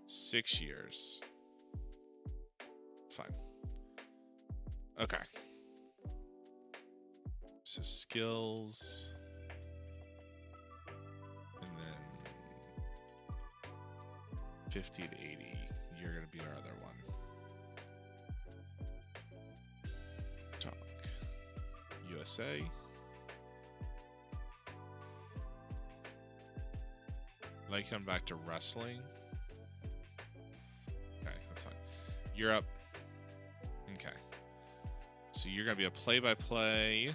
B: 6 years. Fine. Okay. So skills. And then 50 to 80. You're going to be our other one. Talk. USA. Like come back to wrestling. Okay, that's fine. Europe. Okay. So you're going to be a play-by-play.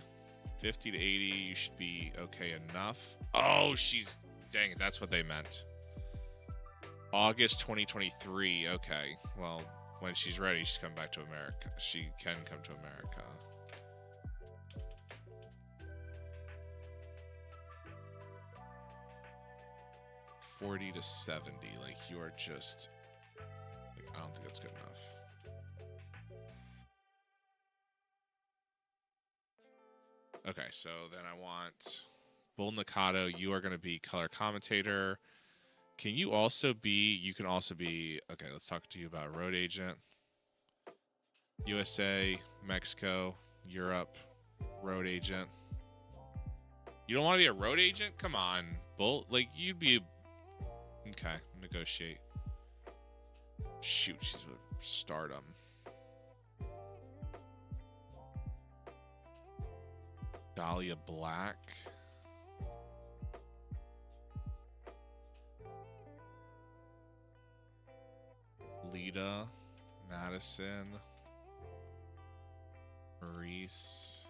B: 50 to 80. You should be okay enough. Oh, she's... Dang it, that's what they meant. August 2023. Okay. Well, when she's ready, she's coming back to America. She can come to America. $40 to 70. Like, you are just... Like, I don't think that's good enough. Okay, so then I want Bull Nakado. You are going to be color commentator. Can you also be... You can also be... Okay, let's talk to you about road agent. USA, Mexico, Europe, road agent. You don't want to be a road agent? Come on, Bull. Like, you'd be... Okay, negotiate. Shoot, she's with Stardom. Dahlia Black. Lita, Madison, Maurice.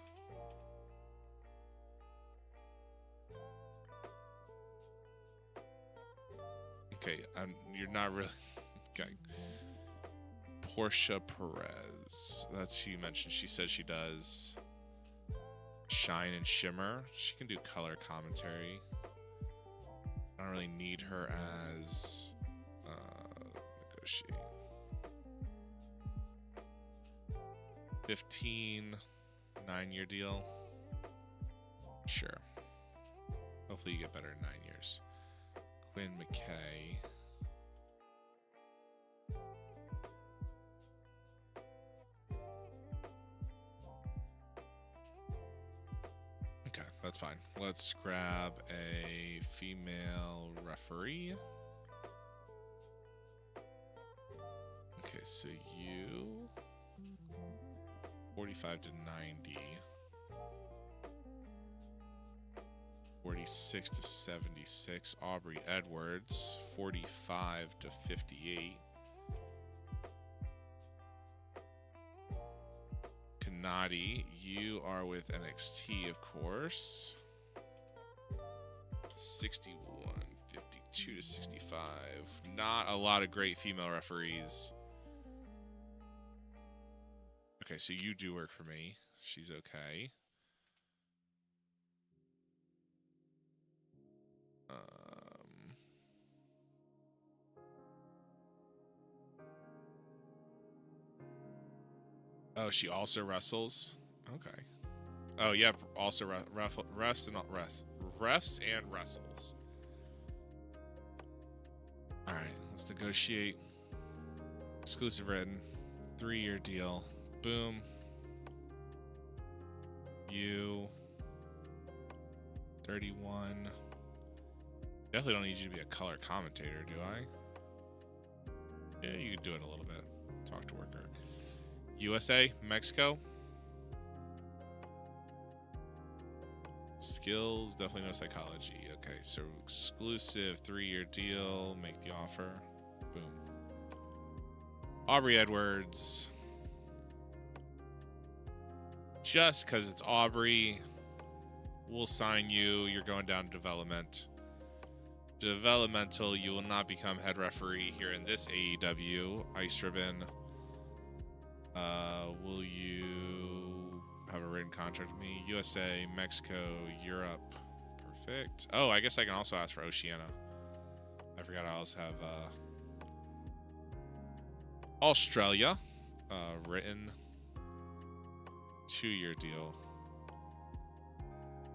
B: Okay, you're not really... Okay. Portia Perez. That's who you mentioned. She says she does Shine and Shimmer. She can do color commentary. I don't really need her as... negotiate. 15, 9-year deal. Sure. Hopefully you get better in 9 years. Quinn McKay. Okay, that's fine. Let's grab a female referee. Okay, so you 45 to 90. 46 to 76. Aubrey Edwards, 45 to 58. Kanadi, you are with NXT, of course. 61, 52 to 65. Not a lot of great female referees. Okay, so you do work for me. She's okay. Oh, she also wrestles? Okay. Oh, yeah, also refs and wrestles. All right, let's negotiate. Exclusive written. 3-year deal. Boom. You. 31. Definitely don't need you to be a color commentator, do I? Yeah, you could do it a little bit. Talk to worker. USA, Mexico. Skills, definitely no psychology. Okay, so exclusive 3-year deal. Make the offer. Boom. Aubrey Edwards. Just because it's Aubrey, we'll sign you. You're going down to development. Developmental, you will not become head referee here in this AEW. Ice Ribbon. Will you have a written contract with me? USA, Mexico, Europe. Perfect. Oh, I guess I can also ask for Oceania. I forgot I also have Australia. Written 2-year deal.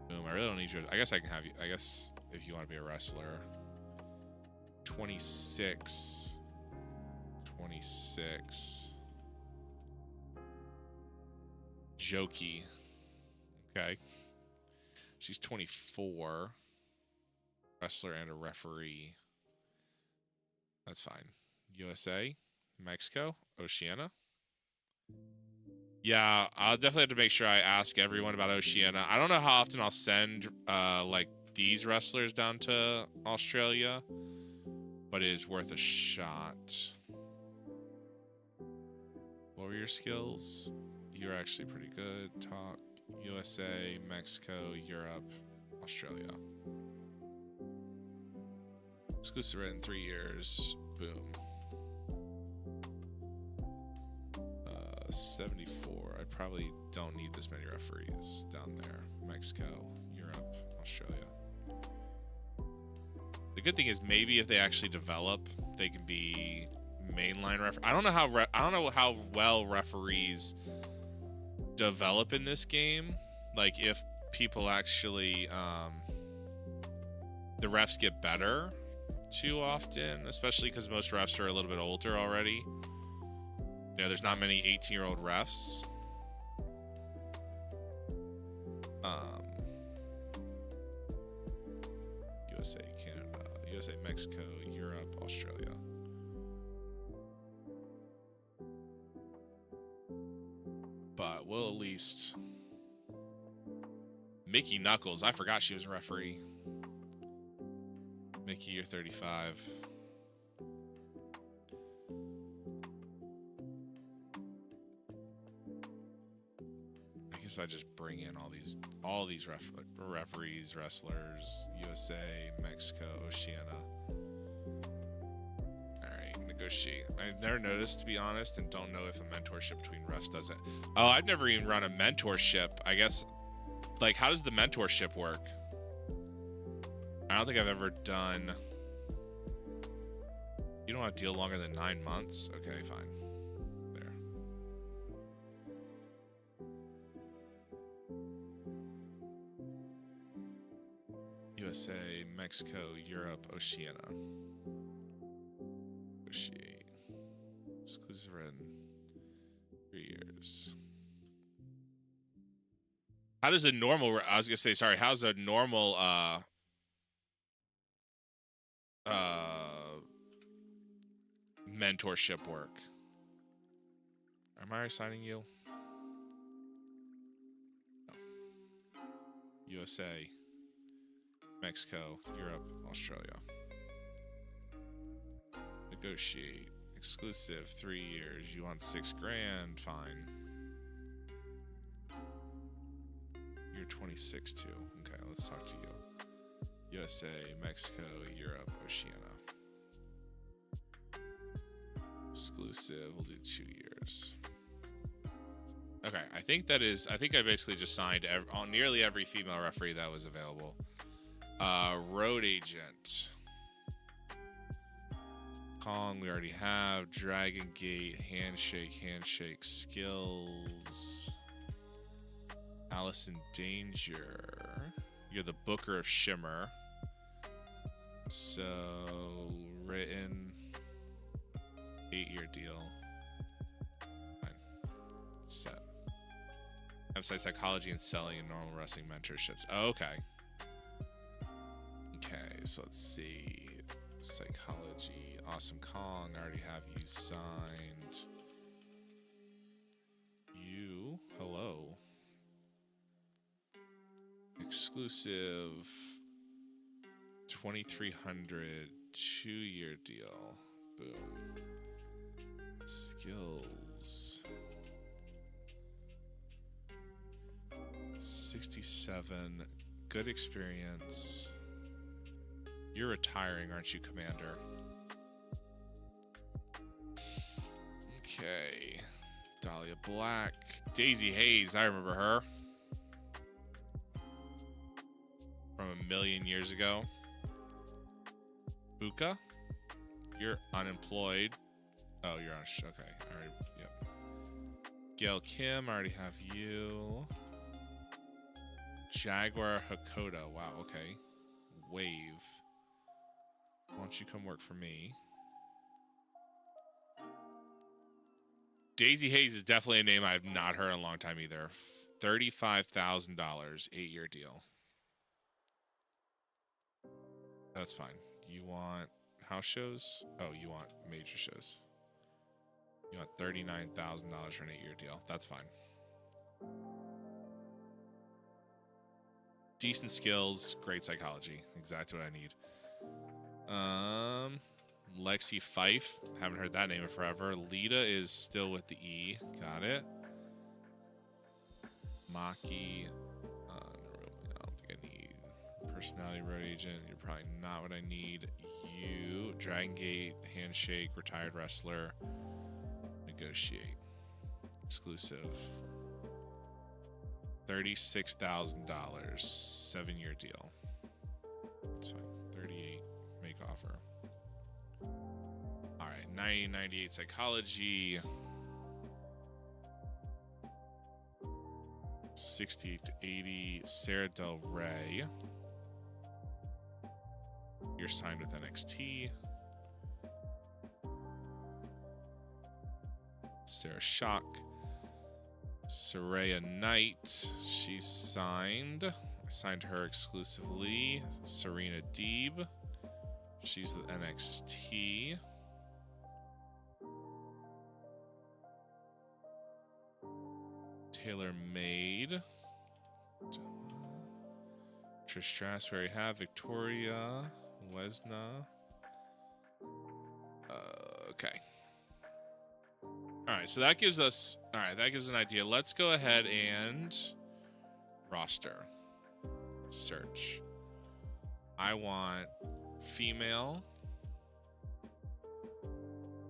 B: Boom. I really don't need you. I guess I can have you. I guess if you want to be a wrestler. 26. 26. Jokey. Okay. She's 24. Wrestler and a referee. That's fine. USA, Mexico, Oceania. Yeah, I'll definitely have to make sure I ask everyone about Oceania. I don't know how often I'll send like these wrestlers down to Australia, but it is worth a shot. What were your skills? You're actually pretty good. Talk. USA, Mexico, Europe, Australia. Exclusive in 3 years. Boom. 74. I probably don't need this many referees down there. Mexico, Europe, Australia. The good thing is maybe if they actually develop, they can be mainline ref. I don't know how well referees develop in this game. Like if people actually the refs get better too often, especially because most refs are a little bit older already. You know, there's not many 18-year-old refs. USA, Canada, USA, Mexico, Europe, Australia. But we'll at least... Mickey Knuckles. I forgot she was a referee. Mickey, you're 35. I guess I just bring in all these referees, wrestlers, USA, Mexico, Oceania. All right, negotiate. I've never noticed, to be honest, and don't know if a mentorship between refs does it. Oh, I've never even run a mentorship. I guess, like, how does the mentorship work? I don't think I've ever done... You don't want to deal longer than 9 months? Okay, fine. There. USA, Mexico, Europe, Oceania. Negotiate. Exclusive in 3 years. How does a normal... I was going to say, sorry, how's a normal... mentorship work? Am I assigning you? No. USA, Mexico, Europe, Australia. Negotiate. Exclusive 3 years. You want $6 grand? Fine. You're 26 too. Okay, let's talk to you. USA, Mexico, Europe, Oceania. Exclusive, we'll do 2 years. Okay, I think I basically just signed on nearly every female referee that was available. Road agent. Kong, we already have. Dragon Gate, handshake, skills. Allison Danger. You're the booker of Shimmer. So, written... 8-year deal. Fine. Set. Emphasize psychology and selling and normal wrestling mentorships. Oh, okay. Okay, so let's see. Psychology. Awesome Kong. I already have you signed. You. Hello. Exclusive. 2,300. 2-year deal. Boom. Skills. 67. Good experience. You're retiring, aren't you, Commander? Okay. Dahlia Black. Daisy Hayes, I remember her. From a million years ago. Buka? You're unemployed. Oh, you're on. Okay. All right. Yep. Gail Kim. I already have you. Jaguar Hakoda. Wow. Okay. Wave. 1 don't you come work for me? Daisy Hayes is definitely a name I've not heard in a long time either. $35,000, 8-year deal. That's fine. You want house shows? Oh, you want major shows. You want $39,000 for an 8-year deal. That's fine. Decent skills, great psychology. Exactly what I need. Lexi Fife. Haven't heard that name in forever. Lita is still with the E. Got it. Maki. I don't think I need. Personality road agent. You're probably not what I need. You. Dragon Gate. Handshake. Retired wrestler. Negotiate. Exclusive. $36,000. 7-year deal. That's fine. 38. Make offer. All right. 1998 psychology. 60 to 80. Sarah Del Rey. You're signed with NXT. Sarah Shock. Saraya Knight. She's signed. I signed her exclusively. Serena Deeb. She's with NXT. Taylor Made. Trish Stratus, we already have. Victoria. Wesna. Okay. Alright, so that gives us... Alright, that gives us an idea. Let's go ahead and... roster. Search. I want... female.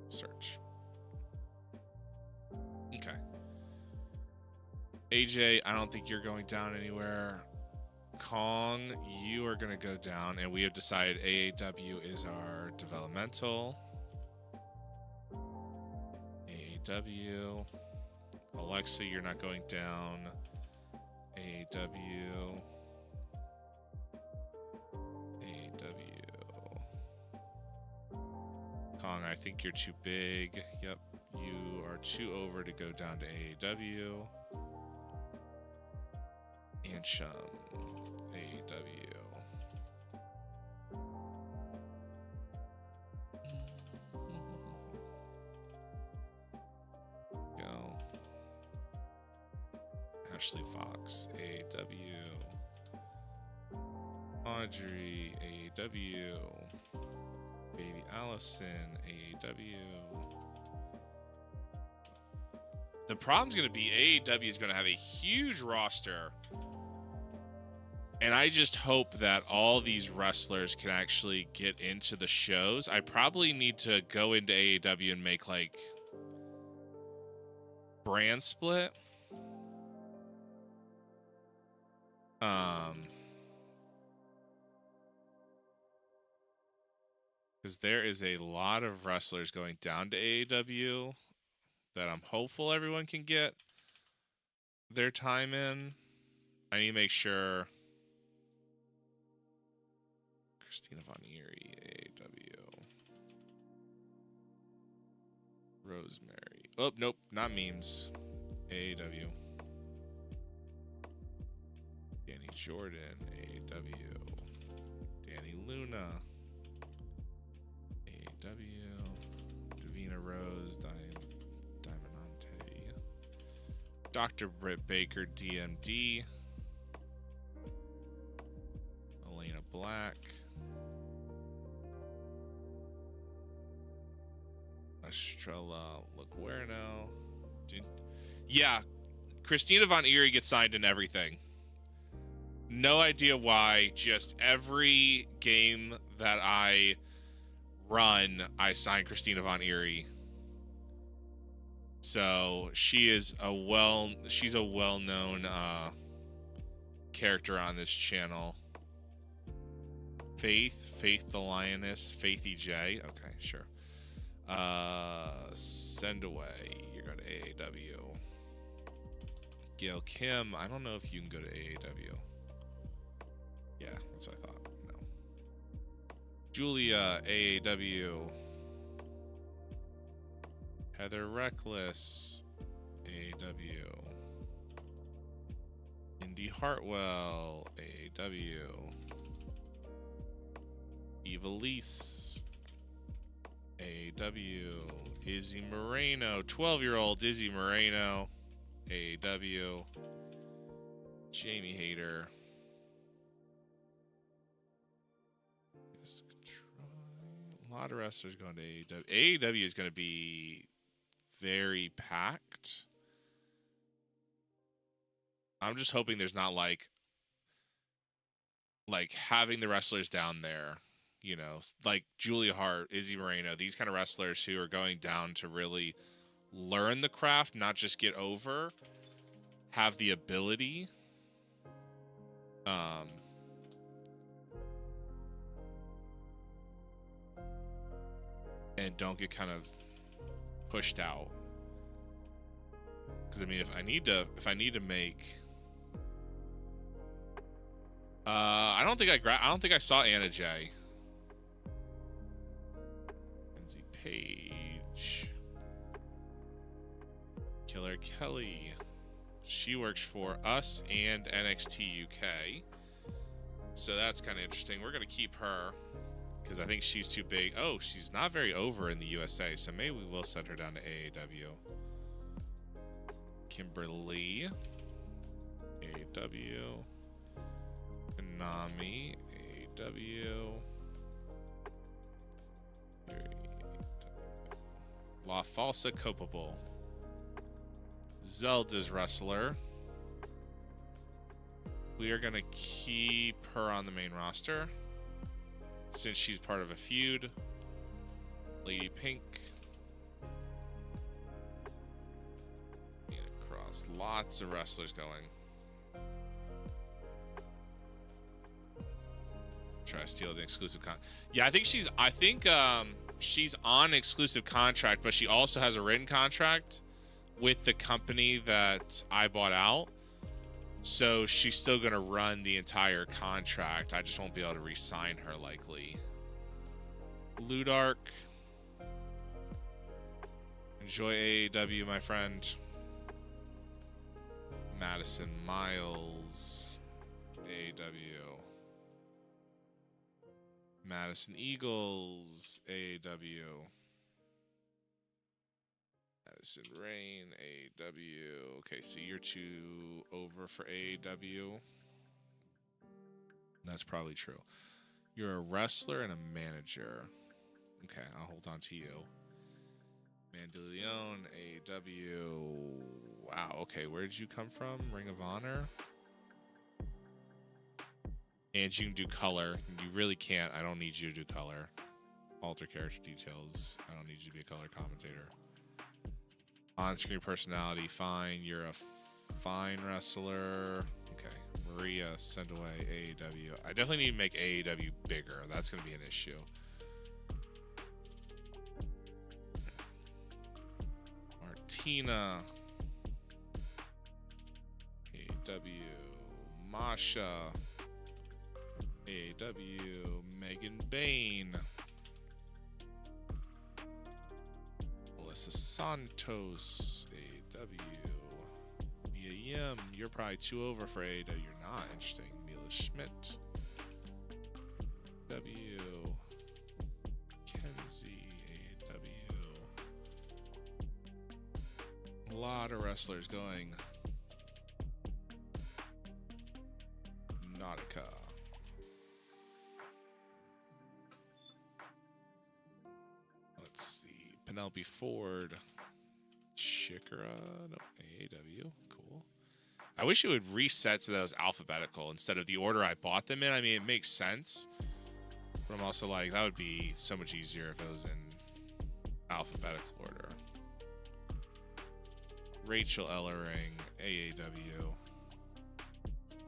B: Search. Okay. AJ, I don't think you're going down anywhere. Kong, you are going to go down. And we have decided AAW is our developmental. AAW. Alexa, you're not going down. AAW. AAW. Kong, I think you're too big. Yep. You are too over to go down to AAW. And Shum. AAW. Go. Ashley Fox, AAW. Audrey, AAW. Baby Allison, AAW. The problem's going to be AAW is going to have a huge roster. And I just hope that all these wrestlers can actually get into the shows. I probably need to go into AAW and make like brand split. Because there is a lot of wrestlers going down to AAW that I'm hopeful everyone can get their time in. I need to make sure. Christina Von Erie, AAW. Rosemary. Oh, nope, not memes. AAW. Danny Jordan, AAW. Danny Luna, AAW. Davina Rose, Diamante. Dr. Britt Baker, DMD. Elena Black. Estrella Laguerno. Yeah, Christina Von Erie gets signed in everything. No idea why. Just every game that I run, I sign Christina Von Erie. So she is she's a well-known character on this channel. Faith the Lioness, Faith EJ. Okay, sure. Send away. You're going to AAW. Gail Kim. I don't know if you can go to AAW. Yeah, that's what I thought. No. Julia, AAW. Heather Reckless, AAW. Indy Hartwell, AAW. Eva Lise, AAW. Izzy Moreno, 12-year-old Izzy Moreno, AAW. Jamie Hayter. A lot of wrestlers going to AAW. AAW is going to be very packed. I'm just hoping there's not like having the wrestlers down there, you know, like Julia Hart, Izzy Moreno, these kind of wrestlers who are going down to really learn the craft, not just get over, have the ability. And don't get kind of pushed out. Because I mean, if I need to make, I don't think I saw Anna Jay. Lindsay Page, Killer Kelly. She works for us and NXT UK, so that's kind of interesting. We're gonna keep her because I think she's too big. Oh, she's not very over in the USA, so maybe we will send her down to AAW. Kimberly, AAW. Konami, AAW. La Falsa Copable. Zelda's wrestler. We are going to keep her on the main roster since she's part of a feud. Lady Pink. Cross. Lots of wrestlers going. Try to steal the exclusive Yeah, I think she's on exclusive contract, but she also has a written contract with the company that I bought out. So she's still going to run the entire contract. I just won't be able to re-sign her likely. Ludark. Enjoy AEW, my friend. Madison Miles. AEW. Madison Eagles. AEW. Madison Rain, AEW. Okay, so you're too over for AEW. That's probably true. You're a wrestler and a manager. Okay, I'll hold on to you. Mandeleon, AEW. Wow, okay, where did you come from? Ring of Honor? And you can do color. You really can't. I don't need you to do color. Alter character details. I don't need you to be a color commentator. On-screen personality, fine. You're a fine wrestler. Okay. Maria, send away AEW. I definitely need to make AEW bigger. That's going to be an issue. Martina. AEW. Masha. AEW. Megan Bain. Melissa Santos, AEW. Mia Yim, you're probably too over for AEW. You're not. Interesting. Mila Schmidt. W. Kenzie, AEW. A lot of wrestlers going. Nautica. Let's see. Penelope Ford. Chikara. No, AEW. Cool. I wish it would reset so that it was alphabetical instead of the order I bought them in. I mean, it makes sense. But I'm also like, that would be so much easier if it was in alphabetical order. Rachel Ellering. AAW.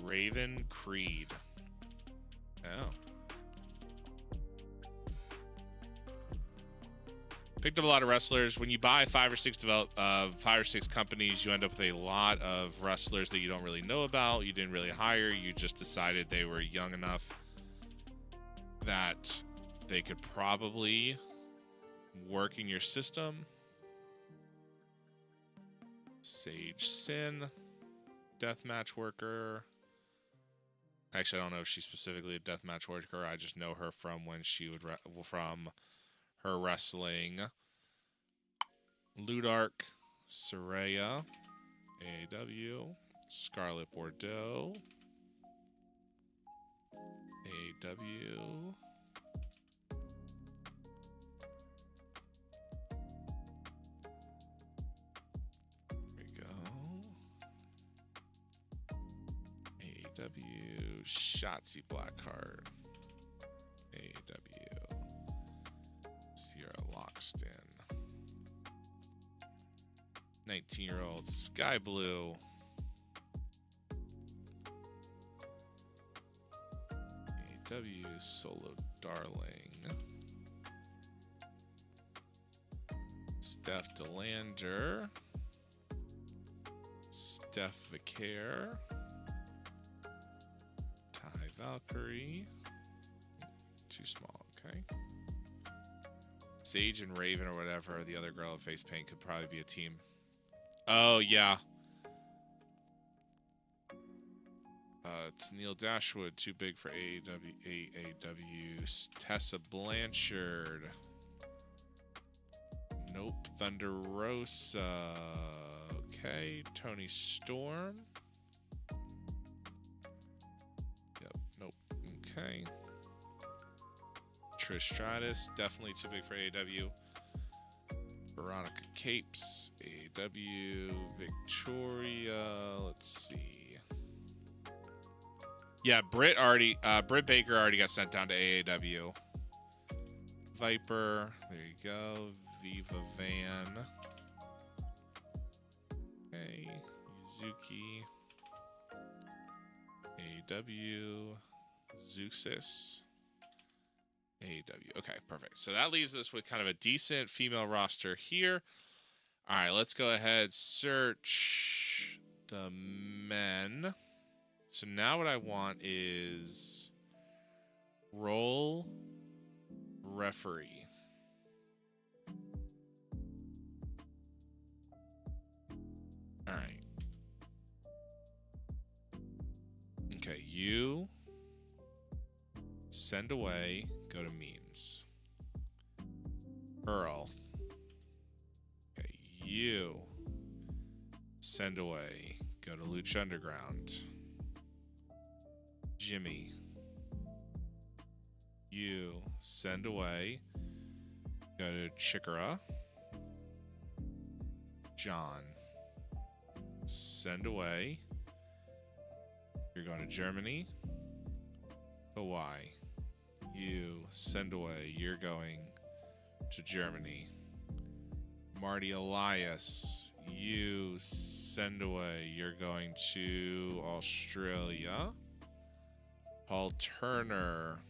B: Raven Creed. Oh. Picked up a lot of wrestlers. When you buy 5 or 6 companies, you end up with a lot of wrestlers that you don't really know about. You didn't really hire. You just decided they were young enough that they could probably work in your system. Sage Sin, deathmatch worker. Actually, I don't know if she's specifically a deathmatch worker. I just know her from when she would from her wrestling. Ludark, Soraya, AAW, Scarlet Bordeaux, AAW. AEW, Shotzi Blackheart, AEW, Sierra Lockston, 19-year-old Sky Blue, AEW, Solo Darling, Steph Delander, Steph Vicaire, Valkyrie. Too small, okay. Sage and Raven or whatever, the other girl in face paint could probably be a team. Oh, yeah. It's Neil Dashwood, too big for AAW. Tessa Blanchard. Nope. Thunder Rosa. Okay. Tony Storm. Okay. Trish Stratus, definitely too big for AEW. Veronica Capes, AEW. Victoria, let's see. Yeah, Britt Baker already got sent down to AEW. Viper, there you go. Viva Van. Okay. Yuzuki. AEW. Zeuxis. AEW. Okay, perfect. So that leaves us with kind of a decent female roster here. All right, let's go ahead, search the men. So now what I want is role referee. All right. Okay, you send away, go to memes. Earl. Okay, you send away, go to Lucha Underground. Jimmy. You send away, go to Chikara. John. Send away. You're going to Germany. Hawaii. You send away. You're going to Germany. Marty Elias. You send away. You're going to Australia. Paul Turner.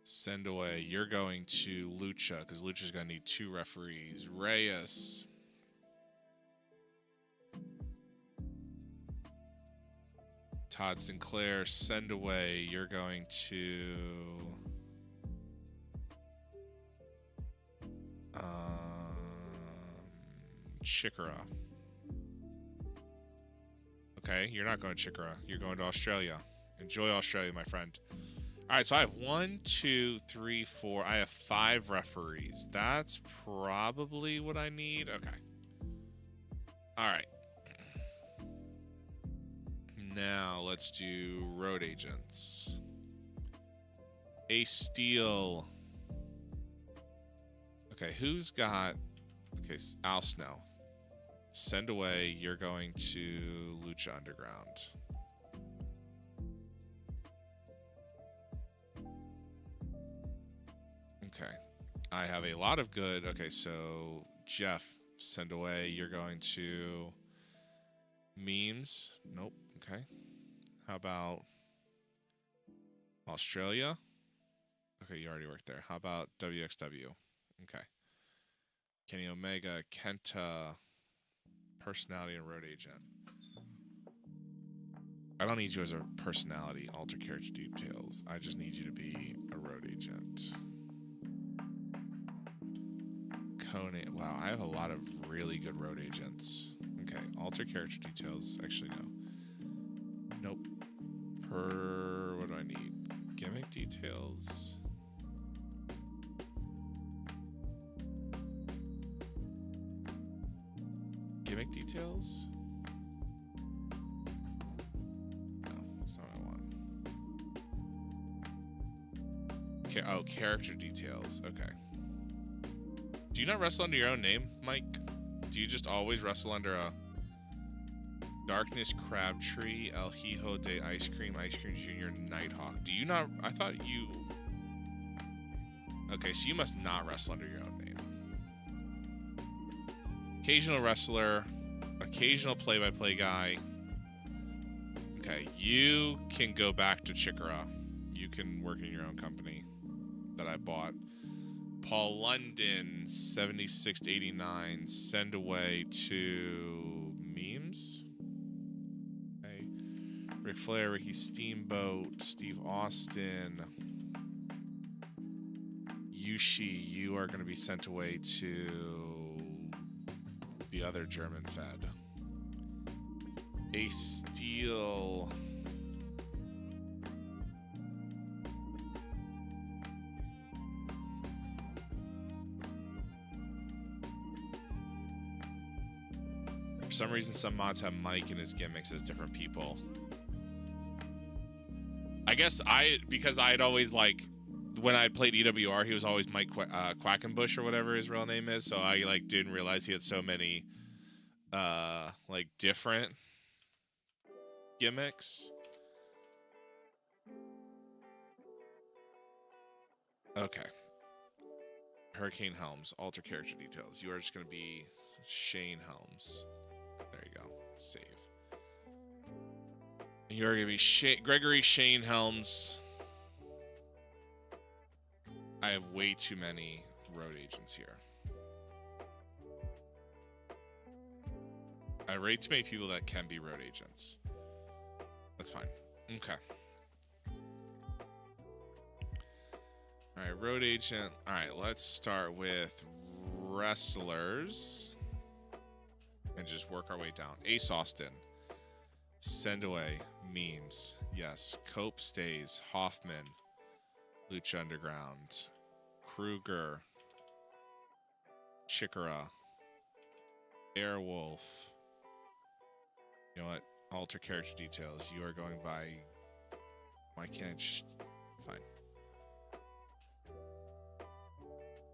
B: Send away. You're going to Lucha because Lucha's going to need 2 referees. Reyes. Todd Sinclair, send away. You're going to Chikara. Okay, you're not going to Chikara. You're going to Australia. Enjoy Australia, my friend. All right, so I have 1, 2, 3, 4. I have 5 referees. That's probably what I need. Okay. All right. Now let's do road agents. Ace Steel. Okay, who's got... Okay, Al Snow. Send away. You're going to Lucha Underground. Okay. I have a lot of good... Okay, so Jeff, send away. You're going to memes. Nope. Okay. How about Australia? Okay, you already worked there. How about WXW? Okay. Kenny Omega, Kenta, personality and road agent. I don't need you as a personality, alter character details. I just need you to be a road agent. Conan. Wow, I have a lot of really good road agents. Okay, alter character details. Actually, no. Nope. What do I need? Gimmick details. Gimmick details? No, that's not what I want. Okay, oh, character details. Okay. Do you not wrestle under your own name, Mike? Do you just always wrestle under a Darkness Crabtree, El Hijo de Ice Cream Jr., Nighthawk? Do you not? I thought you. Okay, so you must not wrestle under your own name. Occasional wrestler, occasional play-by-play guy. Okay, you can go back to Chikara. You can work in your own company that I bought. Paul London, 7689, send away to memes. Okay. Ric Flair, Ricky Steamboat, Steve Austin. Yushi, you are going to be sent away to the other German Fed. Ace Steel. For some reason, some mods have Mike and his gimmicks as different people. I guess because I had always, like, when I played EWR, he was always Mike Quackenbush or whatever his real name is, so I, like, didn't realize he had so many, like, different gimmicks. Okay. Hurricane Helms, alter character details. You are just going to be Shane Helms. There you go. Save. You're going to be Gregory Shane Helms. I have way too many road agents here. I have way too many people that can be road agents. That's fine. Okay. Alright, road agent. Alright, let's start with wrestlers. And just work our way down. Ace Austin. Send away. Memes. Yes. Cope stays. Hoffman. Lucha Underground. Kruger. Chikara. Airwolf. You know what? Alter character details. You are going by... Why can't I...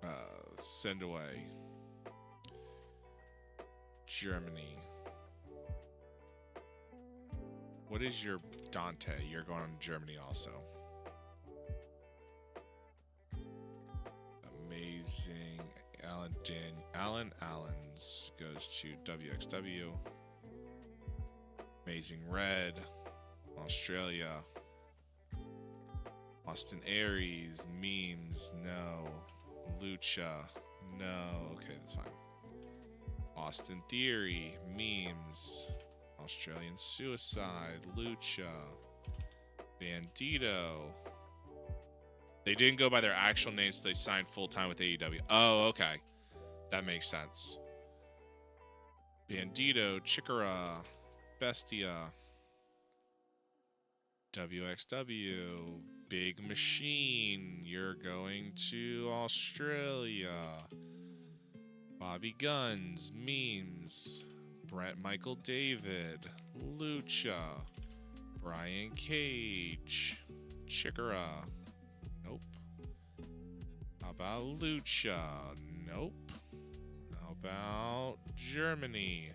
B: Fine. Send away. Germany. What is your Dante? You're going to Germany also. Amazing. Alan Allens goes to WXW. Amazing Red. Australia. Austin Aries. Memes. No. Lucha. No. Okay, that's fine. Austin Theory. Memes. Australian Suicide. Lucha. Bandito. They didn't go by their actual names, so they signed full-time with AEW. Oh, okay. That makes sense. Bandito. Chikara. Bestia. WXW. Big Machine. You're going to Australia. Bobby Guns. Memes. Brett Michael David. Lucha. Brian Cage. Chikara. Nope. How about Lucha? Nope. How about Germany?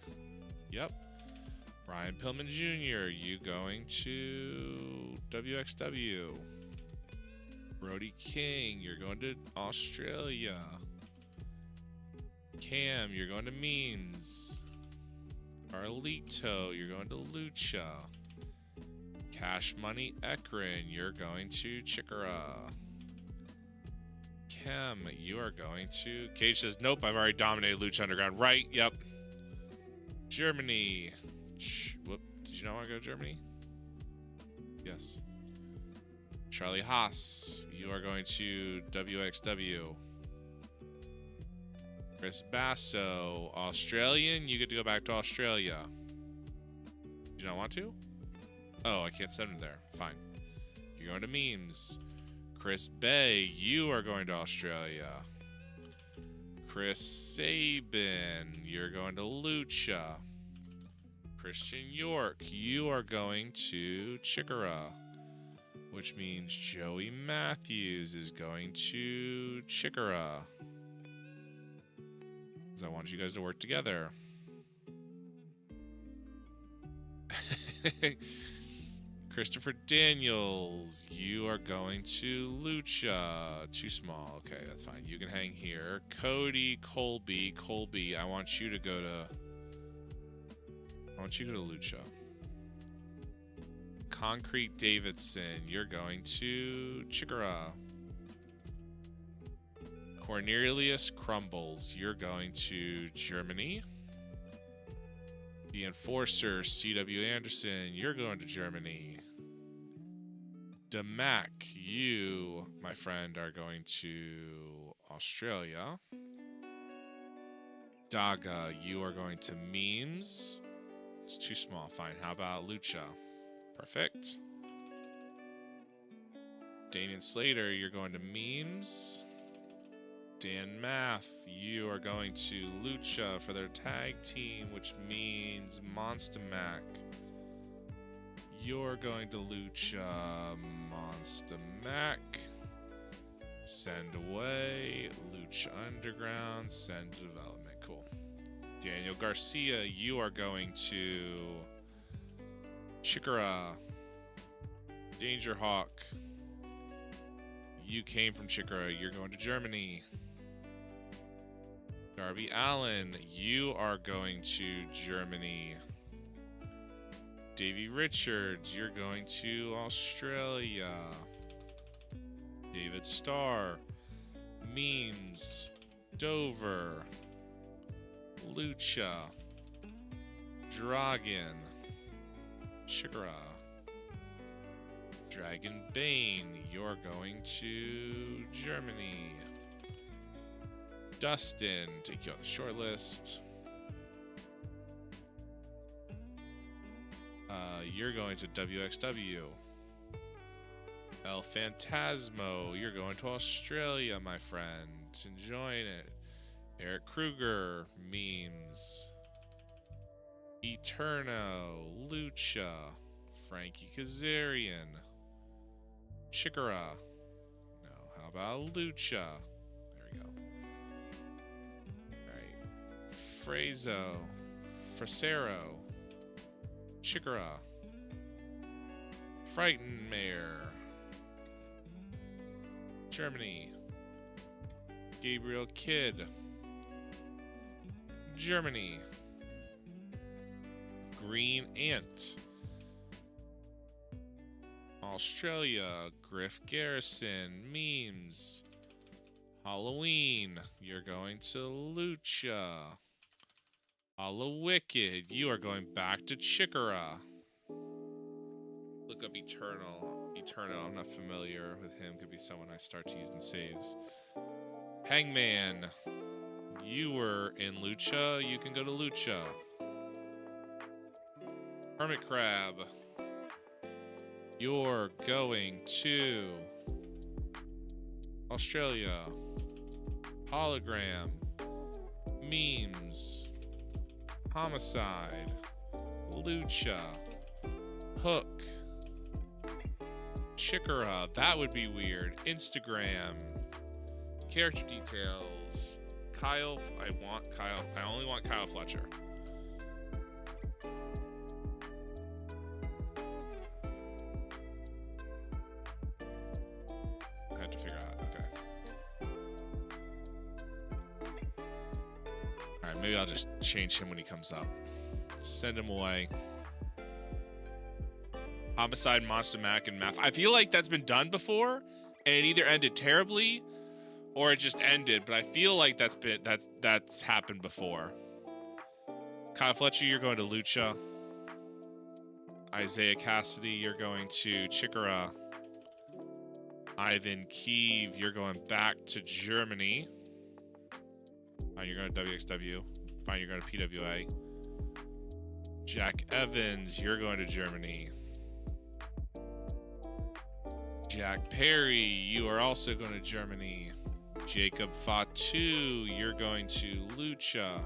B: Yep. Brian Pillman Jr., you going to WXW. Brody King, you're going to Australia. Cam, you're going to Means. Carlito, you're going to Lucha. Cash Money Ekron, you're going to Chikara. Cam, you are going to... Cage says, nope, I've already dominated Lucha Underground. Right, yep. Germany. Whoop, did you not want to go to Germany? Yes. Charlie Haas, you are going to WXW. Chris Basso, Australian, you get to go back to Australia. Do you not want to? Oh, I can't send him there. Fine. You're going to memes. Chris Bay, you are going to Australia. Chris Sabin, you're going to Lucha. Christian York, you are going to Chikara. Which means Joey Matthews is going to Chikara. Because I want you guys to work together. Christopher Daniels, you are going to Lucha. Too small. Okay, that's fine. You can hang here. Cody Colby, I want you to go to Lucha. Concrete Davidson, you're going to Chikara. Cornelius Crumbles, you're going to Germany. The Enforcer, C.W. Anderson, you're going to Germany. Damac, you, my friend, are going to Australia. Daga, you are going to Memes. It's too small. Fine. How about Lucha? Perfect. Damian Slater, you're going to Memes. Dan Math, you are going to Lucha for their tag team, which means Monster Mac. You're going to Lucha, Monster Mac. Send away. Lucha Underground, send to development. Cool. Daniel Garcia, you are going to Chikara. Danger Hawk, you came from Chikara. You're going to Germany. Darby Allen, you are going to Germany. Davey Richards, you're going to Australia. David Starr, Memes, Dover, Lucha, Dragon, Chikara. Dragon Bane, you're going to Germany. Dustin, take you off the short list. You're going to WXW. El Phantasmo, you're going to Australia, my friend. Enjoying it. Eric Kruger, Memes. Eterno, Lucha. Frankie Kazarian. Chikara. No, how about Lucha? There we go. Alright. Frazo. Frasero. Chikara. Frightened Mare. Germany. Gabriel Kidd. Germany. Green Ant. Australia. Griff Garrison. Memes. Halloween. You're going to Lucha. Alla Wicked. You are going back to Chikara. Look up Eternal. I'm not familiar with him. Could be someone I start to use in saves. Hangman. You were in Lucha. You can go to Lucha. Hermit Crab. You're going to Australia. Hologram. Memes. Homicide. Lucha. Hook. Chikara. That would be weird. Instagram. Character details. Kyle. I only want Kyle Fletcher. I have to figure out. Okay. Alright, maybe I'll just change him when he comes up. Send him away. Homicide, Monster Mac, and Math. I feel like that's been done before, and it either ended terribly or it just ended, but I feel like that's happened before. Kyle Fletcher, you're going to Lucha.
D: Isaiah Cassidy, you're going to Chikara. Ivan Kiev, you're going back to Germany. Fine, you're going to WXW. Fine, you're going to PWA. Jack Evans, you're going to Germany. Jack Perry, you are also going to Germany. Jacob Fatu, you're going to Lucha.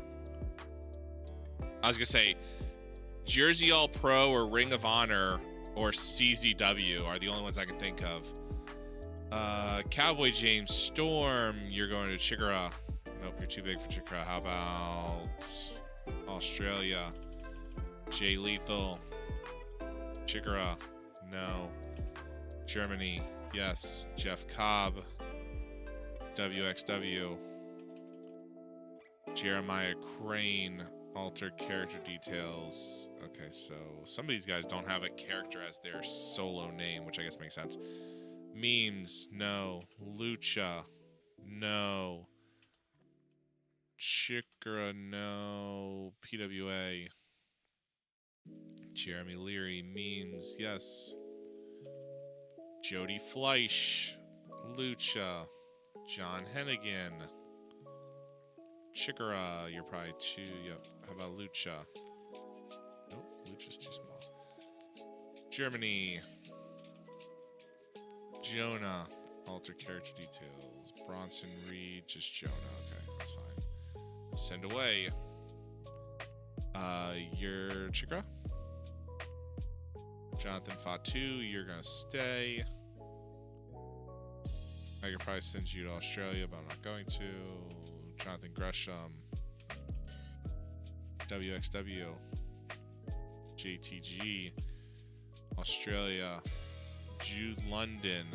D: I was going to say, Jersey All Pro or Ring of Honor or CZW are the only ones I can think of. Cowboy James Storm, you're going to Chikara. Nope, you're too big for Chikara. How about Australia? Jay Lethal. Chikara. No. Germany. Yes. Jeff Cobb. WXW. Jeremiah Crane. Alter character details. Okay, so some of these guys don't have a character as their solo name, which I guess makes sense. Memes. No. Lucha. No. Chikara. No. PWA. Jeremy Leary. Memes. Yes. Jody Fleisch. Lucha. John Hennigan. Chikara. You're probably too... Yep. How about Lucha? Nope. Lucha's too small. Germany. Jonah. Alter character details. Bronson Reed. Just Jonah. Okay. That's fine. Send away. You're Chikara. Jonathan Fatu, you're gonna stay. I could probably send you to Australia, but I'm not going to. Jonathan Gresham. WXW. JTG. Australia. Jude London.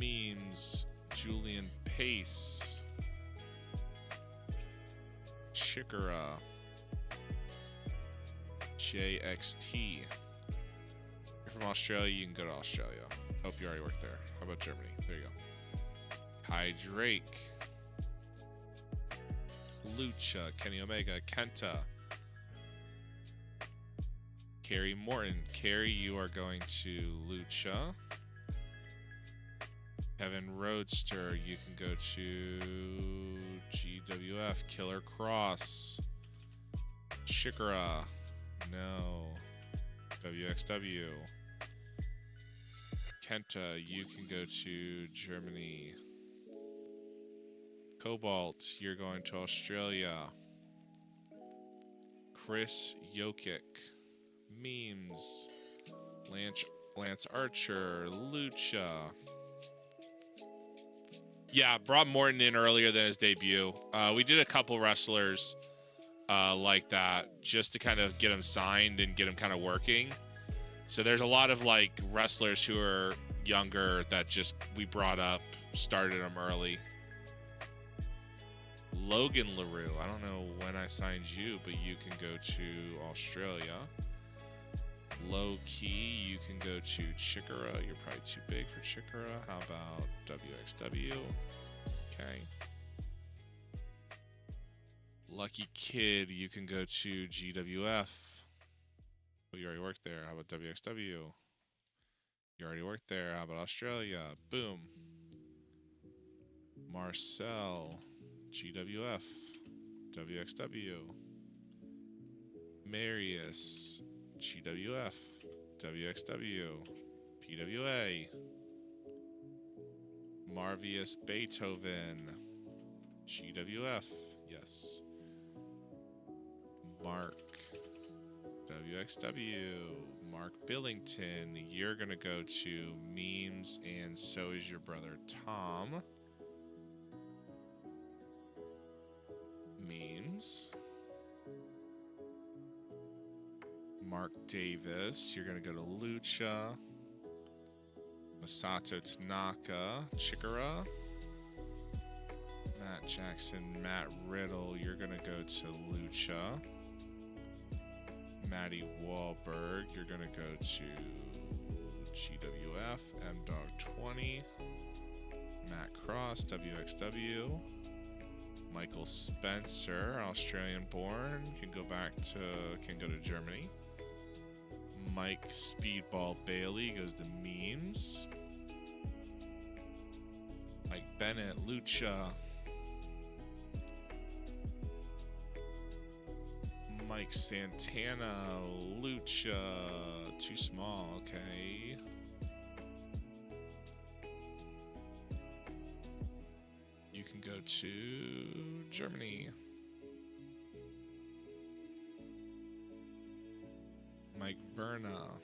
D: Memes. Julian Pace. Chikara. JXT. If you're from Australia, you can go to Australia. Hope you already worked there. How about Germany? There you go. Kai Drake. Lucha. Kenny Omega. Kenta. Kerry Morton. Kerry, you are going to Lucha. Kevin Roadster, you can go to GWF. Killer Cross. Chikara. No. WXW. Kenta, you can go to Germany. Cobalt, you're going to Australia. Chris Jokic. Memes. Lance Archer. Lucha. Yeah, brought Morton in earlier than his debut. We did a couple wrestlers like that just to kind of get him signed and get him kind of working. So there's a lot of like wrestlers who are younger that just we brought up, started them early. Logan LaRue, I don't know when I signed you, but you can go to Australia. Low Key, you can go to Chikara. You're probably too big for Chikara. How about WXW? Okay. Lucky Kid, you can go to GWF. Oh, you already worked there. How about WXW? You already worked there. How about Australia? Boom. Marcel, GWF. WXW. Marius, GWF. WXW. PWA. Marvius Beethoven. GWF. Yes. Mark. WXW. Mark Billington. You're going to go to Memes, and so is your brother Tom. Memes. Mark Davis. You're going to go to Lucha. Masato Tanaka. Chikara. Matt Jackson. Matt Riddle. You're going to go to Lucha. Maddie Wahlberg. You're going to go to GWF. MDog20. Matt Cross. WXW. Michael Spencer. Australian born. Can go to Germany. Mike Speedball Bailey goes to memes. Mike Bennett, Lucha. Mike Santana, Lucha. Too small, okay. You can go to Germany. Mike Verna.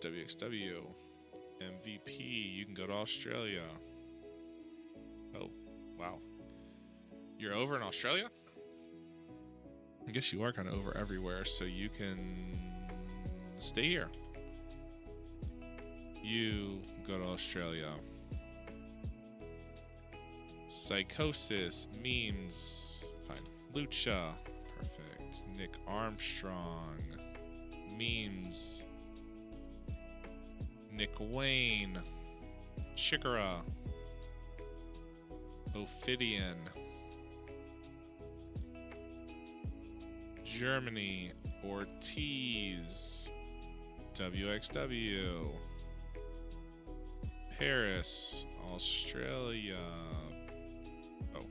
D: WXW. MVP. You can go to Australia. Oh, wow. You're over in Australia? I guess you are kind of over everywhere, so you can stay here. You go to Australia. Psychosis, memes, fine. Lucha, perfect. Nick Armstrong, memes. Nick Wayne, Chikara, Ophidian, Germany, Ortiz, WXW, Paris, Australia. Oh,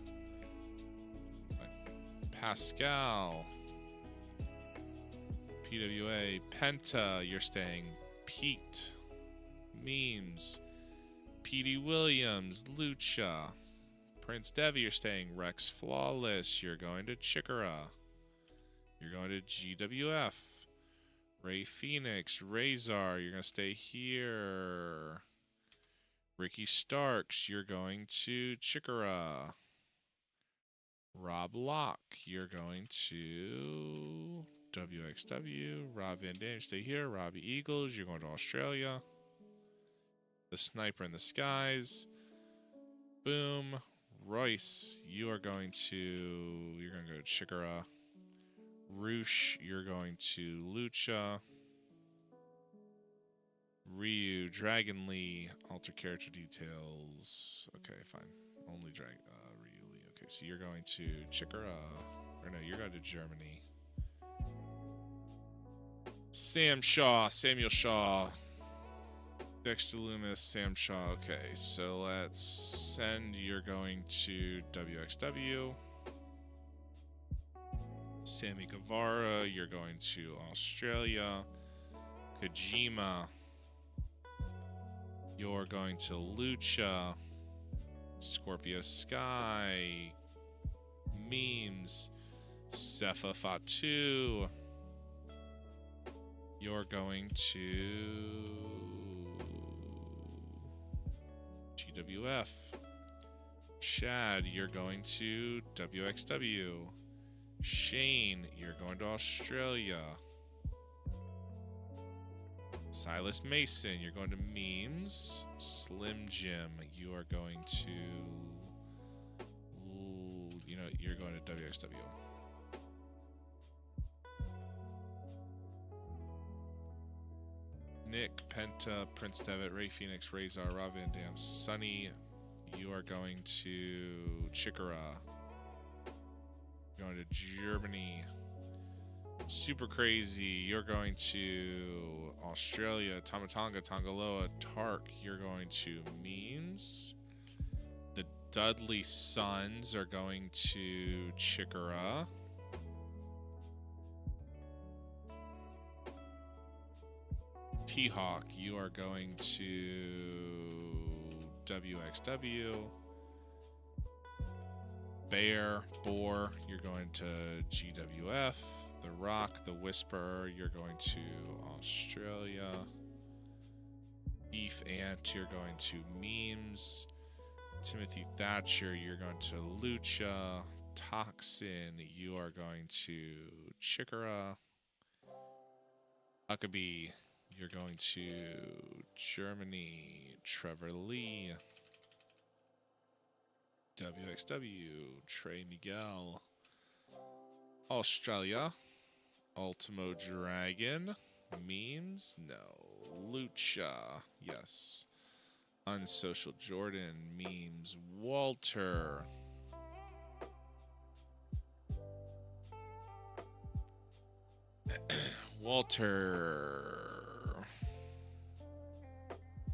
D: Pascal, PWA, Penta, you're staying. Pete, memes, PD Williams, Lucha, Prince Devi, you're staying. Rex Flawless, you're going to Chikara. You're going to GWF. Ray Phoenix, Razor, you're going to stay here. Ricky Starks, you're going to Chikara. Rob Locke, you're going to WXW. Rob Van Dam, stay here. Robbie Eagles, you're going to Australia. The Sniper in the Skies. Boom. Royce, you're going to go to Chikara. Roosh, you're going to Lucha. Ryu, Dragon Lee, alter character details. Okay, fine. Only Ryu Lee. Okay, so you're going to Chikara. Or no, you're going to Germany. Samuel Shaw. Dexter Loomis, Sam Shaw. Okay, so let's send. You're going to WXW. Sammy Guevara, you're going to Australia. Kojima, you're going to Lucha. Scorpio Sky, memes. Sefa Fatu, you're going to GWF. Shad, you're going to WXW. Shane, you're going to Australia. Silas Mason, you're going to memes. Slim Jim, you are going to... you're going to WXW. Nick, Penta, Prince Devitt, Ray Phoenix, Razor, Rob Van Dam, Sunny, you are going to Chikara. You're going to Germany. Super Crazy, you're going to Australia. Tamatanga, Tongaloa, Tark, you're going to memes. The Dudley Sons are going to Chikara. T-Hawk, you are going to WXW. Boar, you're going to GWF. The Rock, The Whisperer, you're going to Australia. Beef Ant, you're going to memes. Timothy Thatcher, you're going to Lucha. Toxin, you are going to Chikara. Huckabee, you're going to Germany. Trevor Lee. WXW, Trey Miguel. Australia, Ultimo Dragon. Memes? No. Lucha, yes. Unsocial Jordan, memes. Walter. Walter.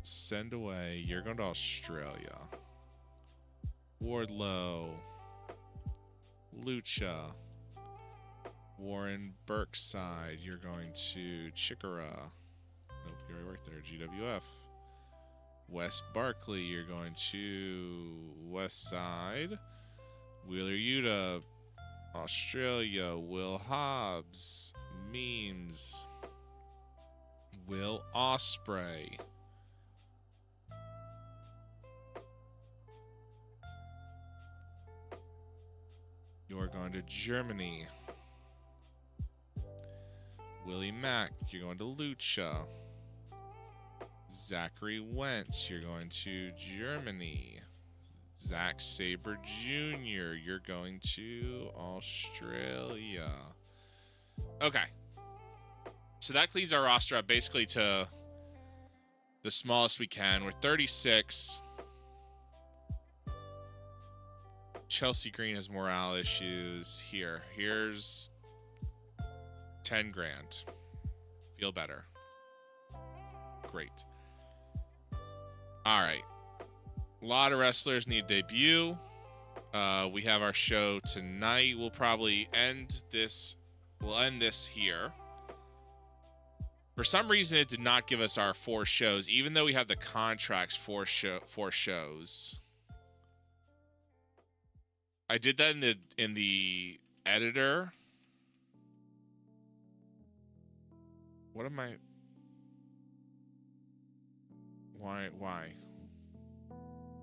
D: Send away. You're going to Australia. Wardlow. Lucha. Warren Burkside. You're going to Chikara. Nope, you're right there. GWF. Wes Barkley. You're going to West Side. Wheeler Yuta. Australia. Will Hobbs. Memes. Will Ospreay. You're going to Germany. Willie Mack, you're going to Lucha. Zachary Wentz, you're going to Germany. Zack Sabre Jr., you're going to Australia. Okay. So that cleans our roster up basically to the smallest we can. We're 36. Chelsea Green has morale issues. Here's 10 grand. Feel better. Great. All right. A lot of wrestlers need debut. We have our show tonight. We'll probably end this. We'll end this here. For some reason, it did not give us our 4 shows, even though we have the contracts for 4 shows. I did that in the editor. What am I? Why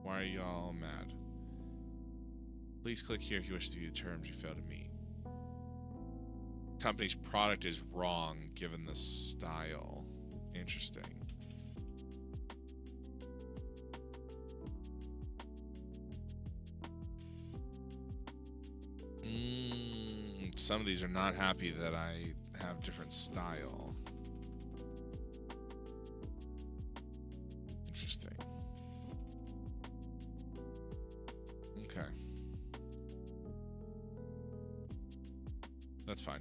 D: are y'all mad? Please click here if you wish to view the terms you failed to meet. Company's product is wrong given the style. Interesting. Some of these are not happy that I have different style. Interesting. Okay. That's fine.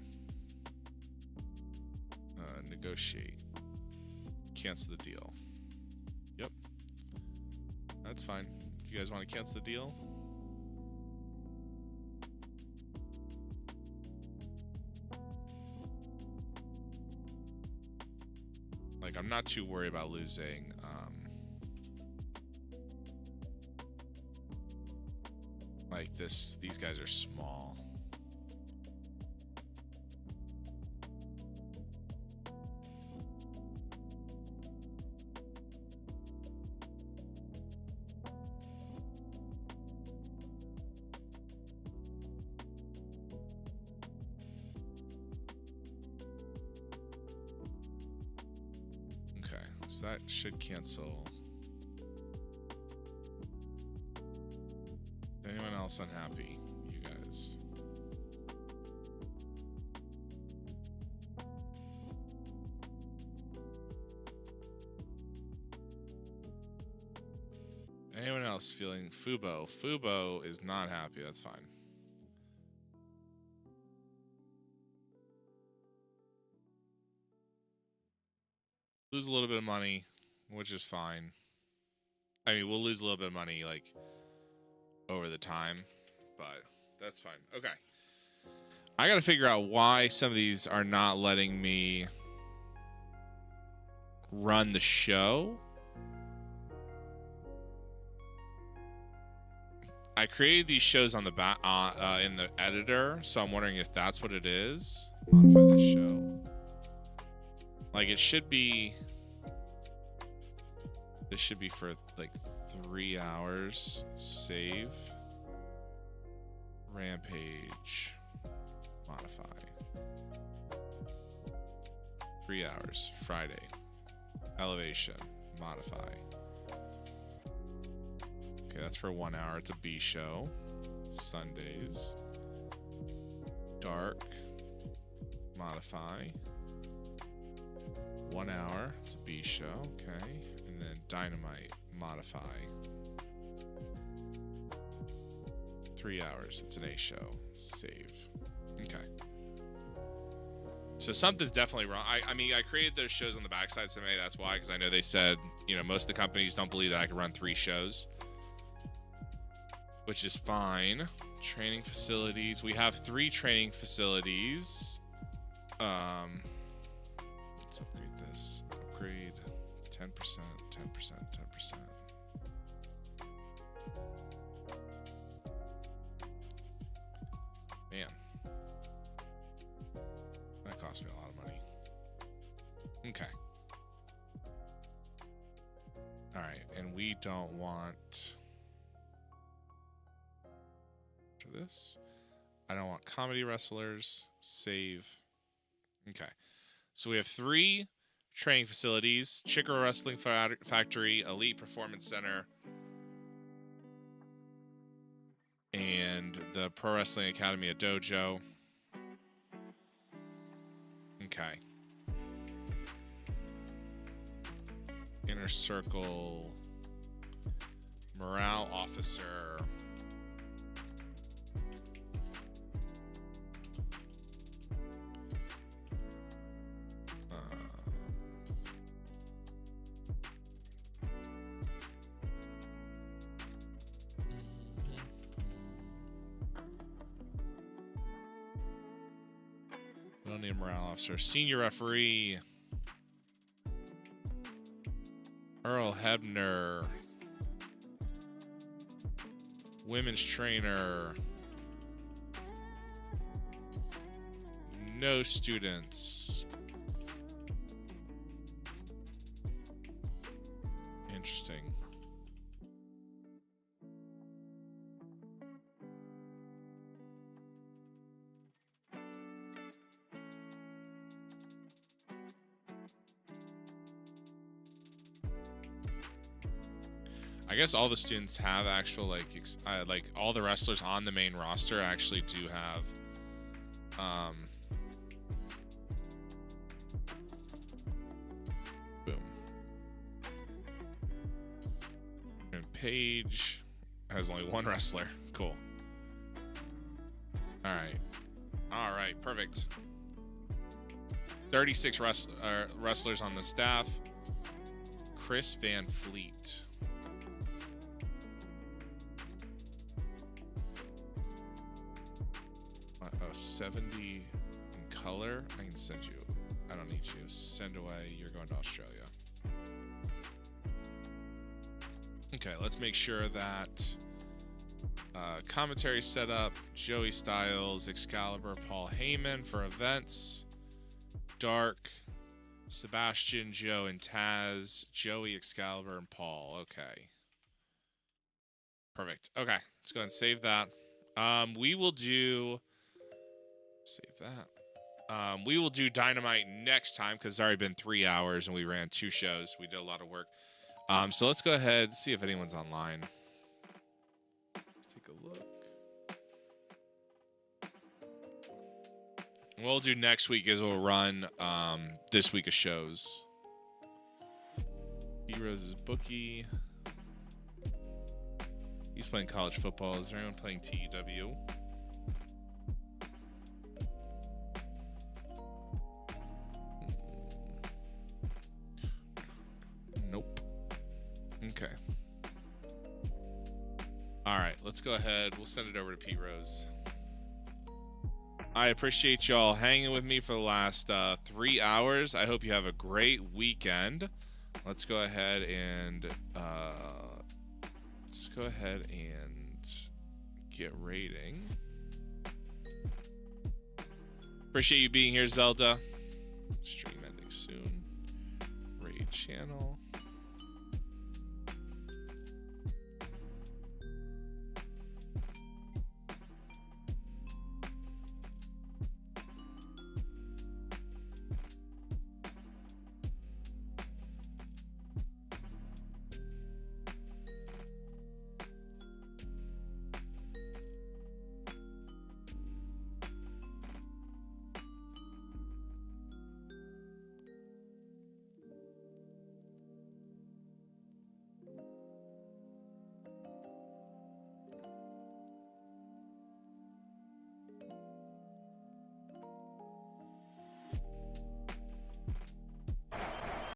D: Negotiate. Cancel the deal. Yep. That's fine. You guys want to cancel the deal? Like, I'm not too worried about losing. Like these guys are small. So that should cancel. Anyone else unhappy? You guys. Anyone else feeling Fubo? Fubo is not happy. That's fine. Lose a little bit of money, which is fine. I mean, we'll lose a little bit of money, like, over the time, but that's fine. Okay. I gotta figure out why some of these are not letting me run the show. I created these shows on the back in the editor, so I'm wondering if that's what it is. Modify the show. Like, it should be. This should be for like 3 hours. Save. Rampage. Modify. 3 hours. Friday. Elevation. Modify. Okay, that's for 1 hour. It's a B show. Sundays. Dark. Modify. 1 hour. It's a B show. Okay. And then Dynamite. Modify. 3 hours. It's an A show. Save. Okay. So something's definitely wrong. I mean, I created those shows on the backside, so maybe that's why, because I know they said, you know, most of the companies don't believe that I can run 3 shows, which is fine. Training facilities. We have 3 training facilities. Let's upgrade this. Upgrade 10%, 10%, 10%. Man. That cost me a lot of money. Okay. All right, and we don't want for this. I don't want comedy wrestlers. Save. Okay. So we have 3 training facilities: Chicory Wrestling Factory, Elite Performance Center, and the Pro Wrestling Academy at Dojo. Okay. Inner Circle, Morale Officer. We don't need a morale officer. Senior referee. Earl Hebner. Women's trainer. No students. Interesting. I guess all the students have actual like all the wrestlers on the main roster actually do have boom. And Paige has only 1 wrestler. Cool. All right, perfect. 36 wrestlers on the staff. Chris Van Fleet. 70 in color. I can send you. I don't need you. Send away. You're going to Australia. Okay, let's make sure that commentary setup. Joey Styles, Excalibur, Paul Heyman for events. Dark, Sebastian, Joe, and Taz. Joey, Excalibur, and Paul. Okay. Perfect. Okay, let's go ahead and save that. We will do... Save that. We will do Dynamite next time because it's already been 3 hours and we ran 2 shows. We did a lot of work. So let's go ahead and see if anyone's online. Let's take a look. What we'll do next week is we'll run this week of shows. Heroes' bookie. He's playing college football. Is there anyone playing TEW? Nope. Okay. All right, let's go ahead. We'll send it over to Pete Rose. I appreciate y'all hanging with me for the last 3 hours. I hope you have a great weekend. Let's go ahead and get rating. Appreciate you being here, Zelda. Stream ending soon. Raid channel.